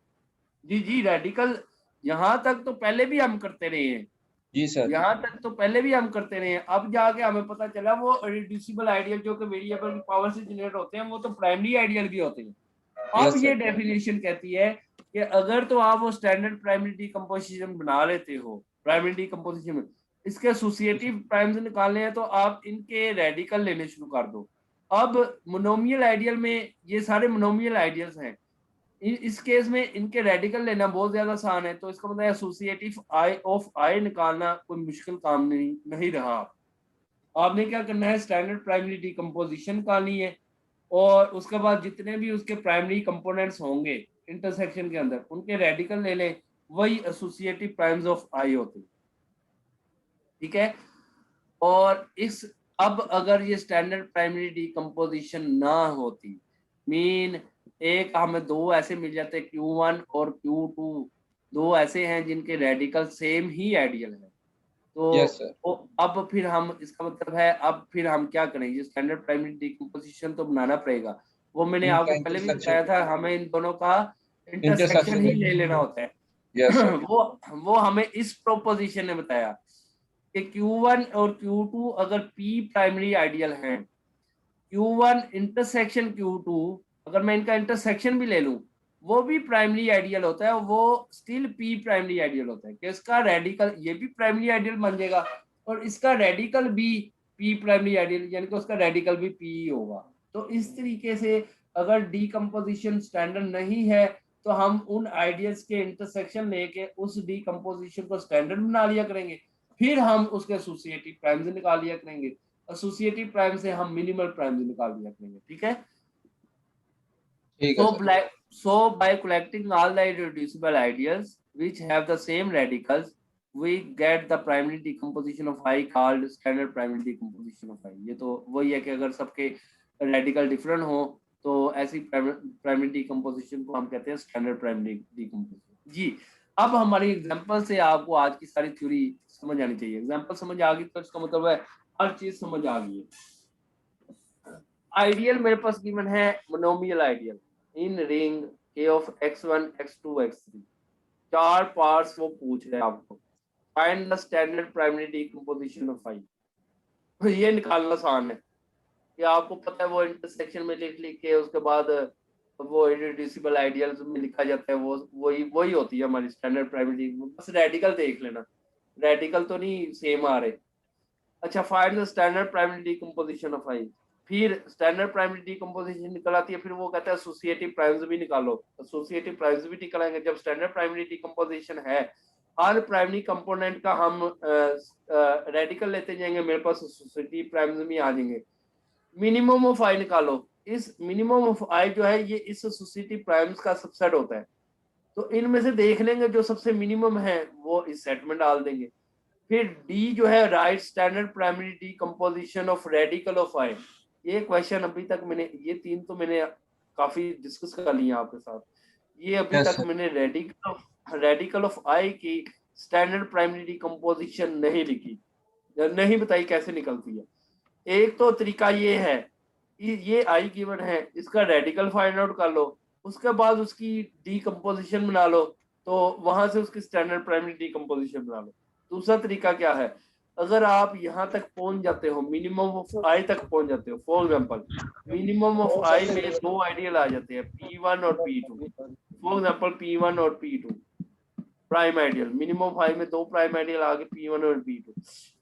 जी रेडिकल यहाँ तक तो पहले भी हम करते रहे हैं जी सर, यहाँ तक तो पहले भी हम करते रहे हैं। अब जाके हमें पता चला वो रिड्यूसिबल आइडियल जो कि वेरिएबल की पावर से जनरेट होते हैं वो तो प्राइमरी आइडियल भी होते हैं। अब ये डेफिनेशन कहती है कि अगर तो आप वो स्टैंडर्ड प्राइमरी डीकम्पोजिशन बना लेते हो, प्राइमरी डीकम्पोजिशन में इसके एसोसिएटिव प्राइम्स निकालने हैं तो आप इनके रेडिकल लेने शुरू कर दो। अब मोनोमियल आइडियल में ये सारे मोनोमियल आइडियल्स हैं, इस केस में इनके रेडिकल लेना बहुत ज्यादा आसान है, तो इसका मतलब एसोसिएटिव आई ऑफ आई निकालना कोई मुश्किल काम नहीं रहा। आपने क्या करना है, स्टैंडर्ड प्राइमरी डीकम्पोजिशन निकालनी है और उसके बाद जितने भी उसके प्राइमरी कंपोनेंट्स होंगे इंटरसेक्शन के अंदर उनके रेडिकल ले लें, वही एसोसिएटिव प्राइम्स ऑफ आई होते हैं, ठीक है। और इस अब अगर ये स्टैंडर्ड प्राइमरी डीकम्पोजिशन ना होती, मीन एक हमें दो ऐसे मिल जाते Q1 और Q2 दो ऐसे हैं जिनके रेडिकल सेम ही आइडियल है, तो Yes, sir. वो अब फिर हम, इसका मतलब है अब फिर हम क्या करेंगे, स्टैंडर्ड प्राइमरी डिकम्पोजिशन तो बनाना पड़ेगा। वो मैंने इनका आपको पहले भी intersection. बताया था, हमें इन दोनों का इंटरसेक्शन Intersection. ही ले लेना होता है। Yes, sir. वो हमें इस प्रोपोजिशन ने बताया कि Q1 और Q2 अगर P प्राइमरी आइडियल हैं, Q1 इंटरसेक्शन Q2 अगर मैं इनका इंटरसेक्शन भी ले लूं वो भी प्राइमरी आइडियल होता है, वो स्टिल P प्राइमरी आइडियल होता है कि इसका रेडिकल ये भी प्राइमरी आइडियल बन जाएगा और इसका रेडिकल भी P प्राइमरी आइडियल, यानी कि उसका रेडिकल भी P ही होगा। तो इस तरीके से अगर डीकम्पोजिशन स्टैंडर्ड नहीं है तो हम उन आइडियल्स के इंटरसेक्शन लेके उस डीकम्पोजिशन को स्टैंडर्ड बना लिया करेंगे, फिर हम उसके एसोसिएटिव प्राइम्स निकाल लिया करेंगे, एसोसिएटिव प्राइम से हम मिनिमल प्राइम्स निकाल लिया करेंगे। ठीक है, so by collecting all the irreducible ideals which have the same radicals we get the primary decomposition of I called standard primary decomposition of I। ये तो वही है कि अगर सबके रेडिकल डिफरेंट हो तो ऐसी प्राइमरी डिकम्पोजिशन को हम कहते हैं स्टैंडर्ड प्राइमरी डिकम्पोजिशन। जी, अब हमारी एग्जांपल से आपको आज की सारी थ्योरी समझ आनी चाहिए। एग्जांपल समझ आ गई तो इसका मतलब है हर चीज समझ आ गई है। आइडियल मेरे पास गिवन है monomial ideal in ring K of x1 x2 x3, चार पार्ट्स वो पूछ रहे हैं आपको, find the standard primary decomposition of I। ये निकालना आसान है कि आपको पता है वो इंटरसेक्शन में लिख के उसके बाद वो इररिड्यूसिबल आइडियल्स में लिखा जाता है, वो वही होती है हमारी स्टैंडर्ड प्राइमरी। बस रेडिकल देख लेना, रेडिकल तो नहीं सेम आ रहे। अच्छा, find the standard primary decomposition of I, फिर स्टैंडर्ड प्राइमरी डिकम्पोजिशन निकल आती है, फिर वो कहता है एसोसिएटिव प्राइम्स भी निकालो, एसोसिएटिव प्राइम्स भी निकालेंगे। जब स्टैंडर्ड प्राइमरी डिकम्पोजिशन है हर प्राइमरी कंपोनेंट का हम रेडिकल लेते जाएंगे, मेरे पास एसोसिएटिव प्राइम्स भी आ जाएंगे। मिनिमम ऑफ I निकालो, इस मिनिमम ऑफ I जो है ये इस एसोसिएटिव प्राइम्स का सबसेट होता है, तो इनमें से देख लेंगे जो सबसे मिनिमम है वो इस सेट में डाल देंगे। फिर D जो है right standard primary decomposition of radical of I। ये क्वेश्चन अभी तक मैंने ये तीन तो मैंने काफी डिस्कस कर लिए आपके साथ। ये अभी तक मैंने रेडिकल ऑफ I की स्टैंडर्ड प्राइमरी डिकम्पोजिशन नहीं लिखी, नहीं बताई कैसे निकलती है। एक तो तरीका ये है, ये I गिवन है, इसका रेडिकल फाइंड आउट कर लो, उसके बाद उसकी डिकम्पोजिशन बना लो, तो वहां से उसकी स्टैंडर्ड प्राइमरी डिकम्पोजिशन बना लो। दूसरा तरीका क्या है, अगर आप यहाँ तक पहुंच जाते हो, मिनिमम ऑफ I तक पहुंच जाते हो, for example minimum of I में दो आइडियल आ जाते हैं P1 और P2, फॉर एग्जांपल P1 और P2 prime ideal, minimum of I में दो प्राइम आइडियल आ गए P1 और P2।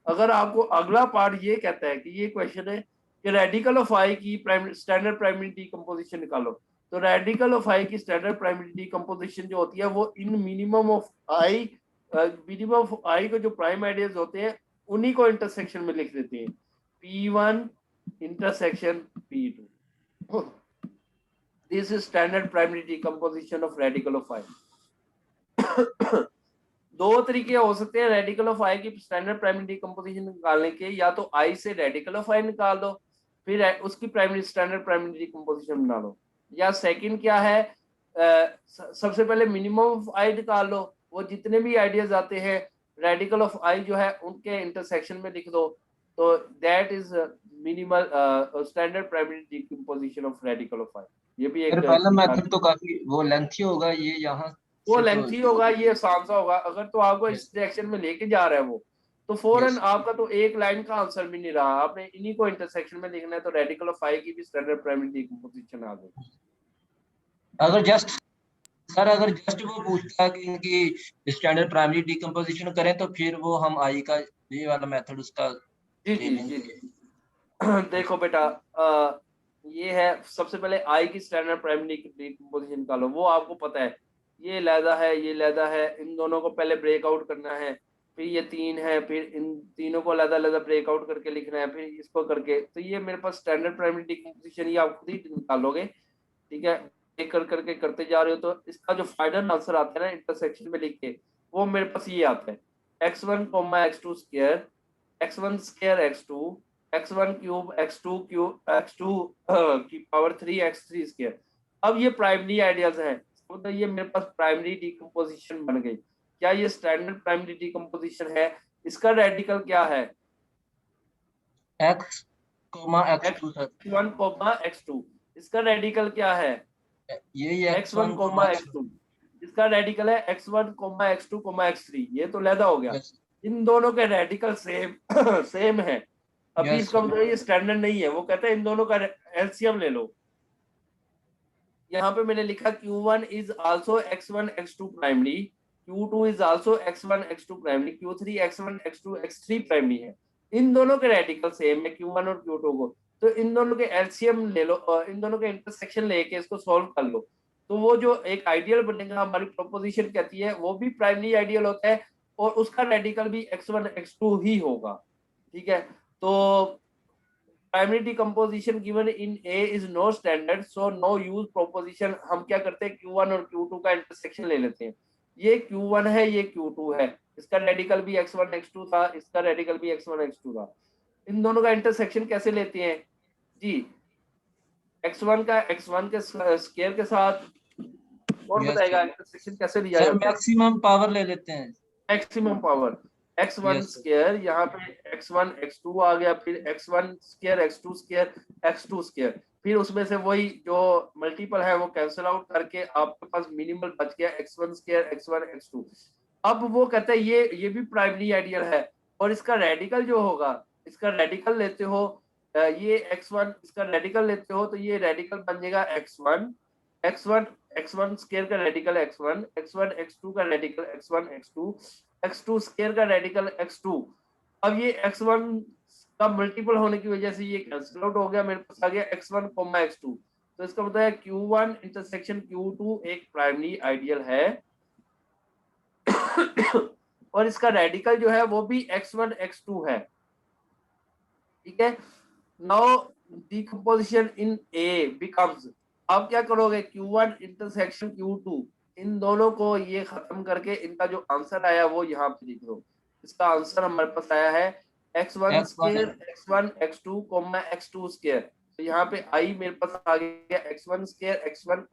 अगर आपको अगला पार्ट ये कहता है कि ये क्वेश्चन है कि रेडिकल ऑफ I की स्टैंडर्ड प्राइमरी डिकम्पोजिशन निकालो, तो रेडिकल ऑफ I की स्टैंडर्ड प्राइमरी डिकम्पोजिशन जो होती है वो इन मिनिमम ऑफ I को जो प्राइम आइडियल्स होते हैं उन्हीं को इंटरसेक्शन में लिख देते हैं, P1 intersection P2। This is standard primary decomposition of radical of I। दो तरीके हो सकते हैं रेडिकल ऑफ I की स्टैंडर्ड प्राइमरी डिकम्पोजिशन निकालने के, या तो I से रेडिकल ऑफ I निकाल दो फिर उसकी प्राइमरी स्टैंडर्ड प्राइमरी डिकम्पोजिशन बना लो, या सेकंड क्या है, सबसे पहले मिनिमम ऑफ I निकाल लो, वो जितने भी आइडियाज आते हैं रेडिकल ऑफ I जो है उनके इंटरसेक्शन में लिख दो, तो that is minimal standard primary decomposition of radical of I। ये भी एक पहला मेथड तो काफी वो लेंथी होगा, ये यहाँ वो लेंथी होगा, ये आसान सा होगा। अगर तो आपको इस डायरेक्शन में लेके जा रहा है वो, तो फौरन आपका तो एक लाइन का आंसर भी नहीं रहा, आपने इन्हीं को इंटरसेक्शन में लिखना है, तो रेडिकल ऑफ I की भी स्टैंडर्ड प्राइमरी डिकम्पोजिशन आ गई। अगर जस्ट वो पूछता है कि इनकी स्टैंडर्ड प्राइमरी डिकम्पोजिशन करें तो फिर वो हम I का ये वाला मेथड उसका जी। देखो बेटा, ये है सबसे पहले I की स्टैंडर्ड प्राइमरी डिकम्पोजिशन निकालो, वो आपको पता है ये लैदा है, ये लैदा है, इन दोनों को पहले ब्रेकआउट करना है, फिर ये तीन है, फिर इन तीनों को लैदा ब्रेकआउट करके लिखना है, फिर इसको करके, तो ये मेरे पास स्टैंडर्ड प्राइमरी डिकम्पोजिशन ये आप खुद ही निकालोगे। ठीक है, एक करके करते जा रहे हो, तो इसका जो फाइनल आंसर आता है ना इंटरसेक्शन में लिख के, वो मेरे पास ये आता है x1, x2 square, x1 square x2, x1 cube x2 cube x2 की पावर 3 x3 स्क्वायर। अब ये प्राइमरी आइडियल्स हैं, मतलब ये मेरे पास प्राइमरी डिकम्पोजिशन बन गई। क्या ये स्टैंडर्ड प्राइमरी डिकम्पोजिशन है? इसका रेडिकल क्या है? x, x2 sir. x1, x2। इसका रेडिकल क्या है? यही x1, x2। इसका रेडिकल है x1, x2, x3। ये तो लैदा हो गया। इन दोनों के रेडिकल सेम सेम है। अभी इसका मतलब ये स्टैंडर्ड नहीं है। वो कहता है इन दोनों का एलसीएम ले लो। यहाँ पे मैंने लिखा Q1 is also x1 x2 primary, Q2 is also x1 x2 primary, Q3 x1 x2 x3 primary है। इन दोनों के रेडिकल सेम है Q1 और Q2 को। तो इन दोनों के एलसीएम ले लो और इन दोनों के इंटरसेक्शन लेके इसको सॉल्व कर लो। तो वो जो एक आइडियल बनेगा, हमारी प्रोपोजिशन कहती है, वो भी प्राइमरी आइडियल होता है और उसका रेडिकल भी x1 x2 ही होगा। ठीक है, तो primary decomposition given in A is no standard, so no use proposition. हम क्या करते हैं, Q1 और Q2 का इंटरसेक्शन ले लेते हैं। ये Q1 है, ये Q2 है, इसका रेडिकल भी x1 x2 था, इसका रेडिकल भी x1 x2 था। इन दोनों का इंटरसेक्शन कैसे लेते हैं जी? x1 का x1 के स्क्वायर के साथ, कौन बताएगा इंटरसेक्शन कैसे लिया जाता है? मैक्सिमम पावर ले लेते हैं। मैक्सिमम पावर x1 स्क्वायर, यहाँ पे x1 x2 आ गया, फिर x1 square x2 square x2 square, फिर उसमें से वही जो मल्टीपल है वो कैंसिल आउट करके आपके पास मिनिमल बच गया x1 स्क्वायर x1 x2। अब वो कहते हैं ये भी प्राइमरी आइडियल है और इसका रेडिकल जो होगा, इसका रेडिकल लेते हो ये x1, इसका रेडिकल लेते हो तो ये रेडिकल बन जाएगा x1 स्क्वायर का रेडिकल x1 x2 का रेडिकल x1 x2 स्क्वायर का रेडिकल x2। अब ये x1 का मल्टीपल होने की वजह से ये कैंसिल आउट हो गया, मेरे पास आ गया x1, x2। तो इसका मतलब है Q1 इंटरसेक्शन Q2 एक प्राइमरी आइडियल है और इसका रेडिकल जो है वो भी x1 x2 है। ठीक है, नाउ डिकम्पोजिशन इन ए बिकम्स, आप क्या करोगे, Q1 इंटरसेक्शन Q2, इन दोनों को ये खत्म करके इनका जो आंसर आया वो यहाँ पे लिख दो। इसका आंसर हमारे पास आया है x1 square x1 x2 x2 square. तो यहाँ पे आई मेरे पास आ गया x1 square x1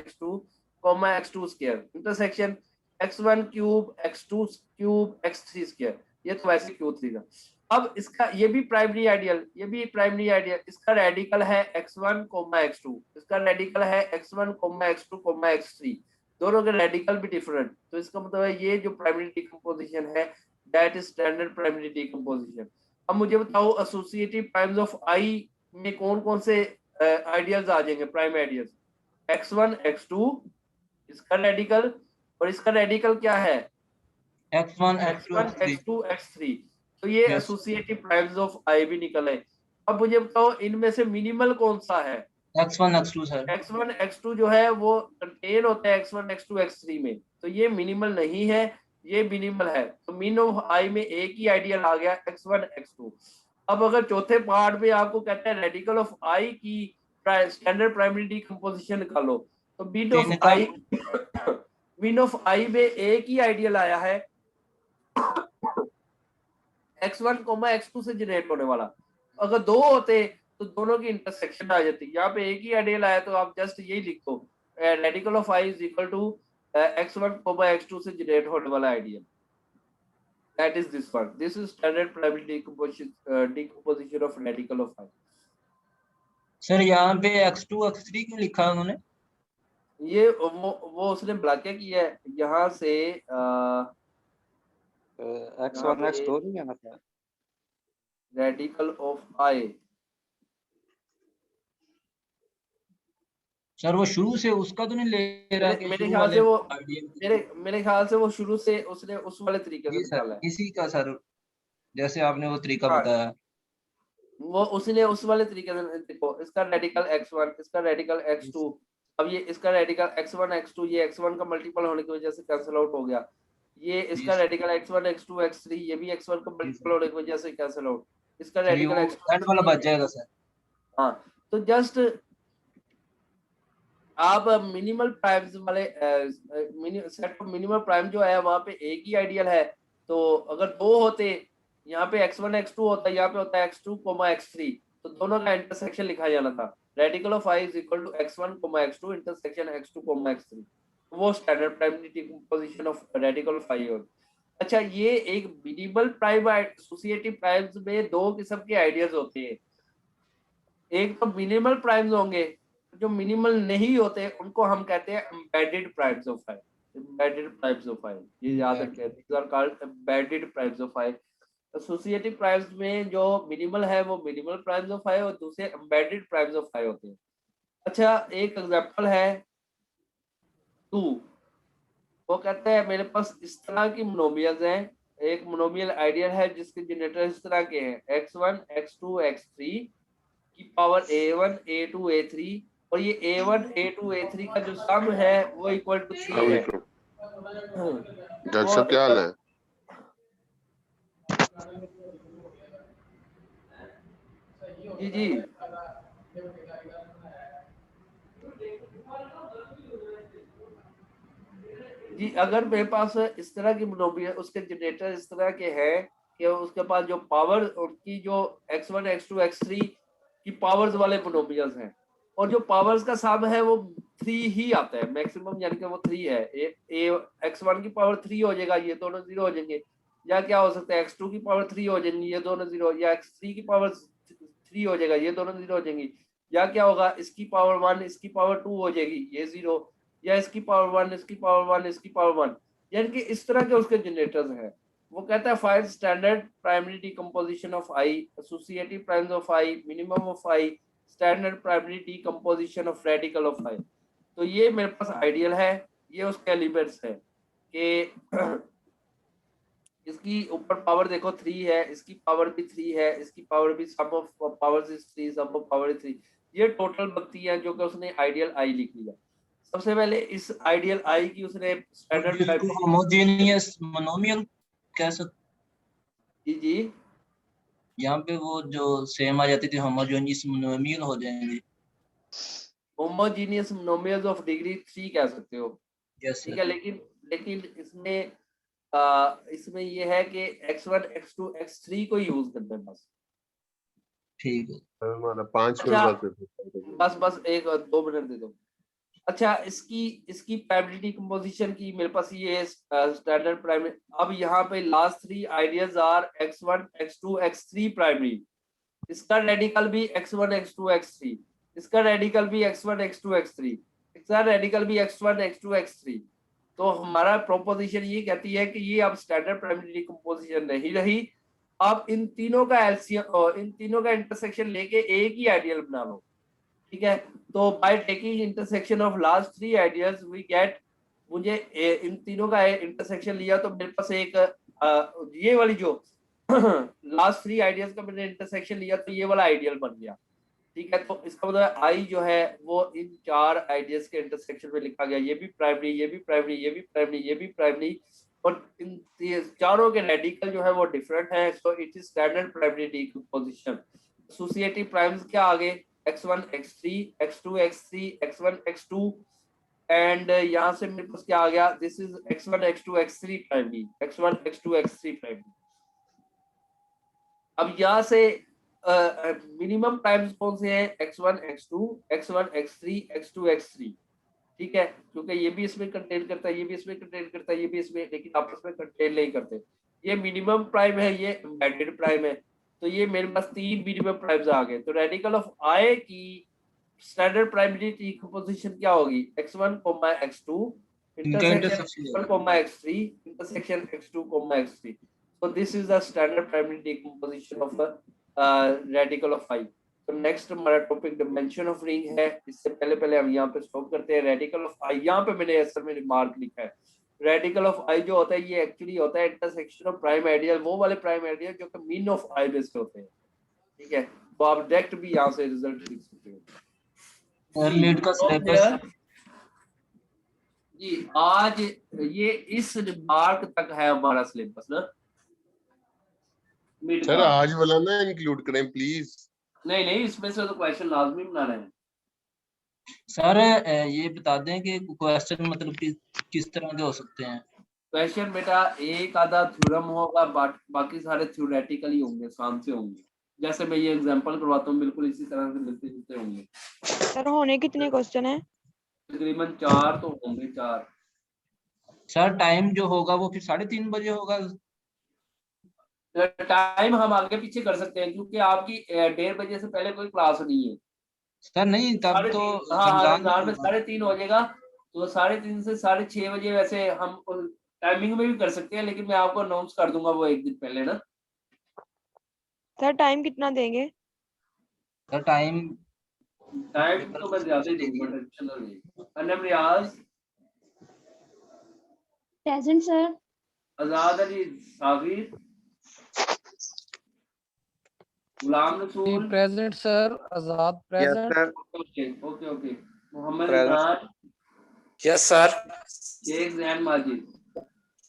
x2 x2 square intersection x1 cube x2 cube x3 square. ये तो वैसे Q3 का। अब इसका ये भी प्राइमरी आइडियल, ये भी प्राइमरी आइडियल, इसका रेडिकल है x1, x2, इसका रेडिकल है x1, x2, x3। दोनों के रेडिकल भी डिफरेंट। तो इसका मतलब है ये जो प्राइमरी डिकम्पोजिशन है that is standard primary decomposition. अब मुझे बताओ एसोसिएटिव प्राइम्स ऑफ आई में कौन कौन से आइडियल्स आ जाएंगे, प्राइम आइडियल्स? x1 x2 इसका रेडिकल, और इसका रेडिकल क्या है? x1 x2 x3। तो ये एसोसिएटिव प्राइम्स ऑफ आई भी निकल आए। अब मुझे बताओ इनमें से मिनिमल कौन सा है? x1 x2 sir. x1 x2 जो है वो कंटेन होता है x1 x2 x3 में, तो ये मिनिमल नहीं है, ये मिनिमल है। तो मीन ऑफ आई में एक ही आइडियल आ गया x1 x2। अब अगर चौथे पार्ट में आपको कहता है रेडिकल ऑफ आई की स्टैंडर्ड प्राइमरी डिकम्पोजिशन निकालो, तो मीन ऑफ आई में एक ही आइडियल आया है x1, x2 से जनरेट होने वाला। अगर दो होते तो दोनों की इंटरसेक्शन आ जाती। यहाँ पे एक ही आइडियल आया तो आप जस्ट यही लिखो radical of I is equal to x1, x2 से जनरेट होने वाला ideal, that is this one. This is standard primary decomposition of radical of I. Sir यहाँ पे x2 x3 क्यों लिखा है उन्होंने? ये वो उसने ब्लॉक किया है यहाँ से x1 x2 नहीं आना था रेडिकल ऑफ आई। सर वो शुरू से उसका तो नहीं ले रहा कि मेरे ख्याल से वो मेरे ख्याल से वो शुरू से उसने उस वाले तरीके से निकाला है इसी का सर, जैसे आपने वो तरीका बताया वो उसने उस वाले तरीके से। देखो इसका रेडिकल x1, इसका रेडिकल x2, अब ये इसका रेडिकल x1 x2 ये x1 का मल्टीपल होने की वजह से कैंसिल आउट हो गया। ये इसका रेडिकल x1 x2 x3 ये भी x1 का मल्टीपल होने की वजह से कैंसिल आउट। इसका रेडिकल x2 वाला बच जाएगा सर। हाँ, तो जस्ट आप मिनिमल प्राइम्स वाले सेट ऑफ मिनिमल प्राइम जो है वहां पे एक ही आइडियल है। तो अगर दो होते, यहाँ पे x1 x2 होता है, यहाँ पे होता है x2, x3, तो दोनों का इंटरसेक्शन लिखा जाना था। Radical of I is equal to x1, x2 intersection x2, x3। वो standard primary composition of radical of I होगी। अच्छा, ये एक मिनिमल प्राइम एसोसिएटिव प्राइम्स में दो किस्म के आइडियाज होते हैं। एक तो मिनिमल प्राइम्स होंगे, जो मिनिमल नहीं होते उनको हम कहते हैं embedded primes of I. Embedded primes of I, ये याद रखें, these are called embedded primes of I. Associative primes में जो मिनिमल है वो मिनिमल प्राइम्स ऑफ आई और दूसरे एम्बेडेड प्राइम्स ऑफ आई होते हैं। अच्छा, एक एग्जांपल है 2। वो कहते हैं मेरे पास इस तरह की मोनोमियल्स हैं, एक मोनोमियल आइडियल है जिसके जनरेटर इस तरह के हैं x1, x2, x3 की पावर a1, a2, a3, और ये a1, a2, a3 का जो सम है वो इक्वल टू 3 है। जज साहब क्या हाल है? जी जी जी, अगर मेरे पास इस तरह की मोनोमियल, उसके जनरेटर इस तरह के हैं कि उसके पास जो पावर उनकी जो x1, x2, x3 की पावर्स वाले मोनोमियल्स हैं और जो पावर्स का सम है वो 3 ही आता है मैक्सिमम, यानी कि वो 3 है। x1 की पावर 3 हो जाएगा, ये दोनों 0 हो जाएंगे। या क्या हो सकता है, x2 की पावर 3 हो जाएंगी, ये दोनों 0, या x3 की पावर 3 हो जाएगा, ये दोनों 0 हो जाएंगी। या क्या होगा, इसकी पावर 1 इसकी पावर 2 हो जाएगी, ये 0, या इसकी पावर 1 इसकी पावर 1 इसकी पावर 1, यानी कि इस तरह के उसके जनरेटर्स हैं। वो कहता है find standard primary decomposition of I, associative primes of I, minimum of I, standard primary decomposition of radical of I. तो ये मेरे पास आइडियल है, ये उसके एलिमेंट्स है कि इसकी ऊपर पावर देखो 3 है, इसकी पावर भी 3 है, इसकी पावर भी sum of powers is 3, sum of power is 3, ये टोटल बनती है जो कि उसने आइडियल आई लिख लिया। सबसे पहले इस आइडियल आई की उसने स्टैंडर्ड होमोजेनियस मोनोमियल कह सकते। जी जी, यहाँ पे वो जो सेम आ जाती थी होमोजेनियस मोनोमियल हो जाएंगे। होमोजेनियस मोनोमियल्स ऑफ डिग्री 3 कह सकते हो, ठीक है। लेकिन इसमें ये है कि x1, x2, x3 को यूज करते हैं बस, ठीक है। हमारा 5 अच्छा, मिनट बस 1-2 मिनट दे दो। अच्छा, इसकी प्राइमरी डिकम्पोजिशन की मेरे पास ये स्टैंडर्ड प्राइमरी। अब यहाँ पे last 3 ideals are x1, x2, x3 primary. इसका रेडिकल भी x1, x2, x3, इसका रेडिकल भी x1, x2, x3, इसका रेडिकल भी x1, x2, x3। तो हमारा प्रोपोजिशन ये कहती है कि ये अब स्टैंडर्ड प्राइमरी डिकम्पोजिशन नहीं रही, आप इन तीनों का एलसीएम, इन तीनों का इंटरसेक्शन लेके एक ही आइडियल बना लो, ठीक है। तो by taking intersection of last 3 ideals we get, मुझे इन तीनों का इंटरसेक्शन लिया तो मेरे पास एक ये वाली जो लास्ट 3 आइडियल्स का मैंने इंटरसेक्शन लिया तो ये वाला आइडियल बन गया, ठीक है। तो इसका मतलब आई जो है वो इन 4 आइडियल्स के इंटरसेक्शन में लिखा गया, ये भी प्राइमरी, ये भी प्राइमरी, ये भी प्राइमरी, ये भी प्राइमरी, और इन चारों के रेडिकल जो है वो डिफरेंट है। So it is standard primary decomposition. Associative primes क्या आगे, x1, x3, x2, x3, x1, x2, and यहाँ से मेरे पास क्या आ गया, this is x1, x2, x3 primary, x1, x2, x3 primary. अब यहाँ से मिनिमम प्राइम्स कौन से हैं, x1, x2, x1, x3, x2, x3, ठीक है, क्योंकि ये भी इसमें कंटेन करता है, ये भी इसमें कंटेन करता है, ये भी इसमें, लेकिन आपस में कंटेन नहीं करते। ये मिनिमम प्राइम है, ये एम्बेडेड प्राइम है, तो ये मेरे पास 3 मिनिमम प्राइम्स आ गए। तो रेडिकल ऑफ आई की स्टैंडर्ड प्राइमरी डिकम्पोजिशन क्या होगी, x1, x2 intersection x1, x3 intersection x2, x3। so this is the standard primary decomposition of the radical of I। तो नेक्स्ट हमारा टॉपिक डायमेंशन ऑफ रिंग है। इससे पहले हम यहाँ पे स्टॉप करते हैं। रेडिकल ऑफ आई, यहाँ पे मैंने असल में रिमार्क लिखा है, रेडिकल ऑफ आई जो होता है ये एक्चुअली होता है इंटरसेक्शन ऑफ प्राइम आइडियल, वो वाले प्राइम आइडियल जो कि मीन ऑफ आई बेस्ड होते हैं, ठीक है। तो आप डायरेक्ट भी यहाँ से रिजल्ट लिख सकते हो। लीड का सिलेबस जी, आज ये इस रिमार्क तक है हमारा सिलेबस ना। सर आज वाला ना इंक्लूड करें प्लीज। नहीं, इसमें से तो क्वेश्चन लाजमी बना रहे हैं सर। ये बता दें कि क्वेश्चन मतलब किस तरह के हो सकते हैं। क्वेश्चन बेटा एक आधा थ्योरम होगा, बाकी सारे थ्योरेटिकल ही होंगे, आसान से होंगे। जैसे मैं ये एग्जांपल करवाता हूँ बिल्कुल इसी तरह से मिलते जुलते होंगे। सर होने कितने क्वेश्चन है? तकरीबन 4 तो होंगे, 4। सर टाइम जो होगा वो फिर 3:30 बजे होगा। टाइम हम आगे पीछे कर सकते हैं क्योंकि आपकी 1:30 बजे से पहले कोई क्लास नहीं है सर नहीं तब तो हाँ रमजान में 3:30 हो जाएगा, तो 3:30 से 6:30 बजे वैसे हम टाइमिंग में भी कर सकते हैं, लेकिन मैं आपको अनाउंस कर दूंगा वो एक दिन पहले ना। सर टाइम कितना देंगे? सर टाइम तो मैं ज्यादा ही दूंगा, टेंशन ना लीजिए। Anam Riaz, present sir. Azad Ali Sabir, Ghulam Rasool present sir. Azad present. Okay okay okay. Mohammad Present. Imran, Yes, sir. Sheikh Zain Majid,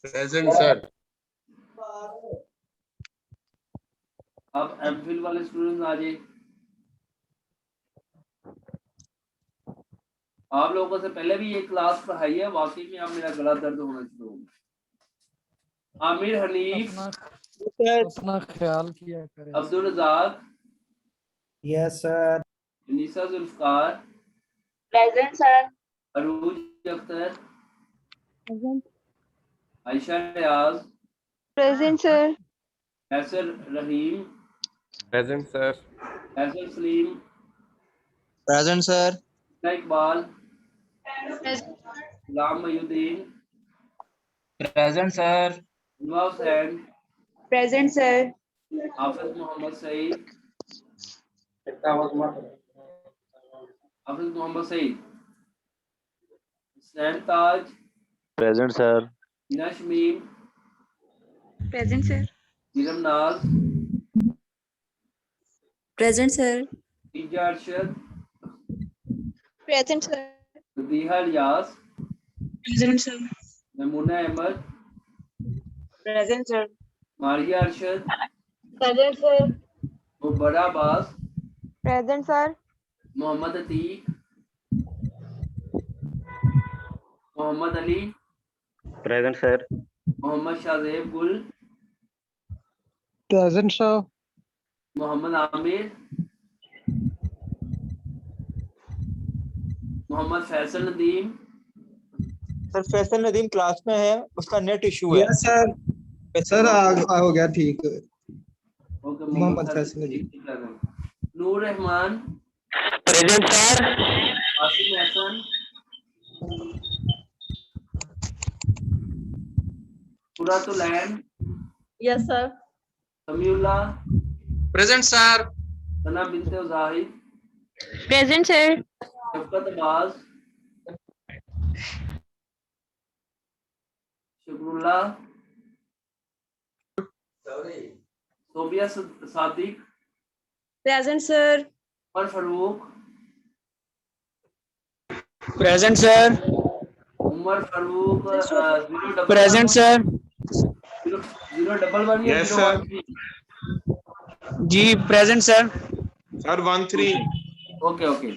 present sir. अब एमफिल वाले स्टूडेंट्स आ जाए। आप लोगों से पहले भी ये क्लास पढ़ाई है, वाकई में अब मेरा गला दर्द होना शुरू हो गया। आमिर हनीफ, अपना ख्याल किया करें। Abdul Razzaq, yes sir. Nisa Zulfiqar, present sir. Arooj Akhtar, present. Ayesha Riaz, present sir. हैसर रहीम, प्रेजेंट सर। हैसर Saleem, present sir. Iqbal, Ghulam Mohiuddin, present sir. Nawab Hussain, present sir. Hafiz Mohammad Saeed, Hafiz Mohammad Saeed, Hussain Taj, Present, sir. Hina Shamim, present sir. Neelam Naz, present sir. Iza Arshad, present sir. Fadiha Ilyas, present sir. नमूना Ahmad, present sir. Maria Arshad, present sir. बड़ा Abbas, present sir. Mohammad Atiq, Mohammad Ali, Present, sir. Mohammad Shahzeb Gul, present sir. Mohammad Aamir, Mohammad Faisal Nadeem, sir Faisal Nadeem class में है, उसका नेट इशू है। Yes sir. सर हो गया ठीक। Okay Mohammad Faisal Nadeem. Noor Rehman, Present, sir. Asim Hasan, Qurratulain, yes sir. Samiullah, present sir. Sana Binte Zahid, present sir. Shafqat Abbas, Shukrullah, Sobia Sadiq, present sir. Umar Farooq, present sir. Umar Farooq, present sir. 011 या Yes, 013? जी present sir. Sir 13। Okay okay.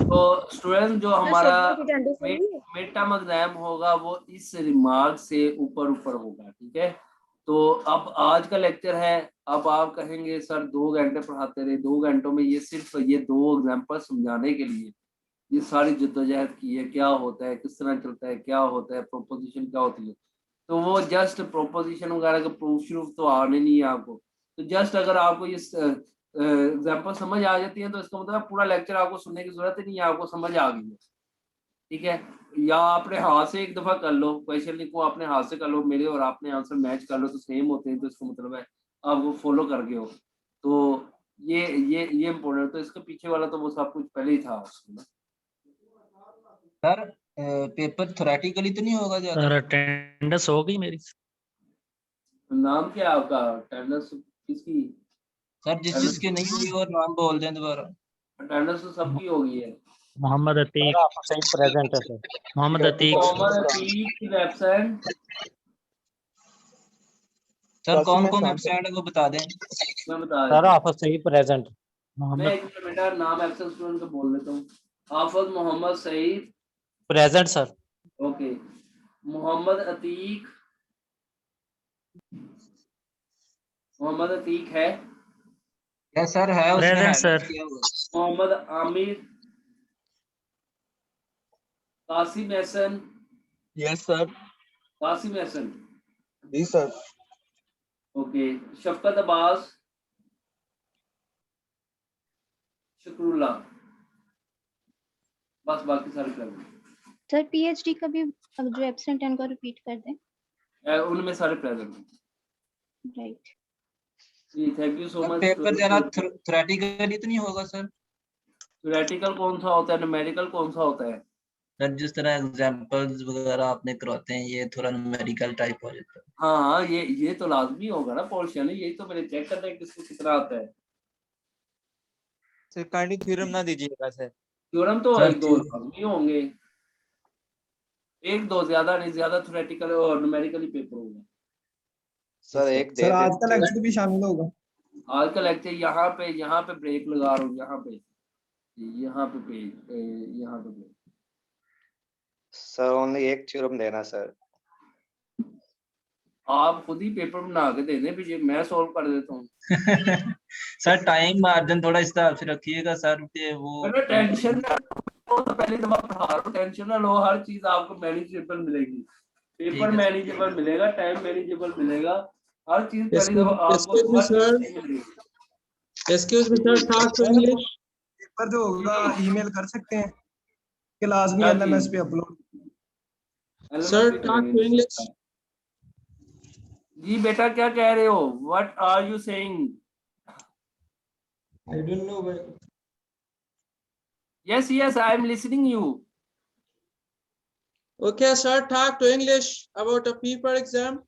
तो स्टूडेंट जो हमारा मिड टर्म एग्जाम होगा वो इस रिमार्क से ऊपर ऊपर होगा, ठीक है। तो अब आज का लेक्चर है, अब आप कहेंगे सर 2 घंटे पढ़ाते रहे, 2 घंटों में ये सिर्फ ये 2 एग्जाम्पल समझाने के लिए ये सारी जद्दोजहद की है, क्या होता है, किस तरह चलता है, क्या होता है, प्रोपोजिशन क्या होती है। तो वो जस्ट प्रोपोजिशन वगैरह का प्रूफ श्रूफ तो आने नहीं है आपको। तो जस्ट अगर आपको ये एग्जाम्पल समझ आ जाती है तो इसका मतलब पूरा लेक्चर आपको सुनने की जरूरत ही नहीं है, आपको समझ आ गई है, ठीक है। या अपने हाथ से एक दफा कर लो, क्वेश्चन लिखो अपने हाथ से कर लो, मेरे और आपने आंसर मैच कर लो तो सेम होते हैं, तो इसका मतलब है आप वो फॉलो कर गए हो। तो ये इम्पोर्टेंट, तो इसके पीछे वाला तो वो सब कुछ पहले ही था। सर पेपर थ्योरेटिकली तो नहीं होगा ज्यादा? सर अटेंडेंस हो गई मेरी। नाम क्या है आपका? अटेंडेंस किसकी? सर जिसकी नहीं हुई और नाम बोल दें दोबारा। अटेंडेंस तो सबकी हो गई है। मोहम्मद अतीक प्रेजेंट है sir. Mohammad Atiq Mohammad Atiq absent. Sir कौन कौन एब्सेंट है वो बता दें। मैं बता सर देता आप सही प्रेजेंट। हूं। मैं एक मिनट बेटा नाम एब्सेंट स्टूडेंट को बोल देता हूँ। Hafiz Mohammad Saeed present sir. Okay. Mohammad Atiq, Mohammad Atiq है? यस सर है उसमें प्रेजेंट highlight सर। किया हुआ। Mohammad Aamir, Qasim Ehsan, yes sir. कासिम एहसन, जी सर। ओके, शफकत अब्बास, शुक्रुल्लाह, बस बाकी सारे प्रेजेंट। सर पीएचडी का भी अब जो एब्सेंट है उनको रिपीट कर दें। उनमें सारे प्रेजेंट हैं। राइट। जी thank you so sir much. Paper जरा थ्योरेटिकली तो नहीं होगा सर? थ्योरेटिकल कौन सा होता है, न्यूमेरिकल कौन सा होता है? सर जिस तरह एग्जांपल्स वगैरह आपने करवाते हैं ये थोड़ा न्यूमेरिकल टाइप हो जाता है। हाँ हाँ, ये तो लाजमी होगा ना पोर्शन, यही तो मैंने चेक करना है किसको कितना आता है। सर काइंडली थ्योरम ना दीजिएगा सर। थ्योरम तो सर एक दो लाजमी होंगे, एक दो, ज्यादा नहीं, ज्यादा थ्योरेटिकल और न्यूमेरिकली पेपर होगा। सर एक दे सर आज देते का लेक्चर भी शामिल होगा। आज का लेक्चर यहाँ पे ब्रेक लगा रहा हूँ, यहाँ पे पेज, यहाँ पे ब्रेक। सर ओनली एक थ्योरम देना सर। आप खुद ही पेपर बना के दे दें, फिर मैं सॉल्व कर देता हूँ। सर टाइम मार्जिन थोड़ा इस हिसाब से रखिएगा सर कि वो टेंशन ना लो, तो पहले दफा पढ़ा रहा हूँ, टेंशन ना लो, हर चीज आपको मैनेजेबल मिलेगी, पेपर मैनेजेबल मिलेगा, टाइम मैनेजेबल मिलेगा, हर चीज पहली दफा आपको मिलेगी। Excuse me sir, task to English paper जो होगा ईमेल कर सकते हैं कि लाजमी एलएमएस पे upload. Sir task to English. जी बेटा क्या कह रहे हो, what are you saying? I don't know भाई। Yes, I am listening you. Okay sir, talk to English about a paper exam.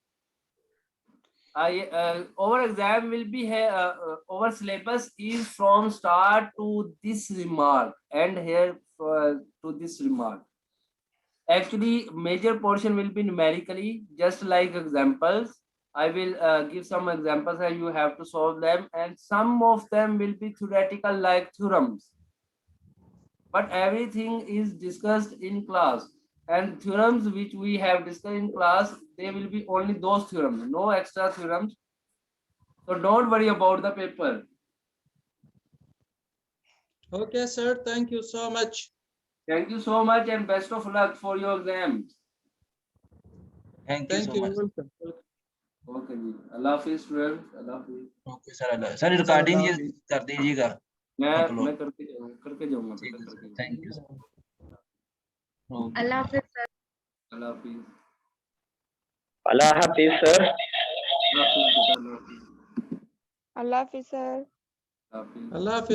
Our exam will be our syllabus is from start to this remark and here to this remark. Actually major portion will be numerically, just like examples. I will give some examples and you have to solve them, and some of them will be theoretical like theorems, but everything is discussed in class, and theorems which we have discussed in class, they will be only those theorems, no extra theorems, so don't worry about the paper. Okay sir, thank you so much. Thank you so much and best of luck for your exams. Thank you so much. Okay जी, अल्लाह हाफिज स्टूडेंट, अल्लाह हाफिज। ओके सर, सर रिकॉर्डिंग ये कर दीजिएगा। मैं करके जाऊंगा। Thank you sir. अल्लाह हाफिज सर। अल्लाह हाफिज। अल्लाह हाफिज सर। अल्लाह हाफिज सर। अल्लाह हाफिज।